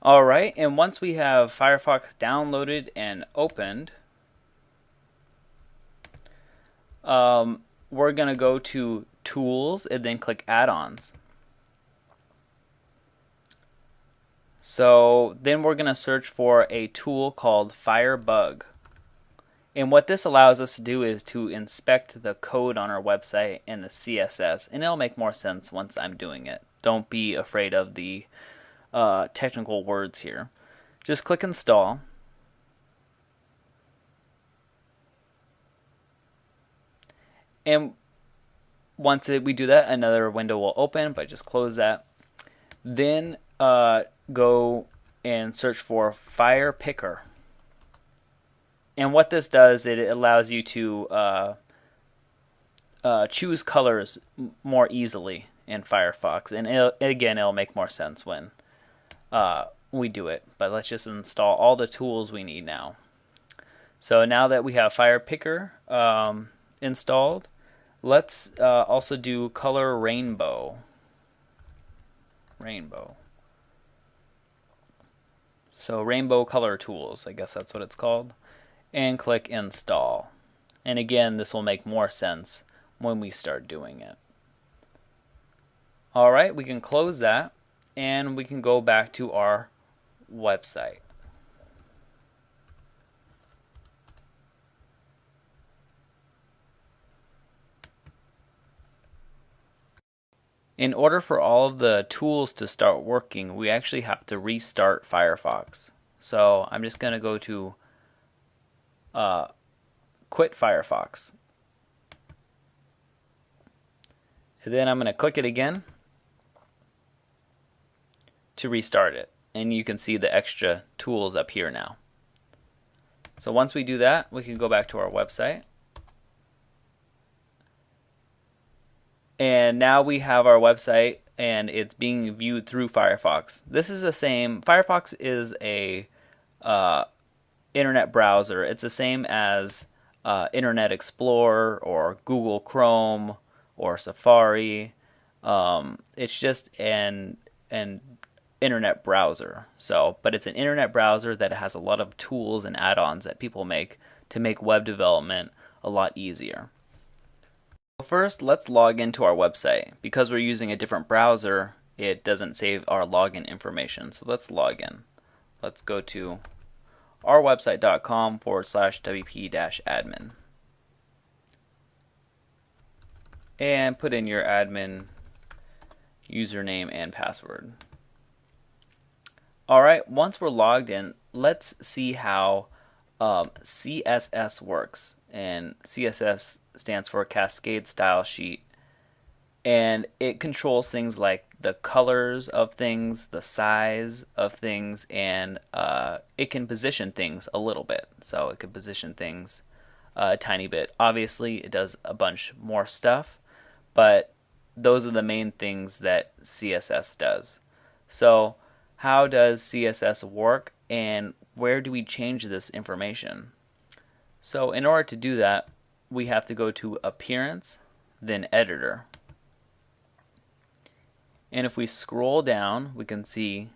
Alright, and once we have Firefox downloaded and opened, we're going to go to Tools and then click Add-ons. So then we're going to search for a tool called Firebug. And what this allows us to do is to inspect the code on our website and the CSS, and it'll make more sense once I'm doing it. Don't be afraid of the technical words here. Just click Install. And once we do that, another window will open, but just close that. Then go and search for Fire Picker. And what this does, it allows you to choose colors more easily in Firefox. And it'll make more sense when we do it. But let's just install all the tools we need now. So now that we have Fire Picker installed, let's also do Color Rainbow. So Rainbow Color Tools, I guess that's what it's called. And click Install. And again, this will make more sense when we start doing it. Alright, we can close that and we can go back to our website. In order for all of the tools to start working, we actually have to restart Firefox. So I'm just going to go to quit Firefox. And then I'm going to click it again to restart it. And you can see the extra tools up here now. So once we do that, we can go back to our website. And now we have our website and it's being viewed through Firefox. This is the same. Firefox is a internet browser. It's the same as Internet Explorer or Google Chrome or Safari. It's just an internet browser. But it's an internet browser that has a lot of tools and add-ons that people make to make web development a lot easier. First, let's log into our website. Because we're using a different browser, it doesn't save our login information. So let's log in. Let's go to ourwebsite.com/wp-admin and put in your admin username and password. Alright, once we're logged in, let's see how CSS works. And CSS stands for Cascade Style Sheet. And it controls things like the colors of things, the size of things, and it can position things a little bit. So it can position things a tiny bit. Obviously, it does a bunch more stuff, but those are the main things that CSS does. So how does CSS work, and where do we change this information? So in order to do that, we have to go to Appearance, then Editor. And if we scroll down, we can see,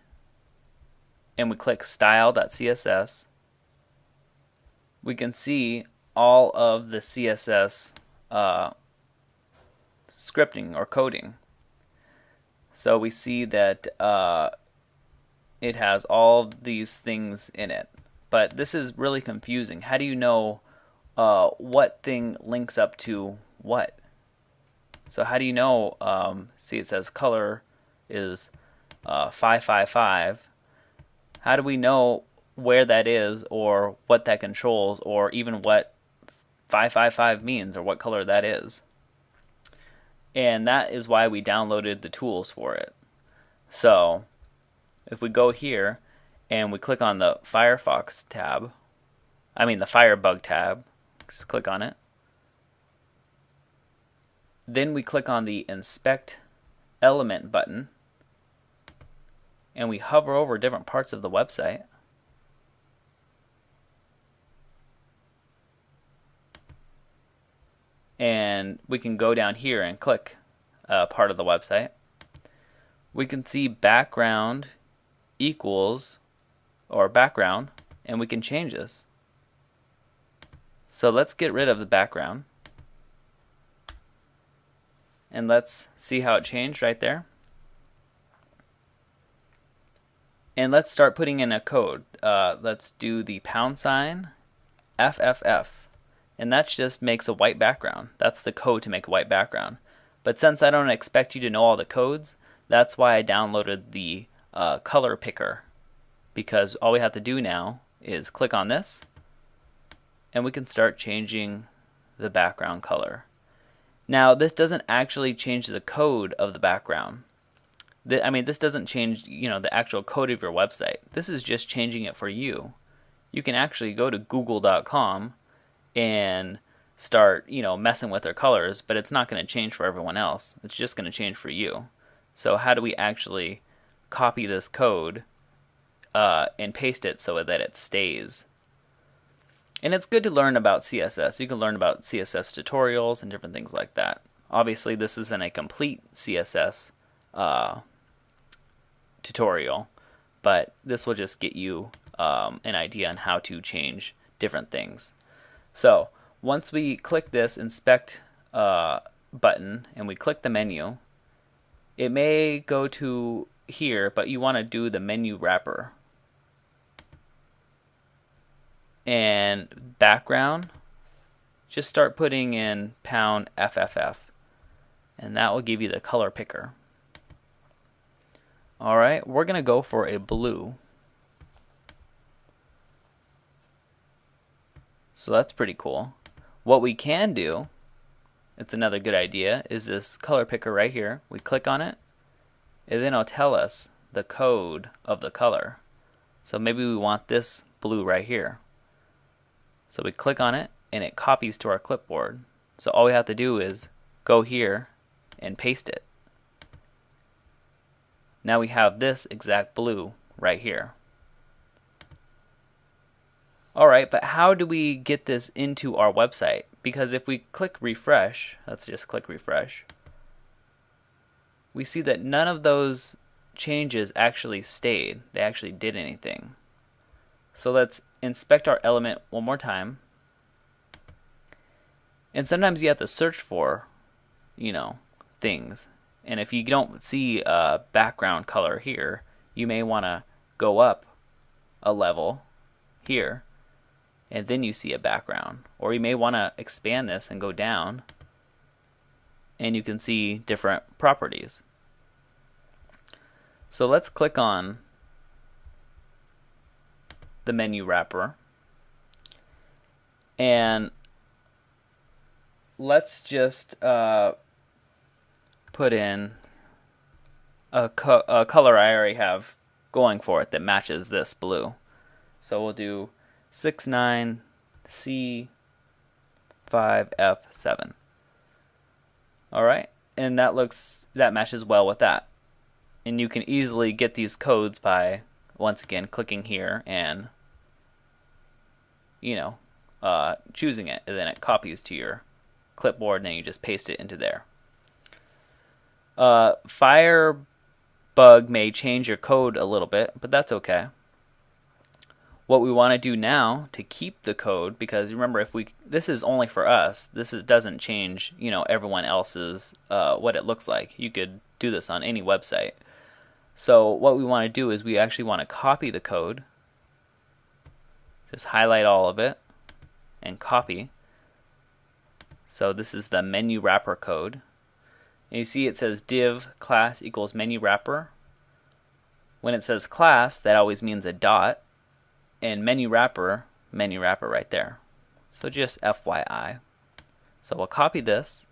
and we click Style.css, we can see all of the CSS scripting or coding. So we see that it has all these things in it. But this is really confusing. How do you know what thing links up to what? So how do you know, see it says color is 555. How do we know where that is or what that controls or even what 555 means or what color that is? And that is why we downloaded the tools for it. So if we go here and we click on the Firefox tab, the Firebug tab, just click on it. Then we click on the Inspect Element button, and we hover over different parts of the website. And we can go down here and click part of the website. We can see background equals or background, and we can change this. So let's get rid of the background. And let's see how it changed right there. And let's start putting in a code. Let's do the # FFF. And that just makes a white background. That's the code to make a white background. But since I don't expect you to know all the codes, that's why I downloaded the color picker. Because all we have to do now is click on this, and we can start changing the background color. Now, this doesn't actually change the code of the background. This doesn't change, the actual code of your website. This is just changing it for you. You can actually go to google.com and start, messing with their colors, but it's not going to change for everyone else. It's just going to change for you. So how do we actually copy this code and paste it so that it stays? And it's good to learn about CSS. You can learn about CSS tutorials and different things like that. Obviously, this isn't a complete CSS tutorial, but this will just get you an idea on how to change different things. So once we click this inspect button and we click the menu, it may go to here, but you want to do the menu wrapper. And background, just start putting in #FFF, and that will give you the color picker. Alright, we're going to go for a blue. So that's pretty cool. What we can do, it's another good idea, is this color picker right here. We click on it, and then it'll tell us the code of the color. So maybe we want this blue right here. So we click on it, and it copies to our clipboard. So all we have to do is go here and paste it. Now we have this exact blue right here. Alright, but how do we get this into our website? Because if we click refresh, let's just click refresh, we see that none of those changes actually stayed. They actually did anything. So let's inspect our element one more time. And sometimes you have to search for, things. And if you don't see a background color here, you may want to go up a level here, and then you see a background. Or you may want to expand this and go down, and you can see different properties. So let's click on the menu wrapper, and let's just put in a color I already have going for it that matches this blue. So we'll do 69C5F7. Alright, and that matches well with that. And you can easily get these codes by, once again, clicking here and choosing it, and then it copies to your clipboard, and then you just paste it into there. Firebug may change your code a little bit, but that's okay. What we want to do now to keep the code, because remember, this is only for us. Doesn't change, everyone else's what it looks like. You could do this on any website. So what we want to do is we actually want to copy the code. Just highlight all of it and copy. So this is the menu wrapper code. And you see it says div class equals menu wrapper. When it says class, that always means a dot. And menu wrapper right there. So just FYI. So we'll copy this.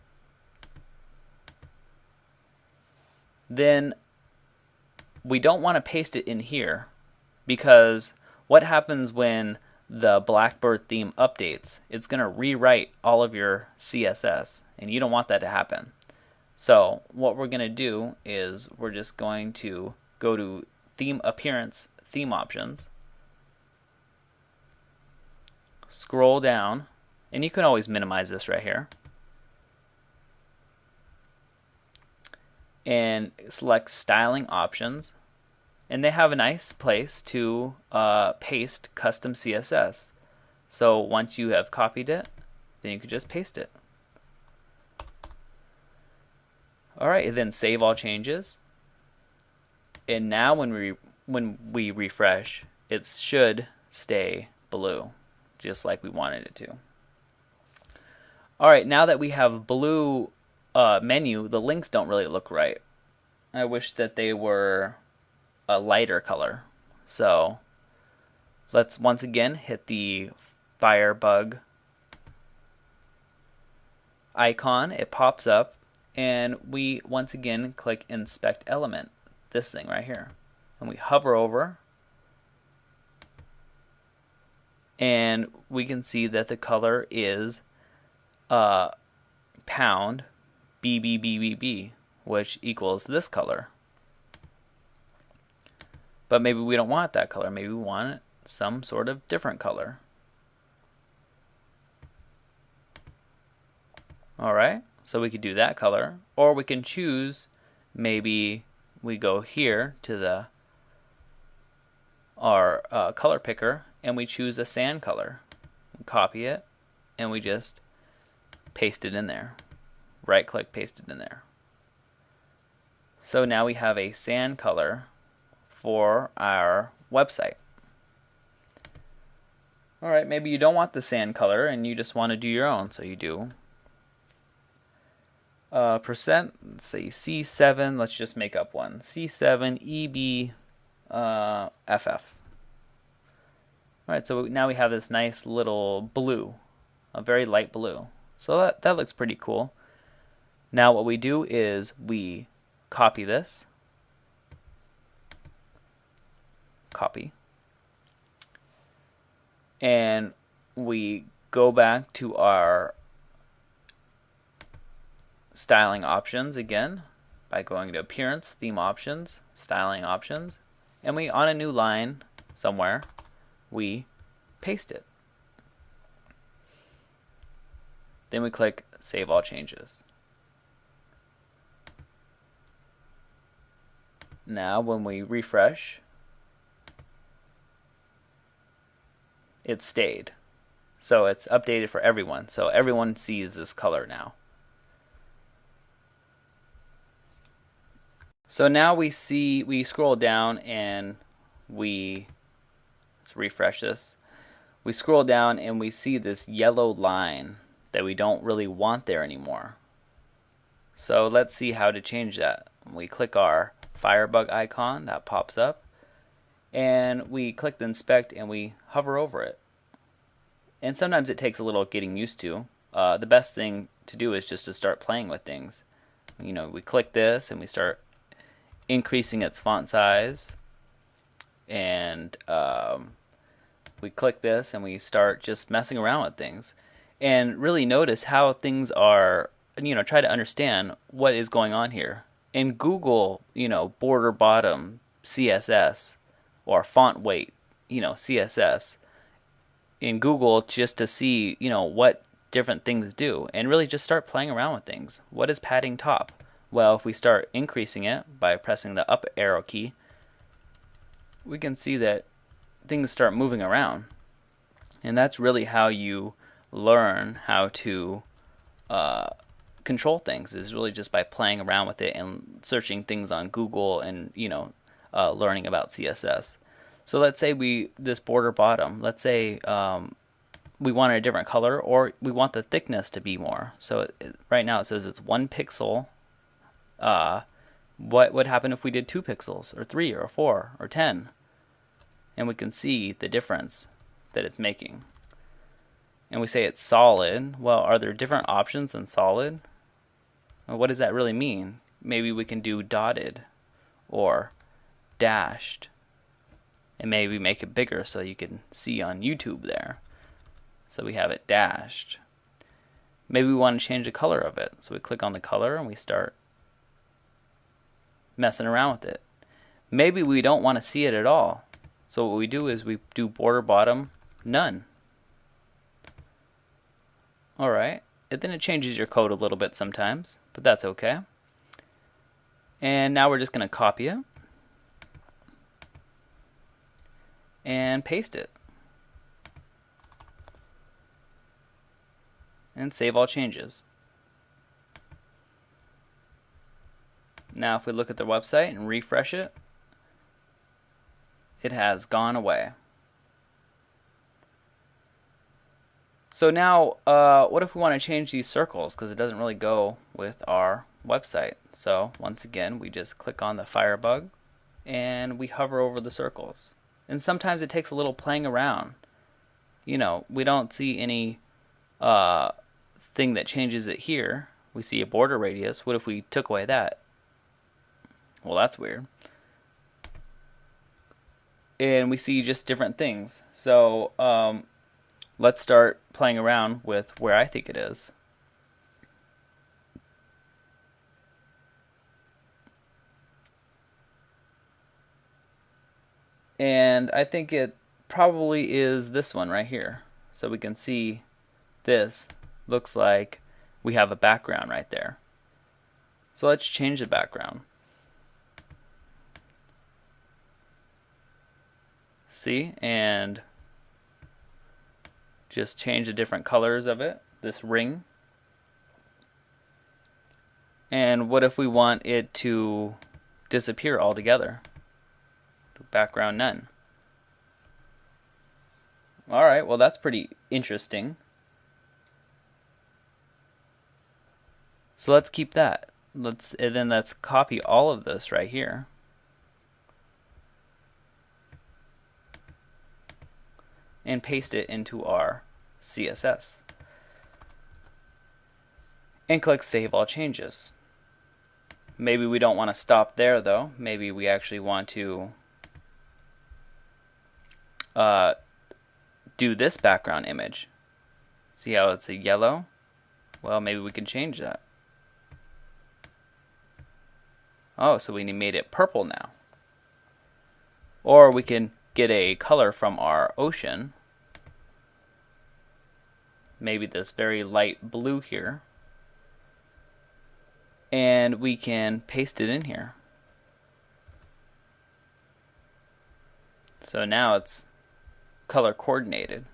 Then we don't want to paste it in here, because what happens when the Blackbird theme updates? It's going to rewrite all of your CSS, and you don't want that to happen. So what we're going to do is we're just going to go to Theme Appearance, Theme Options, scroll down, and you can always minimize this right here, and select Styling Options, And they have a nice place to paste custom CSS. So once you have copied it, then you can just paste it. Alright, then save all changes. And now when we refresh, it should stay blue, just like we wanted it to. Alright, now that we have blue menu, the links don't really look right. I wish that they were a lighter color. So let's once again hit the Firebug icon. It pops up, and we once again click Inspect Element, this thing right here. And we hover over, and we can see that the color is pound BBBBB, which equals this color. But maybe we don't want that color. Maybe we want some sort of different color. Alright, so we could do that color. Or we can choose, maybe we go here to our color picker, and we choose a sand color. Copy it, and we just paste it in there. Right click, paste it in there. So now we have a sand color for our website. Alright, maybe you don't want the sand color and you just want to do your own. So you do percent, let's say C7, let's just make up one. C7 EBFF. Alright, so now we have this nice little blue, a very light blue. So that looks pretty cool. Now what we do is we copy this. Copy. And we go back to our styling options again by going to Appearance, Theme Options, Styling Options, and we, on a new line somewhere, we paste it. Then we click Save All Changes. Now when we refresh, it stayed. So it's updated for everyone. So everyone sees this color now. So now we scroll down and let's refresh this. We scroll down and we see this yellow line that we don't really want there anymore. So let's see how to change that. We click our Firebug icon, that pops up, and we click the Inspect and we hover over it. And sometimes it takes a little getting used to. The best thing to do is just to start playing with things. You know, we click this and we start increasing its font size, and we click this and we start just messing around with things, and really notice how things are, you know, try to understand what is going on here. In Google, you know, border bottom CSS or font weight, you know, CSS in Google, just to see, you know, what different things do, and really just start playing around with things. What is padding top? Well, if we start increasing it by pressing the up arrow key, we can see that things start moving around. And that's really how you learn how to control things, is really just by playing around with it and searching things on Google and, you know, learning about CSS. So let's say this border bottom, let's say we want a different color, or we want the thickness to be more. So right now it says it's 1 pixel. What would happen if we did 2 pixels, or 3, or 4, or 10? And we can see the difference that it's making. And we say it's solid. Well, are there different options than solid? Well, what does that really mean? Maybe we can do dotted or dashed, and maybe make it bigger so you can see on YouTube there. So we have it dashed. Maybe we want to change the color of it. So we click on the color and we start messing around with it. Maybe we don't want to see it at all. So what we do is we do border bottom none. Alright, then it changes your code a little bit sometimes, but that's okay. And now we're just going to copy it. and paste it. And save all changes. Now if we look at the website and refresh it, it has gone away. So now, what if we want to change these circles, because it doesn't really go with our website? So once again, we just click on the Firebug and we hover over the circles. And sometimes it takes a little playing around. You know, we don't see any thing that changes it here. We see a border radius. What if we took away that? Well, that's weird. And we see just different things. So let's start playing around with where I think it is. And I think it probably is this one right here. So we can see this looks like we have a background right there. So let's change the background. See, and just change the different colors of it, this ring. And what if we want it to disappear altogether? Background none. Alright, well that's pretty interesting. So let's keep that. Let's copy all of this right here. And paste it into our CSS. And click Save All Changes. Maybe we don't want to stop there though. Maybe we actually want to do this background image. See how it's a yellow? Well, maybe we can change that. Oh, so we made it purple now. Or we can get a color from our ocean. Maybe this very light blue here. And we can paste it in here. So now it's color coordinated.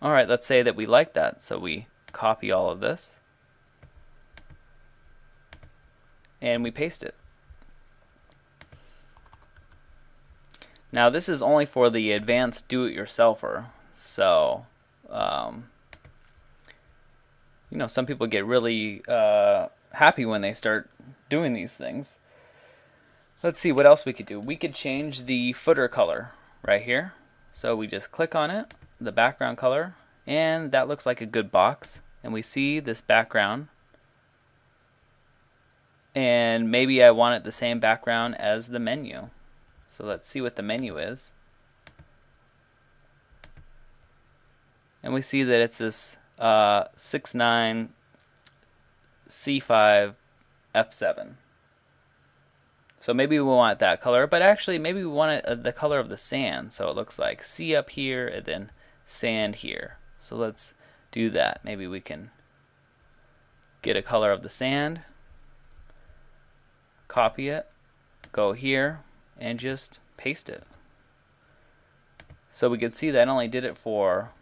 Alright, let's say that we like that. So we copy all of this. And we paste it. Now this is only for the advanced do-it-yourselfer. So, you know, some people get really happy when they start doing these things. Let's see what else we could do. We could change the footer color right here. So we just click on it, the background color, and that looks like a good box. And we see this background. And maybe I want it the same background as the menu. So let's see what the menu is. And we see that it's this 69 C5 F7. So maybe we want that color, but actually maybe we want it the color of the sand. So it looks like sea up here and then sand here. So let's do that. Maybe we can get a color of the sand, copy it, go here, and just paste it. So we can see that I only did it for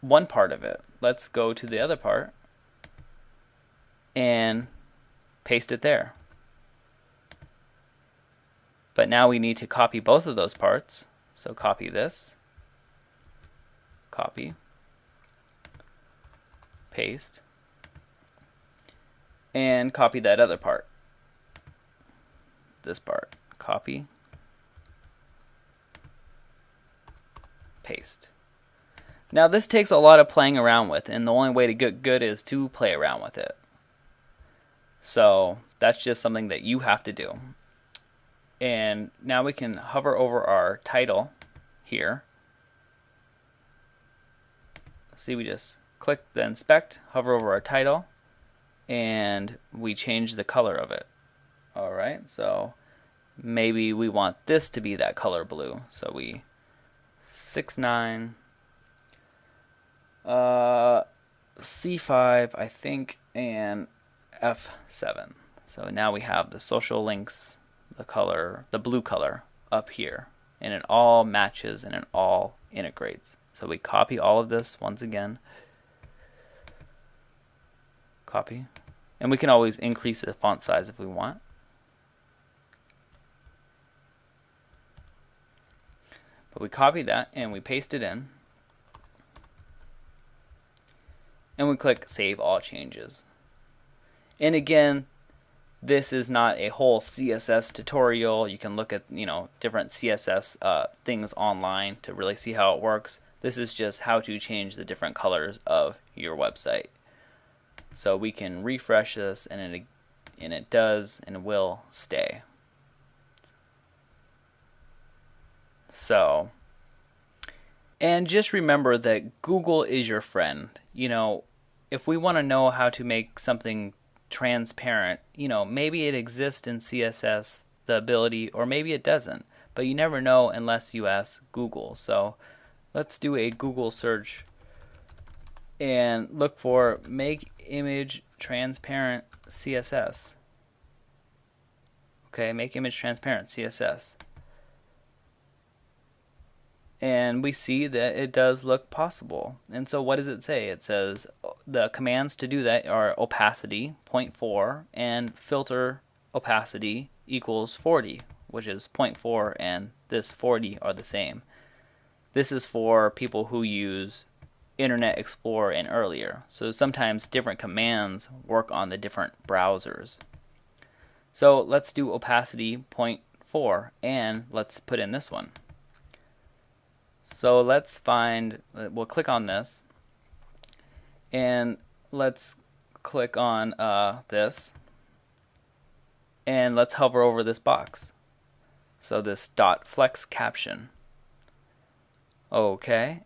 one part of it. Let's go to the other part and paste it there. But now we need to copy both of those parts. So copy this, copy, paste, and copy that other part. This part, copy, paste. Now this takes a lot of playing around with, and the only way to get good is to play around with it. So that's just something that you have to do. And now we can hover over our title here. See, we just click the inspect, hover over our title, and we change the color of it. Alright, so maybe we want this to be that color blue. So we 69 C5, I think, and F7. So now we have the social links, the the color, the blue color up here, and it all matches and it all integrates. So we copy all of this once again, copy, and we can always increase the font size if we want. But we copy that and we paste it in, and we click Save All Changes. And again, this is not a whole CSS tutorial. You can look at different CSS things online to really see how it works. This is just how to change the different colors of your website. So we can refresh this, and it does and will stay. So, and just remember that Google is your friend. If we want to know how to make something transparent, maybe it exists in CSS, the ability, or maybe it doesn't, but you never know unless you ask Google. So let's do a Google search and look for make image transparent CSS. Okay, make image transparent CSS. And we see that it does look possible. And so what does it say? It says the commands to do that are opacity 0.4 and filter opacity equals 40, which is 0.4 and this 40 are the same. This is for people who use Internet Explorer and earlier. So sometimes different commands work on the different browsers. So let's do opacity 0.4 and let's put in this one. So let's find, we'll click on this, and let's click on this, and let's hover over this box. So this dot flex caption. Okay,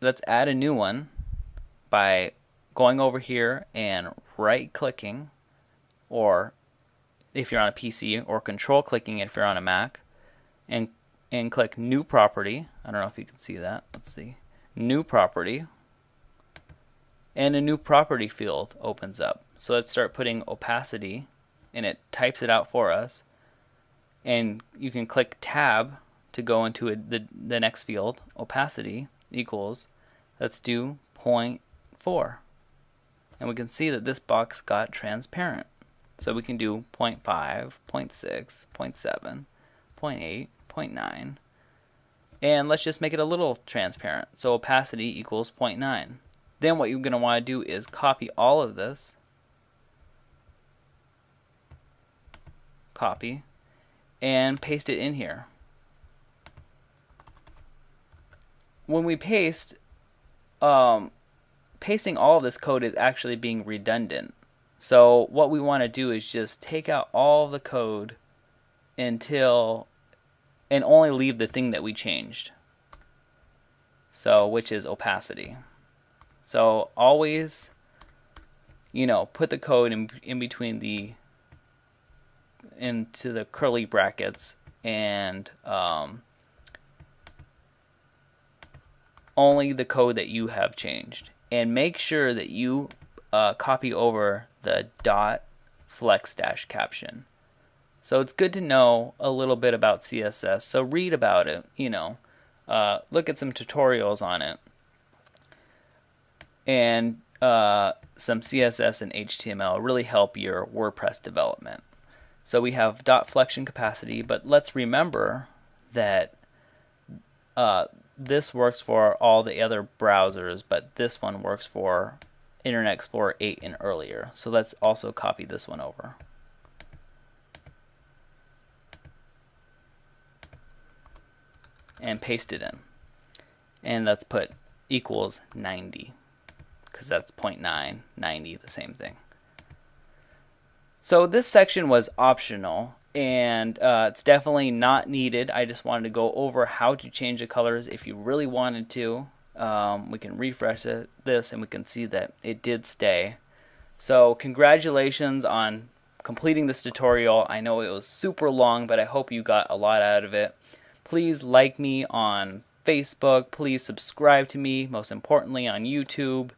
let's add a new one by going over here and right clicking, or if you're on a PC, or control clicking if you're on a Mac, and click new property. I don't know if you can see that. Let's see. New property. And a new property field opens up. So let's start putting opacity, and it types it out for us. And you can click tab to go into the next field. Opacity equals, let's do 0.4. And we can see that this box got transparent. So we can do 0.5, 0.6, 0.7, 0.8, 0.9, and let's just make it a little transparent. So opacity equals 0.9. Then what you're going to want to do is copy all of this, copy, and paste it in here. When we paste, pasting all of this code is actually being redundant. So what we want to do is just take out all the code and only leave the thing that we changed. So, which is opacity. So always, put the code in between into the curly brackets, and only the code that you have changed. And make sure that you copy over the dot flex dash caption. So it's good to know a little bit about CSS. So read about it, look at some tutorials on it, and some CSS and HTML really help your WordPress development. So we have dot flexion capacity, but let's remember that this works for all the other browsers, but this one works for Internet Explorer 8 and earlier. So let's also copy this one over. And paste it in. And let's put equals 90, because that's 0.9, 90, the same thing. So this section was optional, and it's definitely not needed. I just wanted to go over how to change the colors if you really wanted to. We can refresh this and we can see that it did stay. So congratulations on completing this tutorial. I know it was super long, but I hope you got a lot out of it. Please like me on Facebook. Please subscribe to me, most importantly on YouTube.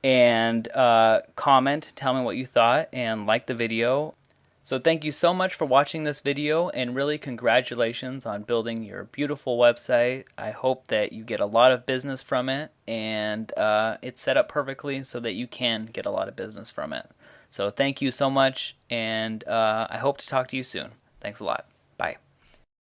And comment, tell me what you thought, and like the video. So thank you so much for watching this video, and really congratulations on building your beautiful website. I hope that you get a lot of business from it, and it's set up perfectly so that you can get a lot of business from it. So thank you so much, and I hope to talk to you soon. Thanks a lot.